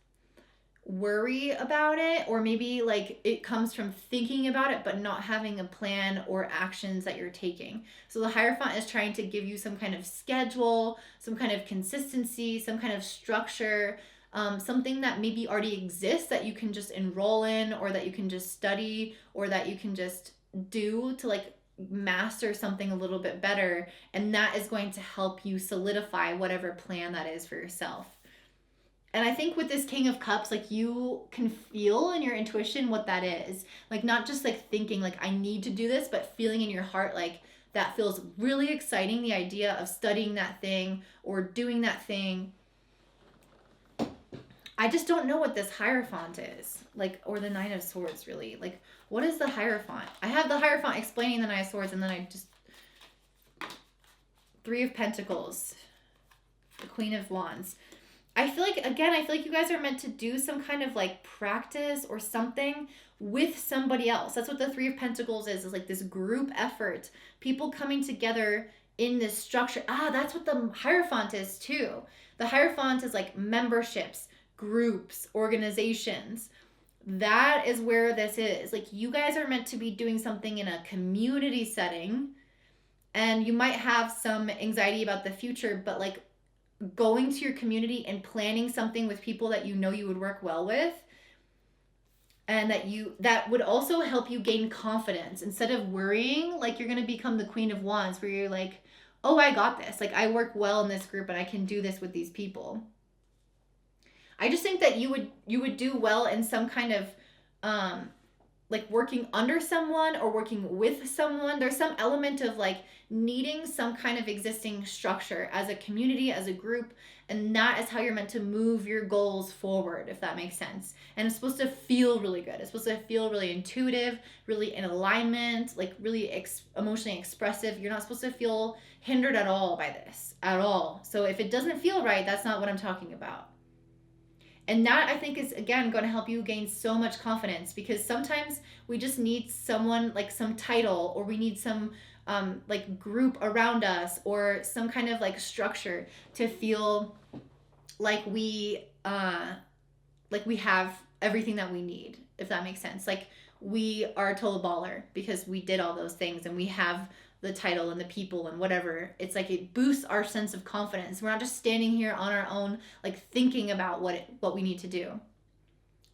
worry about it, or maybe like it comes from thinking about it but not having a plan or actions that you're taking. So the Hierophant is trying to give you some kind of schedule, some kind of consistency, some kind of structure, something that maybe already exists that you can just enroll in, or that you can just study, or that you can just do to like master something a little bit better, and that is going to help you solidify whatever plan that is for yourself. And I think with this King of Cups, like you can feel in your intuition what that is. Like not just like thinking like I need to do this, but feeling in your heart like that feels really exciting, the idea of studying that thing or doing that thing. I just don't know what this Hierophant is. Like, or the 9 of Swords really. Like, what is the Hierophant? I have the Hierophant explaining the 9 of Swords, and then I just... 3 of Pentacles. The Queen of Wands. I feel like you guys are meant to do some kind of like practice or something with somebody else. That's what the 3 of Pentacles is like this group effort. People coming together in this structure. That's what the Hierophant is too. The Hierophant is like memberships, groups, organizations. That is where this is. Like you guys are meant to be doing something in a community setting, and you might have some anxiety about the future, but like going to your community and planning something with people that you know you would work well with, and that would also help you gain confidence instead of worrying like you're going to become the Queen of Wands, where you're like, oh, I got this, like I work well in this group and I can do this with these people. I just think that you would do well in some kind of like working under someone or working with someone. There's some element of like needing some kind of existing structure as a community, as a group, and that is how you're meant to move your goals forward, if that makes sense. And it's supposed to feel really good. It's supposed to feel really intuitive, really in alignment, like really emotionally expressive. You're not supposed to feel hindered at all by this, at all. So if it doesn't feel right, that's not what I'm talking about. And that, I think, is, again, going to help you gain so much confidence, because sometimes we just need someone, like some title, or we need some like group around us, or some kind of like structure to feel like we have everything that we need, if that makes sense. Like we are a total baller because we did all those things and we have the title and the people and whatever. It's like it boosts our sense of confidence. We're not just standing here on our own, like thinking about what we need to do.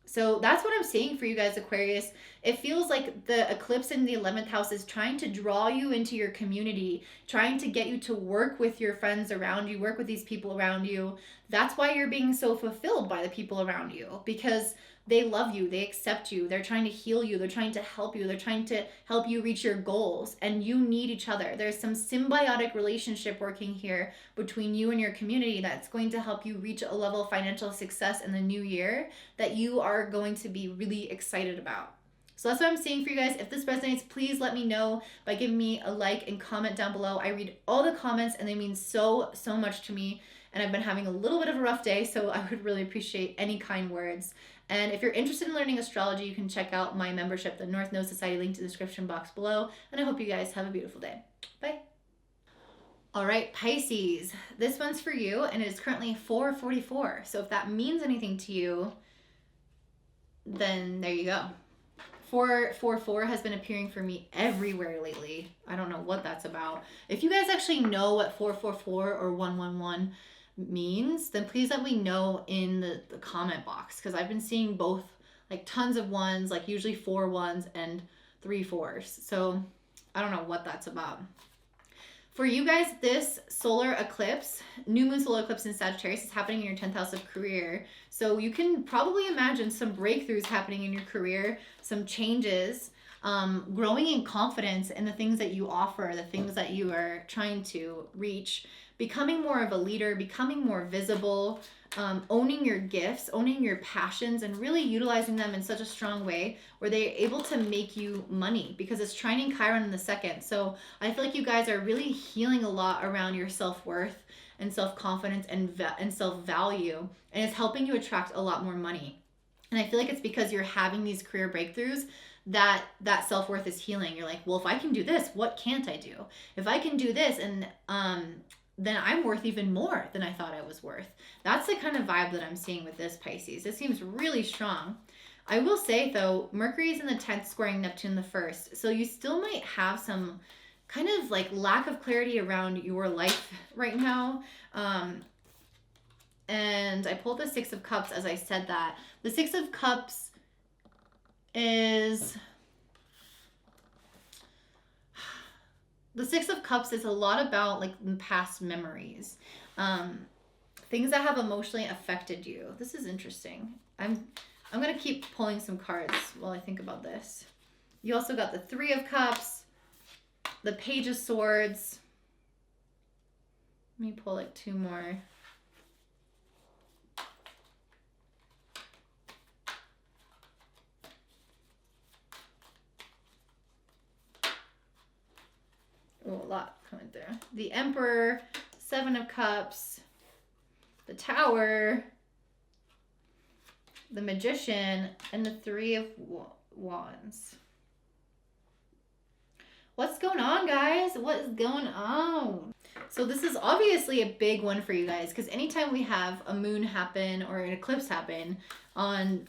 So that's what I'm seeing for you guys, Aquarius. It feels like the eclipse in the 11th house is trying to draw you into your community, trying to get you to work with your friends around you, work with these people around you. That's why you're being so fulfilled by the people around you, because they love you, they accept you, they're trying to heal you, they're trying to help you, they're trying to help you reach your goals, and you need each other. There's some symbiotic relationship working here between you and your community that's going to help you reach a level of financial success in the new year that you are going to be really excited about. So that's what I'm seeing for you guys. If this resonates, please let me know by giving me a like and comment down below. I read all the comments and they mean so much to me. And I've been having a little bit of a rough day, so I would really appreciate any kind words. And if you're interested in learning astrology, you can check out my membership, the North Node Society, link to the description box below. And I hope you guys have a beautiful day. Bye. All right, Pisces, this one's for you, and it is currently 4:44. So if that means anything to you, then there you go. 444 has been appearing for me everywhere lately. I don't know what that's about. If you guys actually know what 444 or 111 means, then please let me know in the comment box, because I've been seeing both, like tons of ones, like usually 4 ones and 3 fours. So I don't know what that's about. For you guys, this solar eclipse, new moon solar eclipse in Sagittarius, is happening in your 10th house of career. So you can probably imagine some breakthroughs happening in your career, some changes, growing in confidence in the things that you offer, the things that you are trying to reach, becoming more of a leader, becoming more visible, owning your gifts, owning your passions, and really utilizing them in such a strong way where they're able to make you money, because it's trining Chiron in the second. So I feel like you guys are really healing a lot around your self-worth and self-confidence and self-value, and it's helping you attract a lot more money. And I feel like it's because you're having these career breakthroughs that self-worth is healing. You're like, well, if I can do this, what can't I do? If I can do this, and then I'm worth even more than I thought I was worth. That's the kind of vibe that I'm seeing with this, Pisces. It seems really strong. I will say, though, Mercury is in the 10th squaring Neptune the 1st. So you still might have some kind of like lack of clarity around your life right now. And I pulled the 6 of Cups as I said that. The 6 of Cups is... The 6 of Cups is a lot about like past memories, things that have emotionally affected you. This is interesting. I'm gonna keep pulling some cards while I think about this. You also got the 3 of Cups, the Page of Swords. Let me pull like 2 more. Oh, a lot coming through. The Emperor, 7 of Cups, the Tower, the Magician, and the 3 of Wands. What's going on, guys? What is going on? So this is obviously a big one for you guys, because anytime we have a moon happen or an eclipse happen on,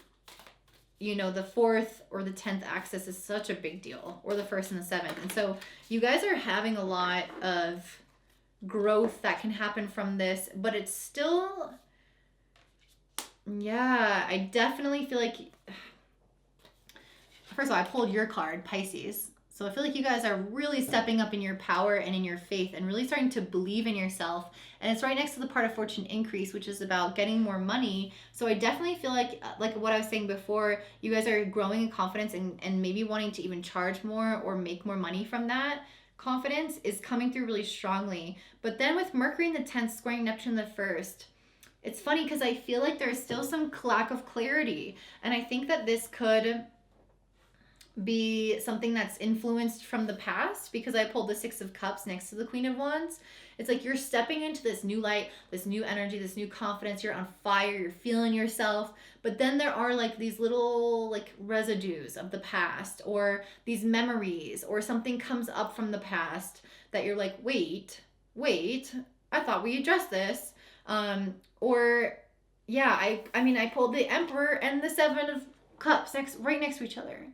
you know, the 4th or the 10th axis is such a big deal, or the 1st and the 7th. And so you guys are having a lot of growth that can happen from this, but it's still, yeah, I definitely feel like, first of all, I pulled your card, Pisces. So I feel like you guys are really stepping up in your power and in your faith and really starting to believe in yourself. And it's right next to the part of fortune increase, which is about getting more money. So I definitely feel like what I was saying before, you guys are growing in confidence and maybe wanting to even charge more or make more money from that. Confidence is coming through really strongly. But then with Mercury in the 10th squaring Neptune the 1st, it's funny because I feel like there's still some lack of clarity. And I think that this could be something that's influenced from the past, because I pulled the 6 of Cups next to the Queen of Wands. It's like you're stepping into this new light, this new energy, this new confidence. You're on fire, you're feeling yourself. But then there are like these little like residues of the past, or these memories, or something comes up from the past that you're like, wait, I thought we addressed this. Or yeah, I mean, I pulled the Emperor and the 7 of Cups right next to each other.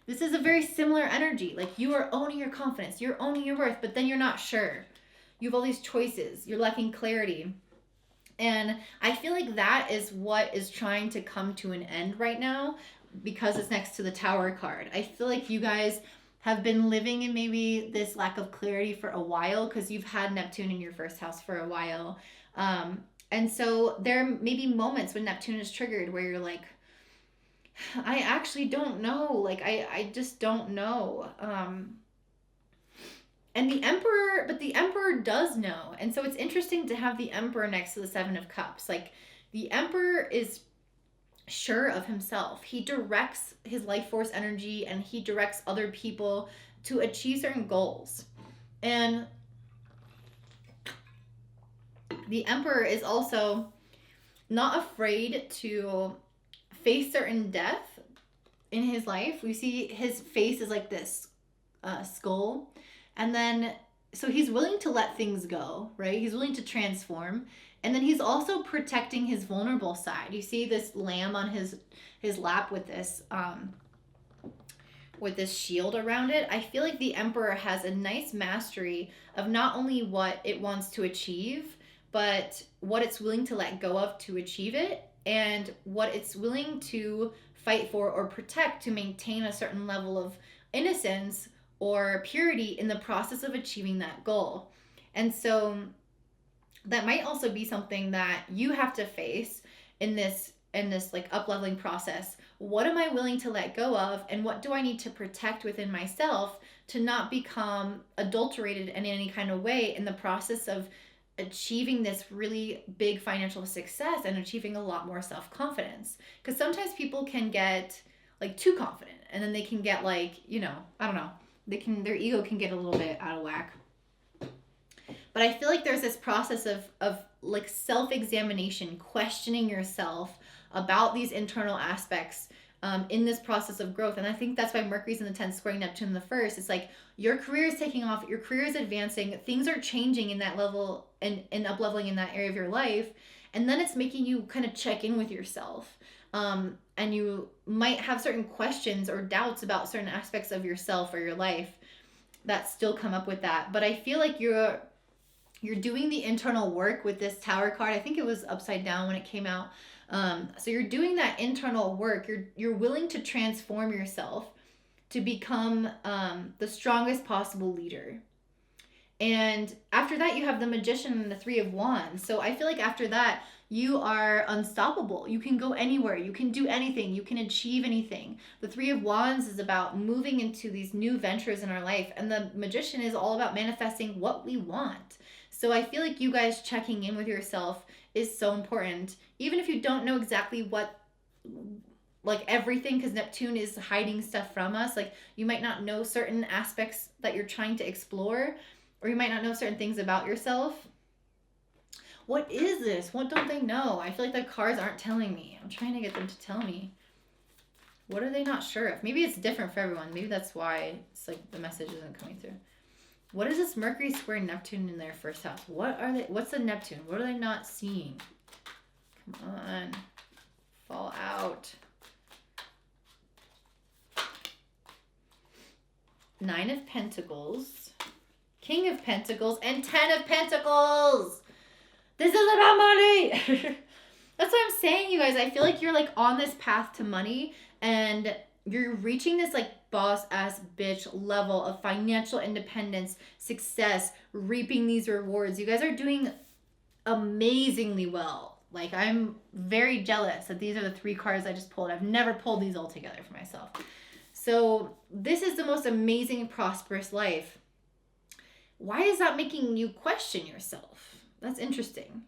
This is a very similar energy. Like you are owning your confidence, you're owning your worth, but then you're not sure. You have all these choices. You're lacking clarity. And I feel like that is what is trying to come to an end right now because it's next to the Tower card. I feel like you guys have been living in maybe this lack of clarity for a while because you've had Neptune in your first house for a while. And so there may be moments when Neptune is triggered where you're like, I actually don't know. Like, I just don't know. And the Emperor does know. And so it's interesting to have the Emperor next to the Seven of Cups. Like, the Emperor is sure of himself. He directs his life force energy and he directs other people to achieve certain goals. And the Emperor is also not afraid to face certain death in his life. We see his face is like this skull. And then, so he's willing to let things go, right? He's willing to transform. And then he's also protecting his vulnerable side. You see this lamb on his lap with this shield around it. I feel like the Emperor has a nice mastery of not only what it wants to achieve, but what it's willing to let go of to achieve it, and what it's willing to fight for or protect to maintain a certain level of innocence or purity in the process of achieving that goal. And so that might also be something that you have to face in this like up-leveling process. What am I willing to let go of, and what do I need to protect within myself to not become adulterated in any kind of way in the process of achieving this really big financial success and achieving a lot more self-confidence? Because sometimes people can get like too confident, and then they can get like, I don't know, their ego can get a little bit out of whack. But I feel like there's this process of like self-examination, questioning yourself about these internal aspects in this process of growth. And I think that's why Mercury's in the 10th squaring Neptune in the 1st. It's like your career is taking off, your career is advancing, things are changing in that level and up-leveling in that area of your life. And then it's making you kind of check in with yourself. And you might have certain questions or doubts about certain aspects of yourself or your life that still come up with that. But I feel like you're doing the internal work with this Tower card. I think it was upside down when it came out. So you're doing that internal work. You're willing to transform yourself to become the strongest possible leader. And after that, you have the Magician and the Three of Wands. So I feel like after that, you are unstoppable. You can go anywhere. You can do anything. You can achieve anything. The Three of Wands is about moving into these new ventures in our life. And the Magician is all about manifesting what we want. So I feel like you guys checking in with yourself is so important. Even if you don't know exactly what, like everything, because Neptune is hiding stuff from us. Like you might not know certain aspects that you're trying to explore, or you might not know certain things about yourself. What is this? What don't they know? I feel like the cards aren't telling me. I'm trying to get them to tell me. What are they not sure of? Maybe it's different for everyone. Maybe that's why it's like the message isn't coming through. What is this Mercury square Neptune in their first house? What are they? What's the Neptune? What are they not seeing? Come on. Fall out. Nine of Pentacles. King of Pentacles. And 10 of Pentacles. This is about money. That's what I'm saying, you guys. I feel like you're like on this path to money, and you're reaching this like boss ass bitch level of financial independence, success, reaping these rewards. You guys are doing amazingly well. Like, I'm very jealous that these are the 3 cards I just pulled. I've never pulled these all together for myself. So this is the most amazing, prosperous life. Why is that making you question yourself? That's interesting.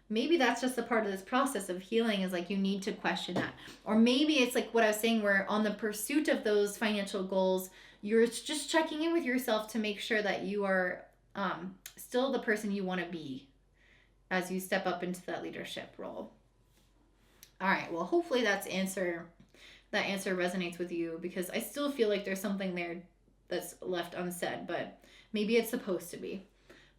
Maybe that's just a part of this process of healing, is like you need to question that. Or maybe it's like what I was saying, where on the pursuit of those financial goals, you're just checking in with yourself to make sure that you are still the person you want to be as you step up into that leadership role. All right, well, hopefully that answer resonates with you, because I still feel like there's something there that's left unsaid, but maybe it's supposed to be.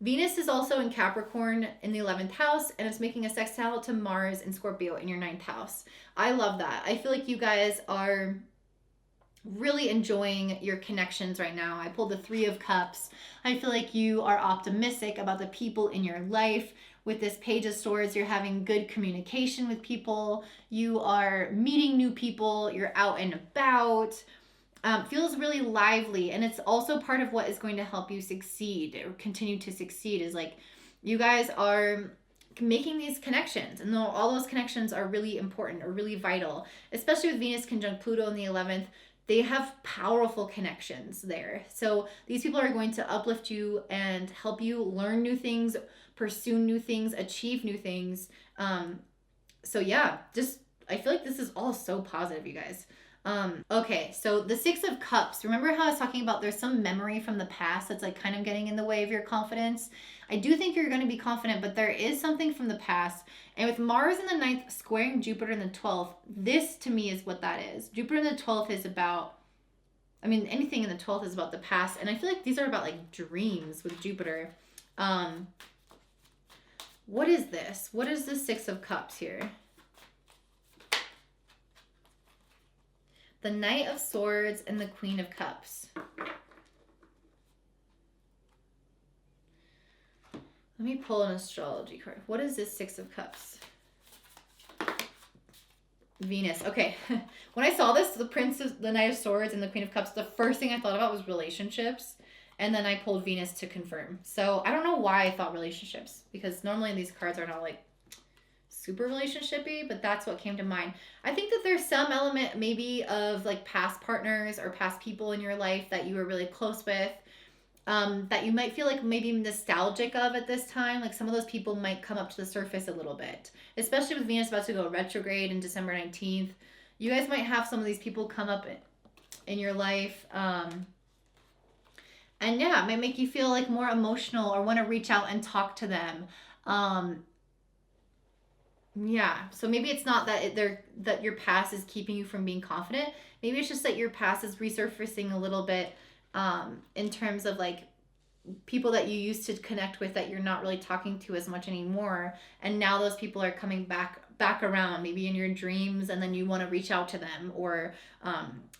Venus is also in Capricorn in the 11th house, and it's making a sextile to Mars in Scorpio in your 9th house. I love that. I feel like you guys are really enjoying your connections right now. I pulled the 3 of Cups. I feel like you are optimistic about the people in your life, with this Page of Swords, you're having good communication with people. You are meeting new people. You're out and about. Feels really lively. And it's also part of what is going to help you succeed or continue to succeed is like you guys are making these connections, and all those connections are really important or really vital, especially with Venus conjunct Pluto in the 11th. They have powerful connections there. So these people are going to uplift you and help you learn new things, pursue new things, achieve new things. So yeah, just I feel like this is all so positive, you guys. Okay, so the Six of Cups. Remember how I was talking about there's some memory from the past that's like kind of getting in the way of your confidence? I do think you're going to be confident, but there is something from the past. And with Mars in the 9th squaring Jupiter in the 12th, this to me is what that is. Jupiter in the 12th is about, I mean, anything in the 12th is about the past. And I feel like these are about like dreams with Jupiter. What is this? What is the Six of Cups here? The Knight of Swords and the Queen of Cups. Let me pull an astrology card. What is this Six of Cups? Venus. Okay. When I saw this, the Knight of Swords and the Queen of Cups, the first thing I thought about was relationships. And then I pulled Venus to confirm. So I don't know why I thought relationships, because normally these cards are not like super relationship-y, but that's what came to mind. I think that there's some element maybe of like past partners or past people in your life that you were really close with, that you might feel like maybe nostalgic of at this time. Like some of those people might come up to the surface a little bit, especially with Venus about to go retrograde in December 19th. You guys might have some of these people come up in your life. And yeah, it might make you feel like more emotional or want to reach out and talk to them. Yeah, so maybe it's not that that your past is keeping you from being confident. Maybe it's just that your past is resurfacing a little bit, in terms of like people that you used to connect with that you're not really talking to as much anymore, and now those people are coming back around, maybe in your dreams, and then you want to reach out to them, or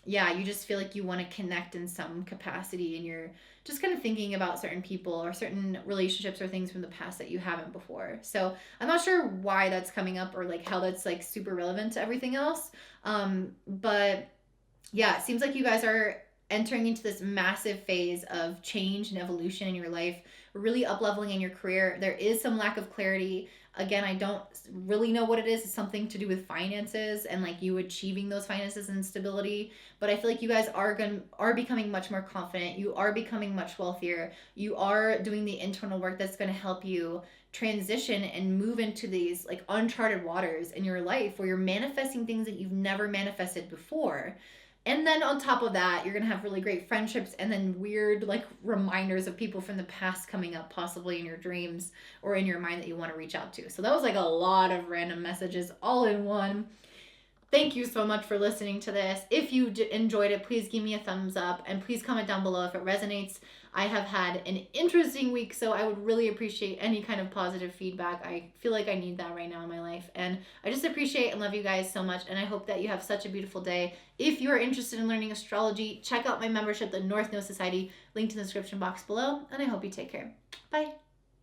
yeah, you just feel like you want to connect in some capacity, and you're just kind of thinking about certain people or certain relationships or things from the past that you haven't before. So I'm not sure why that's coming up or like how that's like super relevant to everything else. But yeah, it seems like you guys are entering into this massive phase of change and evolution in your life, really up-leveling in your career. There is some lack of clarity. Again, I don't really know what it is. It's something to do with finances and like you achieving those finances and stability. But I feel like you guys are becoming much more confident. You are becoming much wealthier. You are doing the internal work that's going to help you transition and move into these like uncharted waters in your life where you're manifesting things that you've never manifested before. And then on top of that, you're going to have really great friendships and then weird like reminders of people from the past coming up possibly in your dreams or in your mind that you want to reach out to. So that was like a lot of random messages all in one. Thank you so much for listening to this. If you enjoyed it, please give me a thumbs up and please comment down below if it resonates. I have had an interesting week, so I would really appreciate any kind of positive feedback. I feel like I need that right now in my life. And I just appreciate and love you guys so much. And I hope that you have such a beautiful day. If you are interested in learning astrology, check out my membership, the North Node Society, linked in the description box below. And I hope you take care. Bye.